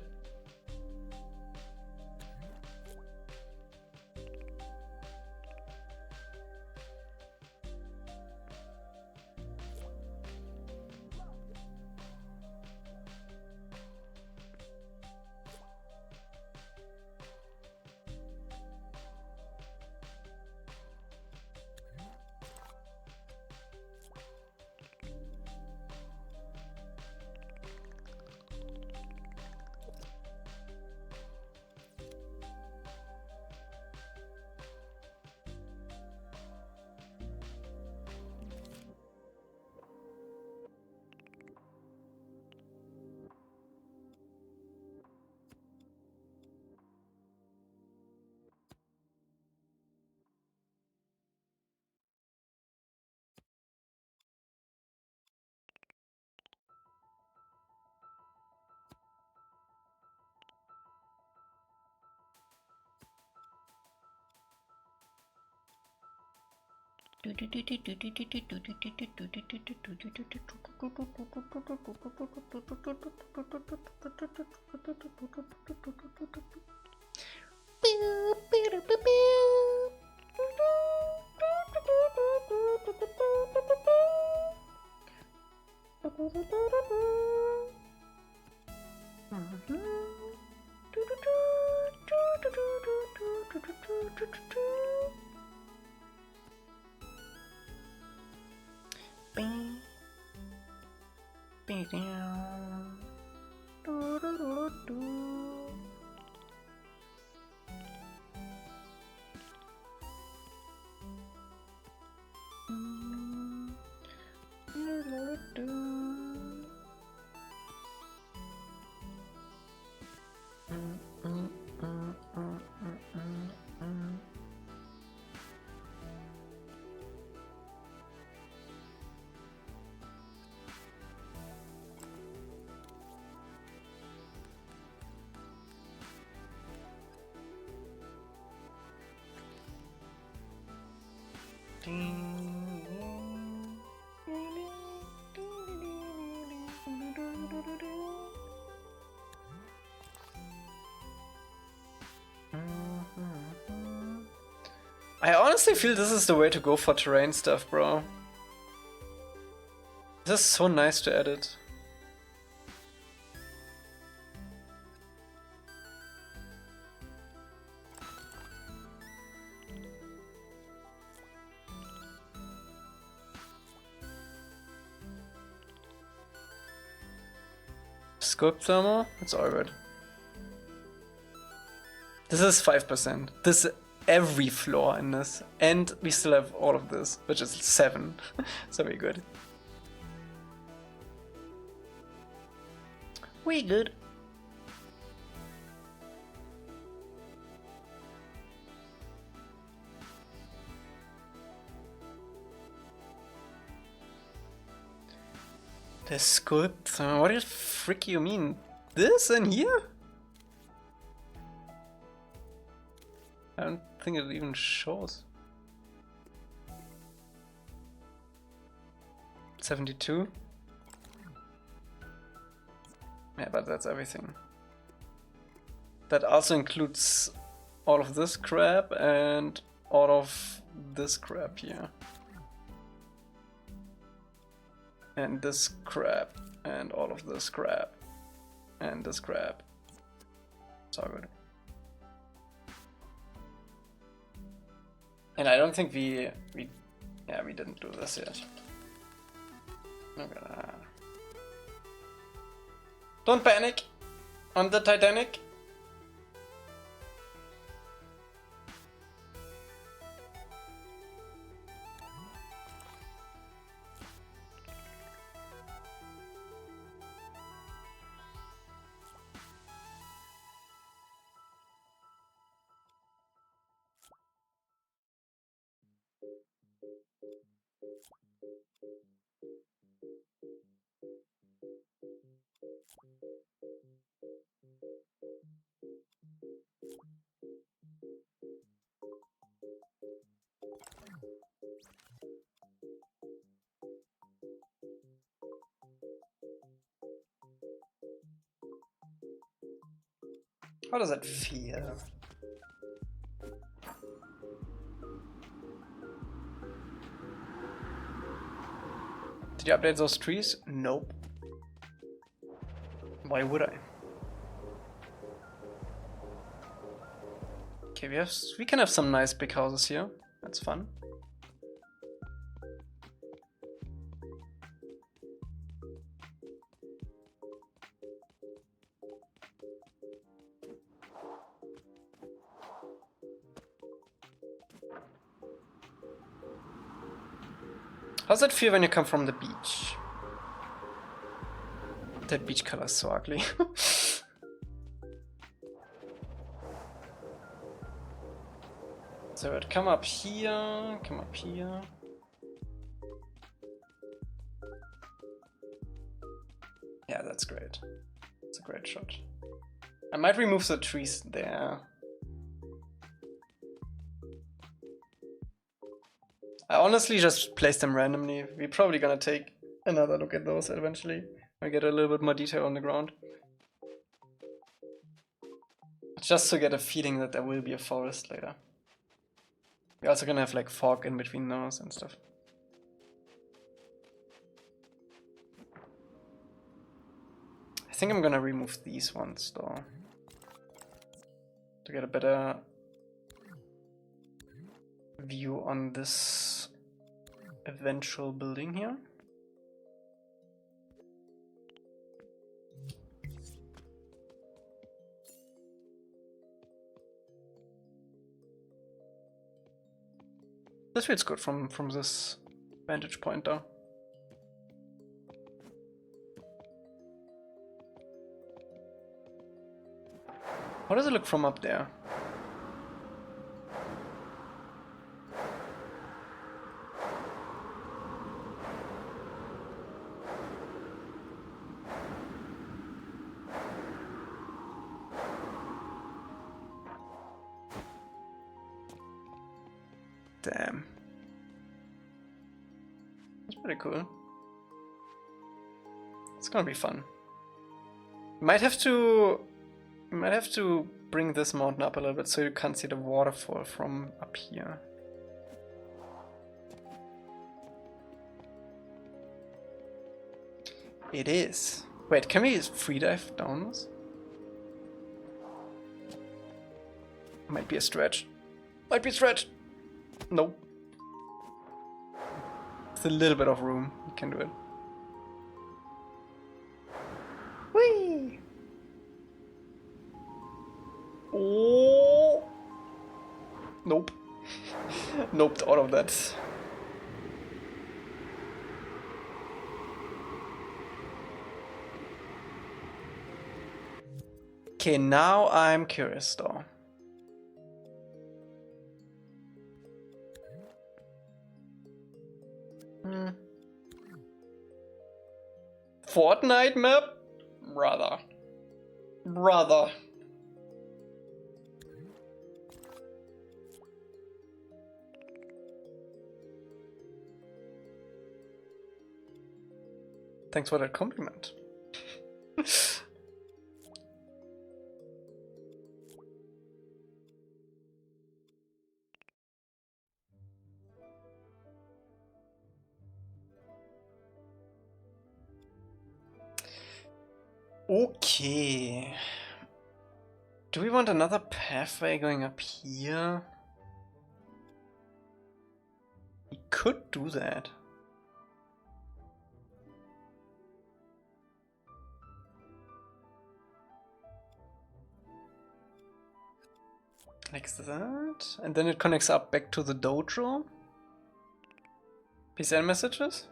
I honestly feel this is the way to go for terrain stuff, bro. This is so nice to edit. Sculpt thermal? It's all good. This is 5%. This every floor in this. And we still have all of this, which is 7. So we good. We good. The sculpt? What the frick you mean? This in here? I don't think it even shows. 72? Yeah, but that's everything. That also includes all of this crap and all of this crap here. And this crap, and all of this crap, and this crap. It's all good. And I don't think we didn't do this yet. Okay. Don't panic on the Titanic. How does that feel? Did you update those trees? Nope. Why would I? Okay, we can have some nice big houses here. That's fun. How's it feel when you come from the beach? That beach color is so ugly. So it come up here, come up here. Yeah, that's great. It's a great shot. I might remove the trees there. I honestly just placed them randomly. We're probably gonna take another look at those eventually. I get a little bit more detail on the ground. Just to get a feeling that there will be a forest later. We're also gonna have like fog in between those and stuff. I think I'm gonna remove these ones though. To get a better view on this eventual building here. This feels good from this vantage point though. How does it look from up there? Damn. That's pretty cool. It's gonna be fun. Might have to bring this mountain up a little bit so you can't see the waterfall from up here. It is. Wait, can we free dive down this? Might be a stretch. Might be a stretch. Nope. It's a little bit of room. You can do it. Whee! Oh! Nope. Nope, out of that. Okay, now I'm curious though. Fortnite map? Brother. Brother. Thanks for that compliment. Okay. Do we want another pathway going up here? We could do that. Like that. And then it connects up back to the dojo. Peace and messages?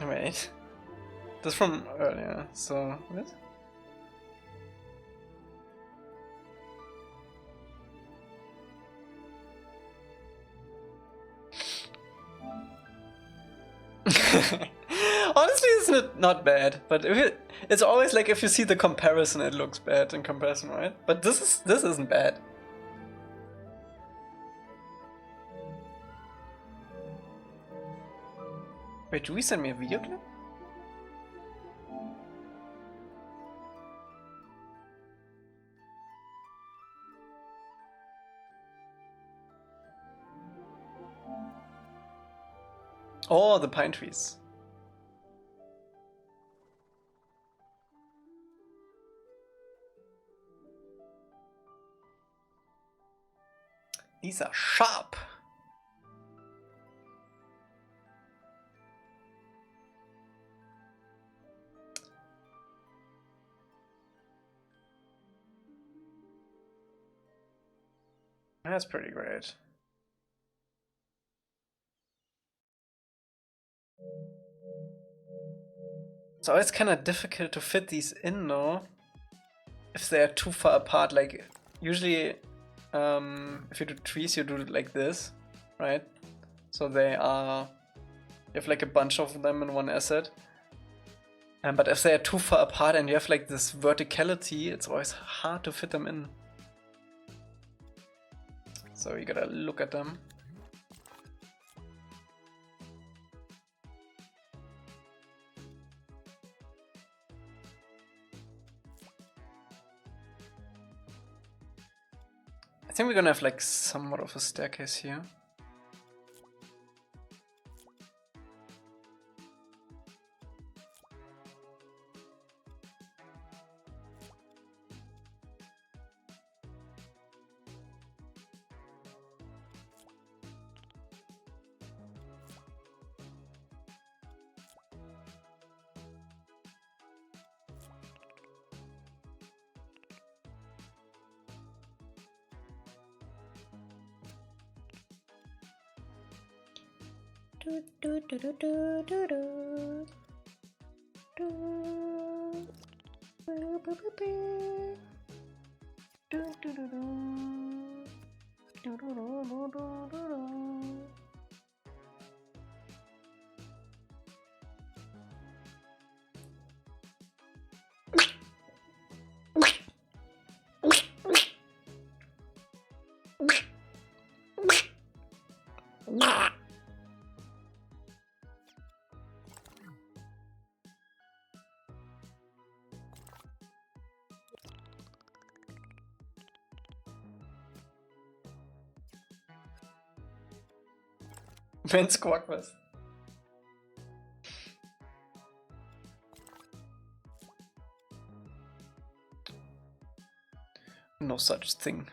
Wait. That's from earlier, so what? Honestly, it's not bad, but it's always like if you see the comparison, it looks bad in comparison, right? But this isn't bad. Wait, do we send me a video clip? Oh, the pine trees. These are sharp. That's pretty great. So it's kind of difficult to fit these in, though, if they are too far apart. Like, usually, if you do trees, you do it like this, right? So they are, you have like a bunch of them in one asset. But if they are too far apart and you have like this verticality, it's always hard to fit them in. So you gotta look at them. I think we're gonna have like somewhat of a staircase here. Men's Quackfest. No such thing.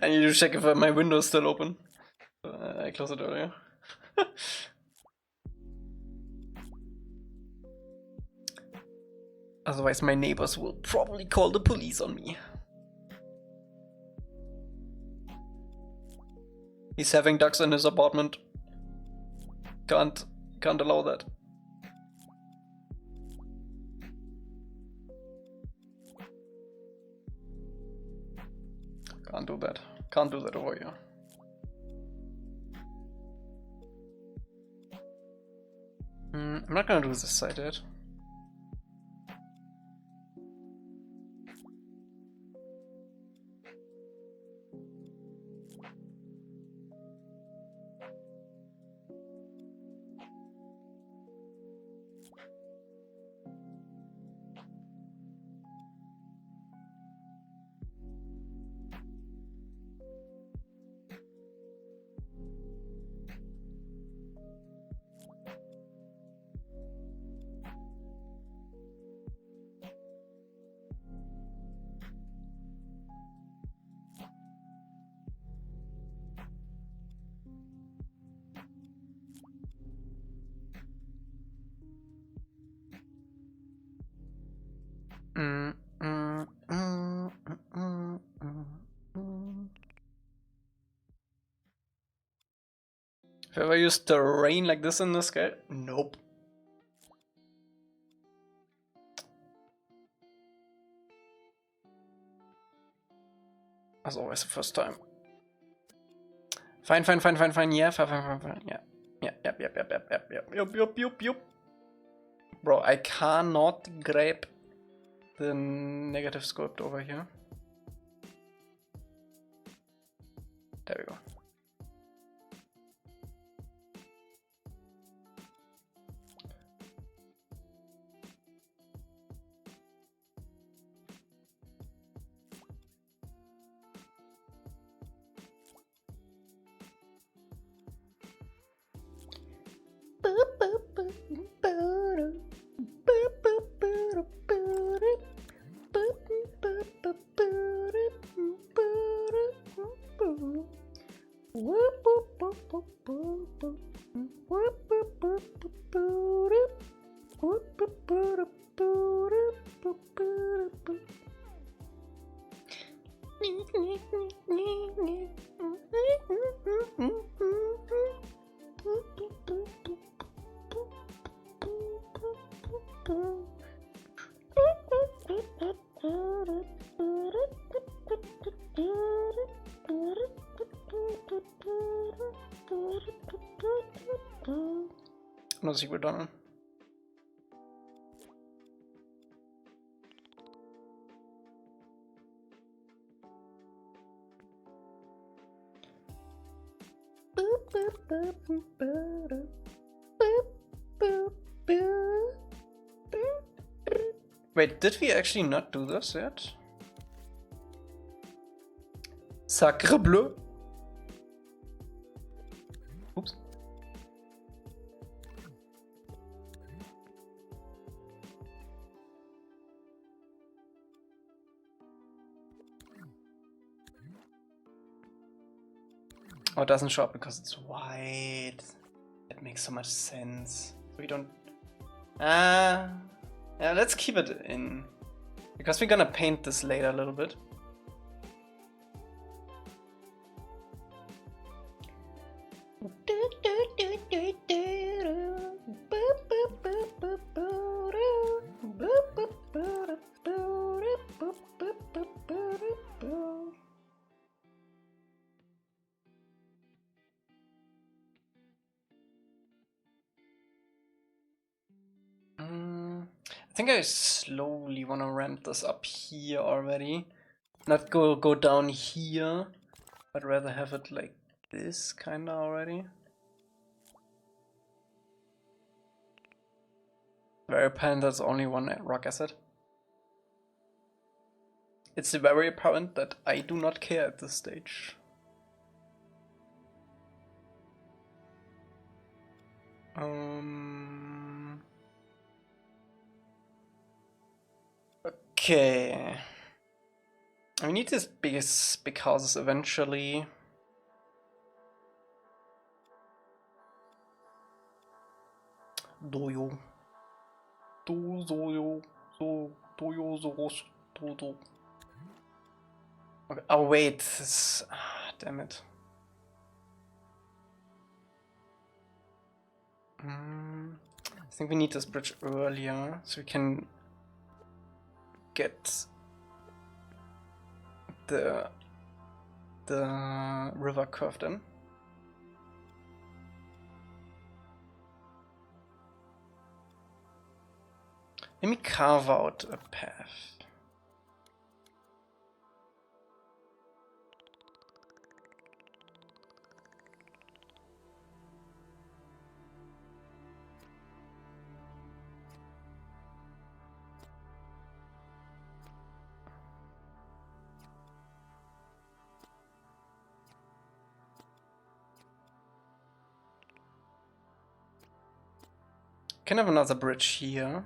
I need to check if my window's still open. I closed it earlier. Otherwise my neighbors will probably call the police on me. He's having ducks in his apartment. Can't allow that. Can't do that. Can't do that over here. I'm not gonna do this side yet. Have I used terrain like this in this guy? Nope. As always, the first time. Fine. Yeah, fine. Yeah. Yep. Bro, I cannot grab the negative sculpt over here. There we go. No secret on him. Wait, did we actually not do this yet? Sacre bleu! Oops. Oh, it doesn't show up because it's white. That makes so much sense. We don't... yeah, let's keep it in. Because we're gonna paint this later a little bit. I think I slowly want to ramp this up here already. Not go down here, but rather have it like this kinda already. Very apparent there's only one rock asset. It's very apparent that I do not care at this stage. Okay. We need these big houses eventually. Okay. Oh wait, this... damn it. I think we need this bridge earlier so we can get the river curved in. Let me carve out a path. Can have another bridge here.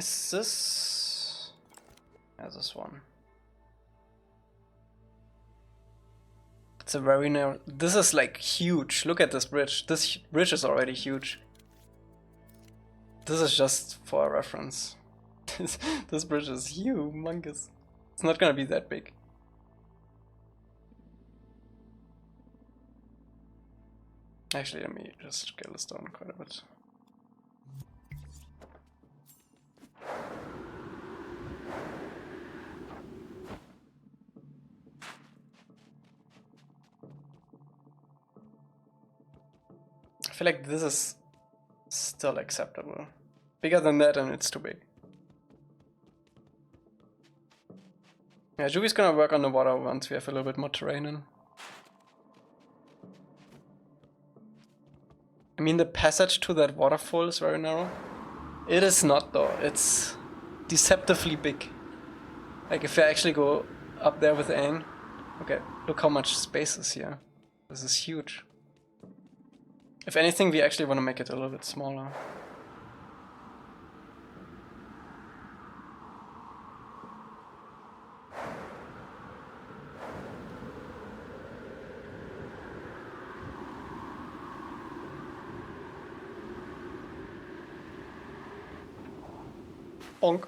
Is this... Yeah, this one. It's a very narrow... This is like huge. Look at this bridge. This bridge is already huge. This is just for a reference. This bridge is humongous. It's not gonna be that big. Actually, let me just scale this down quite a bit. I feel like this is still acceptable. Bigger than that and it's too big. Yeah, Juvi's gonna work on the water once we have a little bit more terrain in. I mean, the passage to that waterfall is very narrow. It is not though, it's deceptively big. Like if I actually go up there with Aang, okay, look how much space is here. This is huge. If anything, we actually want to make it a little bit smaller. Bonk.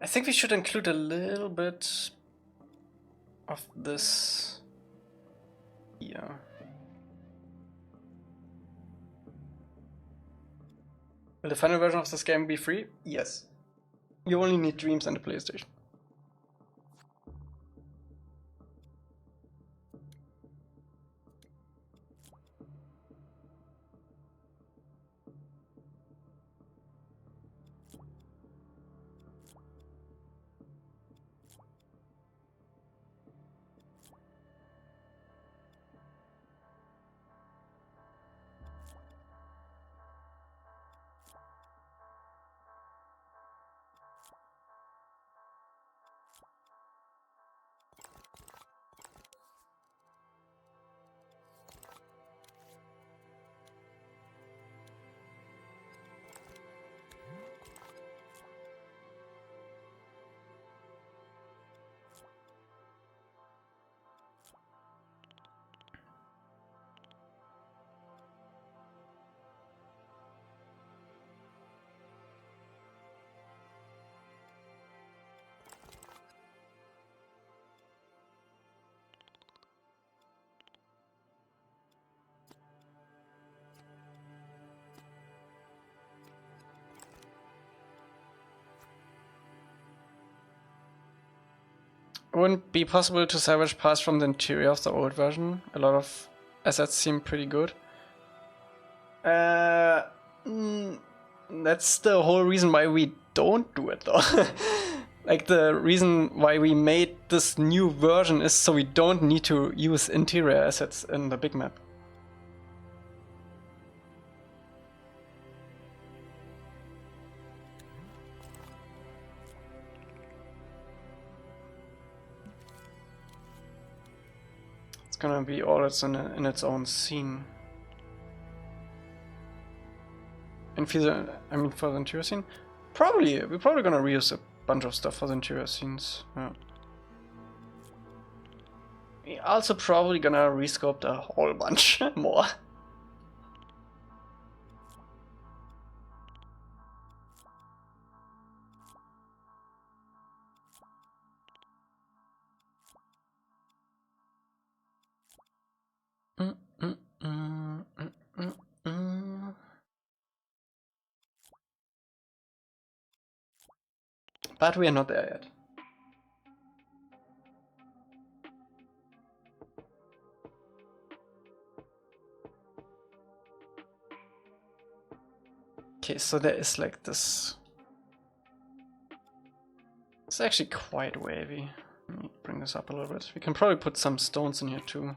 I think we should include a little bit of this here. Will the final version of this game be free? Yes. You only need Dreams and a PlayStation. It wouldn't be possible to salvage parts from the interior of the old version. A lot of assets seem pretty good. That's the whole reason why we don't do it though. Like the reason why we made this new version is so we don't need to use interior assets in the big map. It's gonna be all it's in its own scene. And for the interior scene, we're probably gonna reuse a bunch of stuff for the interior scenes. Yeah. We're also probably gonna resculpt a whole bunch more. But we are not there yet. Okay, so there is like this. It's actually quite wavy. Let me bring this up a little bit. We can probably put some stones in here too.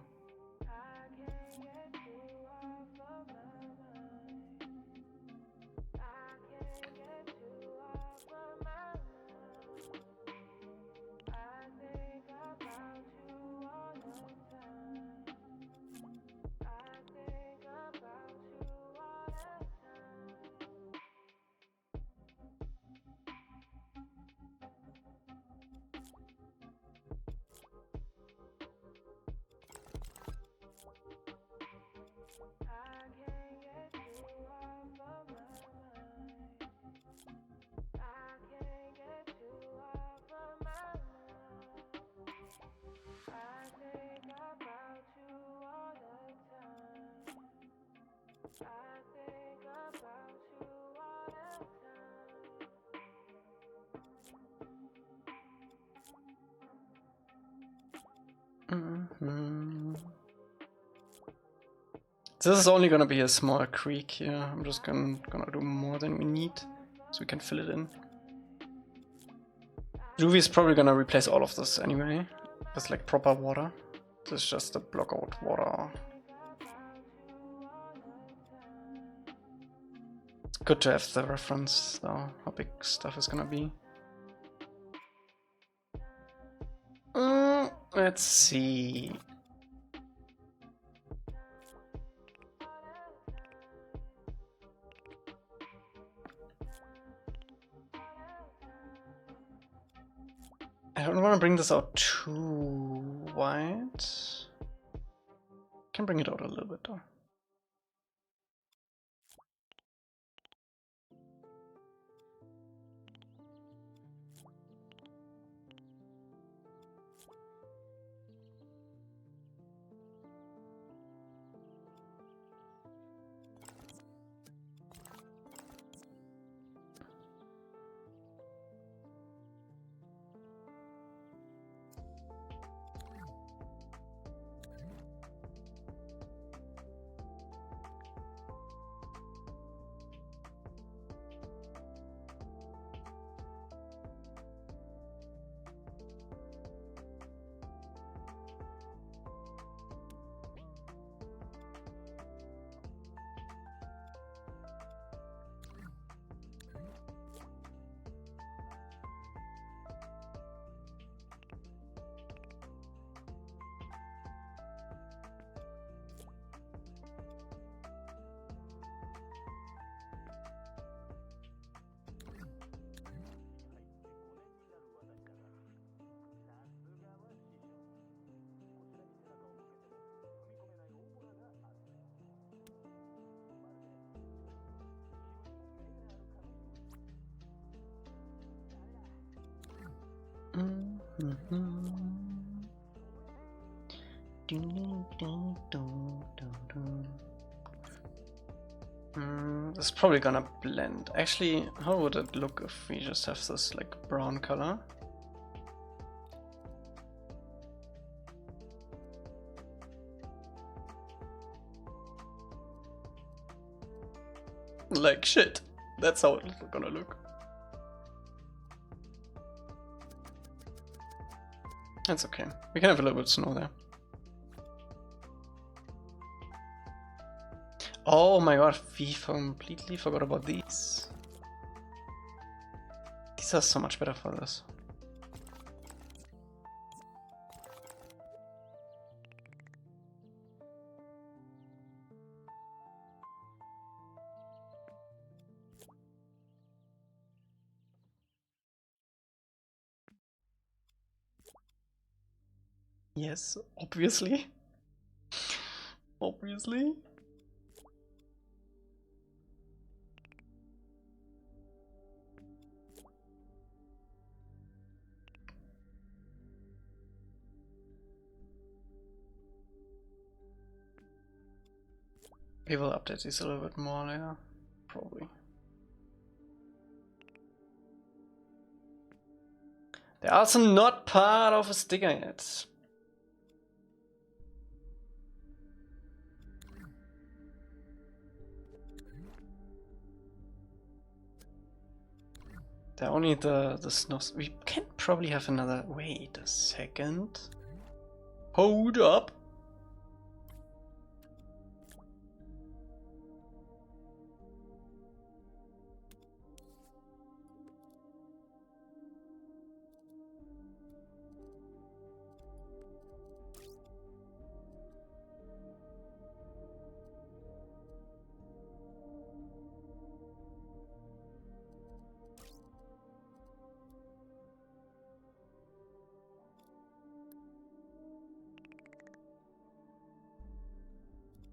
This is only gonna be a small creek here. I'm just gonna do more than we need so we can fill it in. Juvie is probably gonna replace all of this anyway. It's like proper water. This is just a block out water. It's good to have the reference though, how big stuff is gonna be. Let's see. I don't want to bring this out too wide. Can bring it out a little bit though. It's probably gonna blend. Actually, how would it look if we just have this like brown color? Like shit. That's how it's gonna look. That's okay. We can have a little bit of snow there. Oh my god, we completely forgot about these. These are so much better for this. Yes, obviously. Obviously. We will update these a little bit more later, probably. They're also not part of a sticker yet. They're only the snows. We can probably have another. Wait a second. Hold up.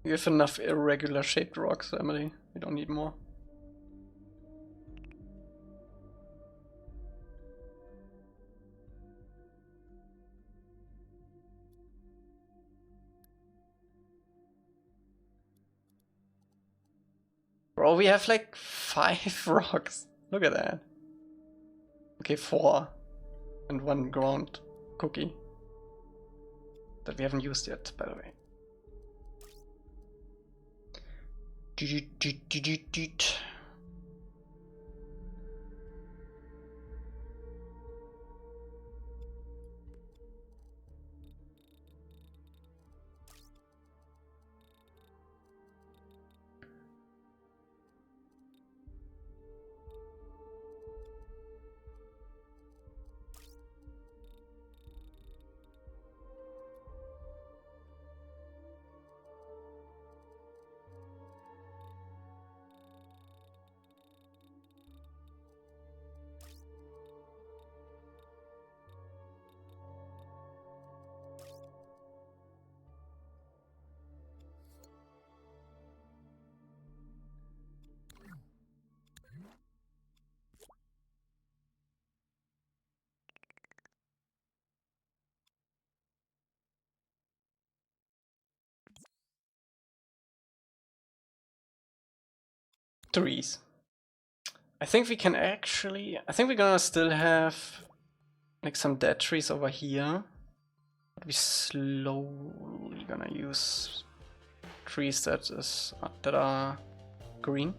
You have enough irregular shaped rocks, Emily. We don't need more. Bro, we have like 5 rocks. Look at that. Okay, 4. And 1 ground cookie. That we haven't used yet, by the way. Trees. I think we can actually. I think we're gonna still have like some dead trees over here. But we slowly gonna use trees that are green.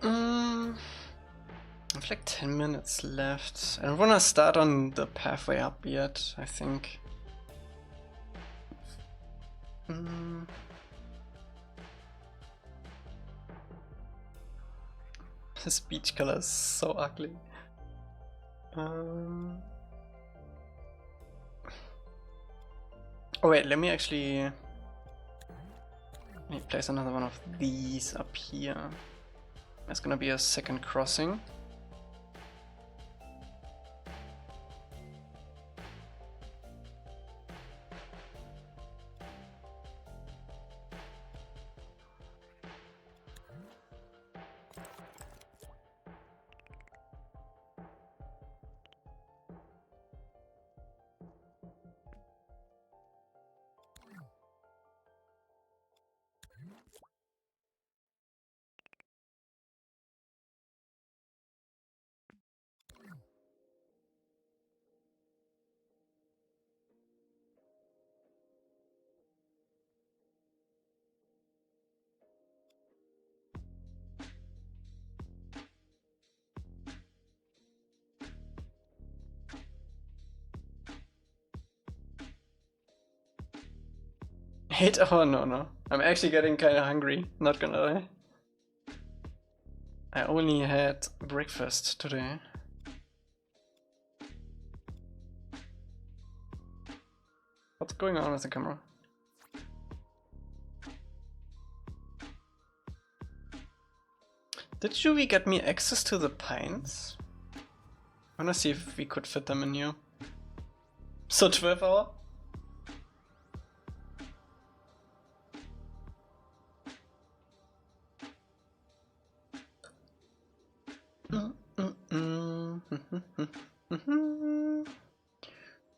I have like 10 minutes left. I don't wanna start on the pathway up yet, I think. This beach color is so ugly. Oh wait, let me place another one of these up here. There's gonna be a second crossing. Oh no. I'm actually getting kinda hungry, not gonna lie. I only had breakfast today. What's going on with the camera? Did Juvie get me access to the pines? I wanna see if we could fit them in here. So 12 hour?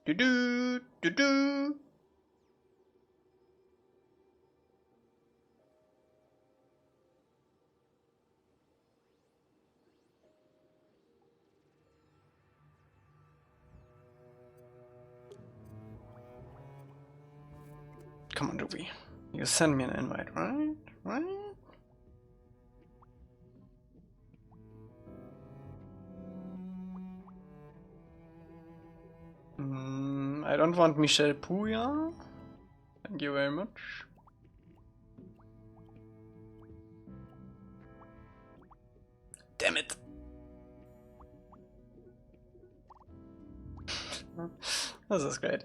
Do do do. Come on, Ruby. You send me an invite, right? Right? I don't want Michelle Pouya. Thank you very much. Damn it. This is great.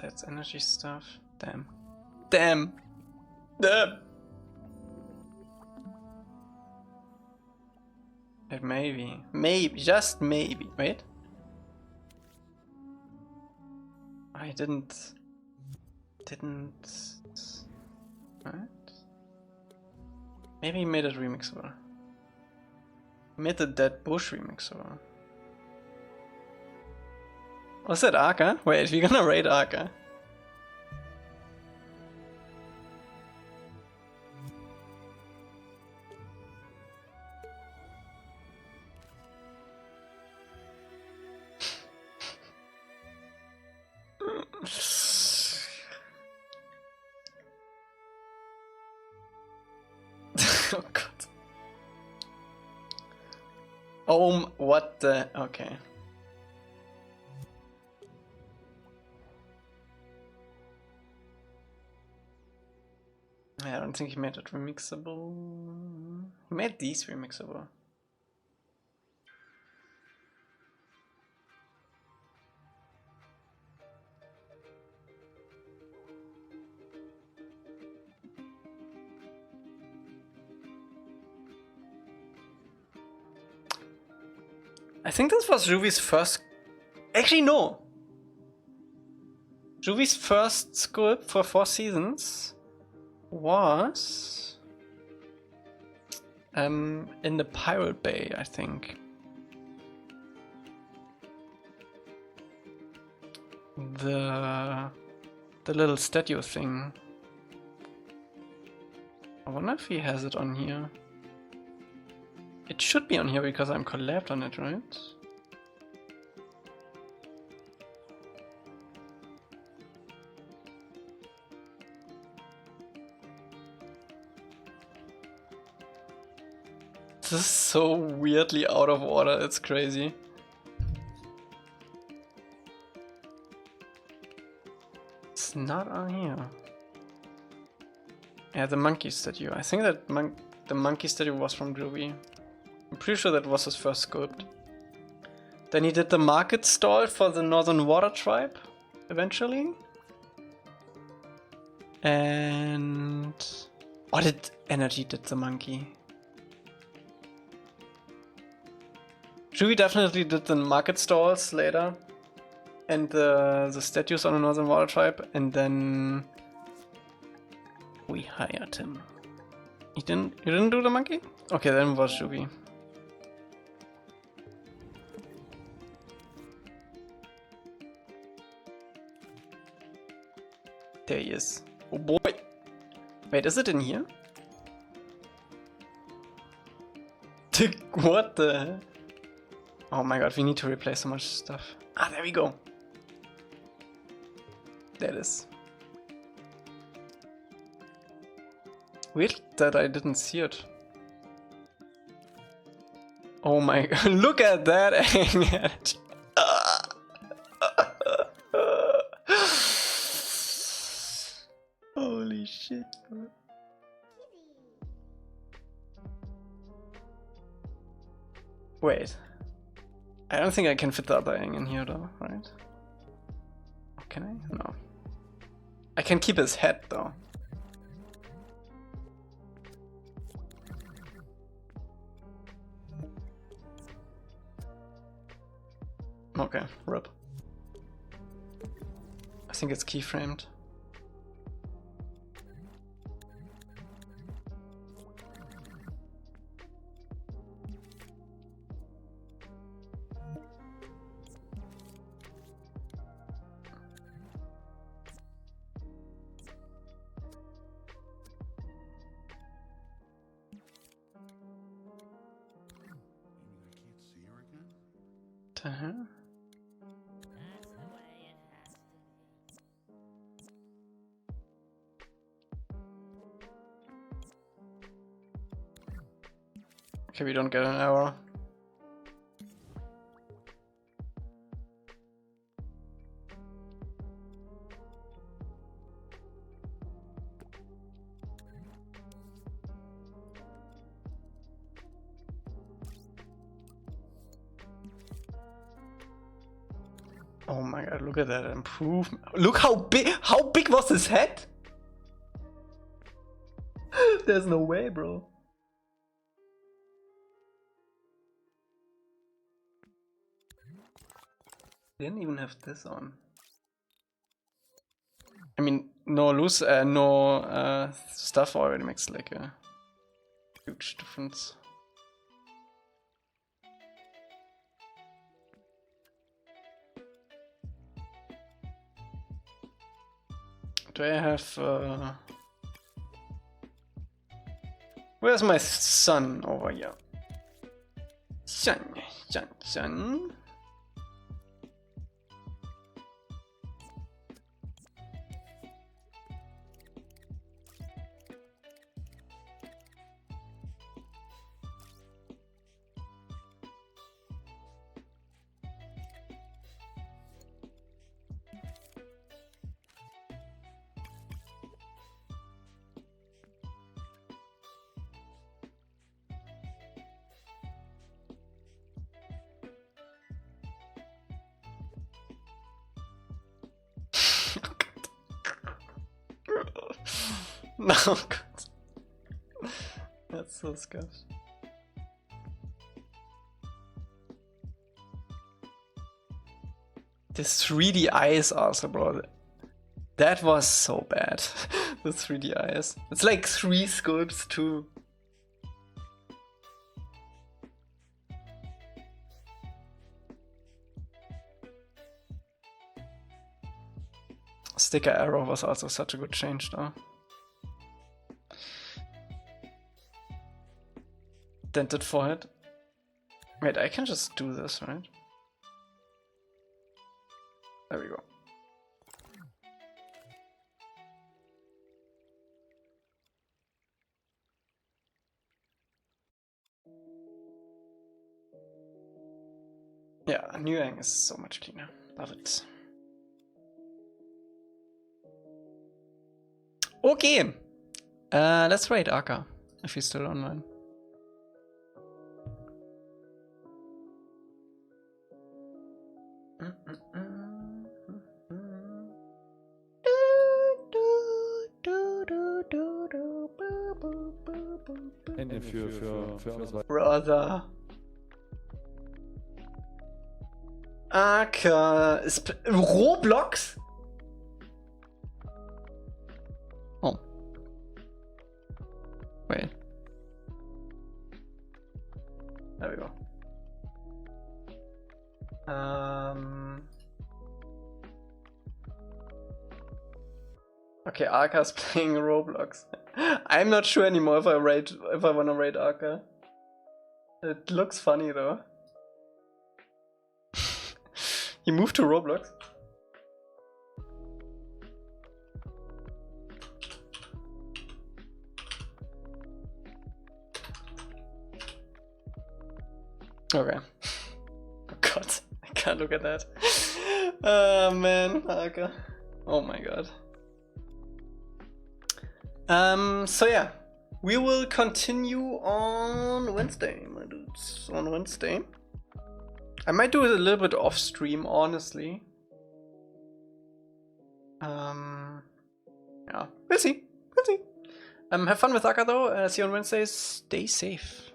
That's energy stuff. Damn. Damn. Damn. It maybe, just maybe. Wait. I didn't. Right? Maybe he made it remixable. He made the Dead Bush remixable. Was that Arca? Wait, we're gonna raid Arca. Oh god. Oh, what the? Okay. I don't think he made it remixable. He made these remixable. I think this was Juvie's first. Actually, no. Juvie's first script for 4 seasons was in the Pirate Bay, I think. The little statue thing. I wonder if he has it on here. It should be on here because I'm collabed on it, right? This is so weirdly out of order, it's crazy. It's not on here. Yeah, the monkey statue. I think that the monkey statue was from Juvie. I'm pretty sure that was his first sculpt. Then he did the market stall for the Northern Water Tribe, eventually. And... what did Energy did the monkey? Juvie definitely did the market stalls later. And the statues on the Northern Water Tribe. And then... we hired him. You didn't do the monkey? Okay, then it was Juvie. There he is. Oh boy! Wait, is it in here? What the? Oh my god, we need to replace so much stuff. Ah, there we go. There it is. Weird that I didn't see it. Oh my god, look at that energy. Holy shit, bro. Wait. I don't think I can fit the other Aang in here though, right? Can I? No. I can keep his head though. Okay, rip. I think it's keyframed. Uh-huh. Okay, we don't get an error. Oh my god, look at that improvement. Look how big was his head? There's no way, bro. Didn't even have this on. I mean, no stuff already makes like a huge difference. Do I have where's my son over here? Son. No, God. That's so scuffed. The 3D eyes also, bro. That was so bad. The 3D eyes. It's like 3 sculpts too. Sticker arrow was also such a good change though. Dented forehead. Wait, I can just do this, right? There we go. Yeah, New Yang is so much cleaner. Love it. Okay, let's raid Arca if he's still online. Für alles weiter. Brother. Arca ist Roblox? Oh. Wait. There we go. Okay, Arca's playing Roblox. I'm not sure anymore if I wanna raid Arca. It looks funny though. You moved to Roblox? Okay. Oh god, I can't look at that. Oh man, Arca. Oh my god. So yeah, we will continue on Wednesday, my dudes. On Wednesday. I might do it a little bit off stream, honestly. Yeah, we'll see. We'll see. Have fun with Arca though. See you on Wednesdays. Stay safe.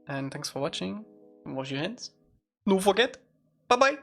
And thanks for watching. Wash your hands. Don't forget. Bye bye.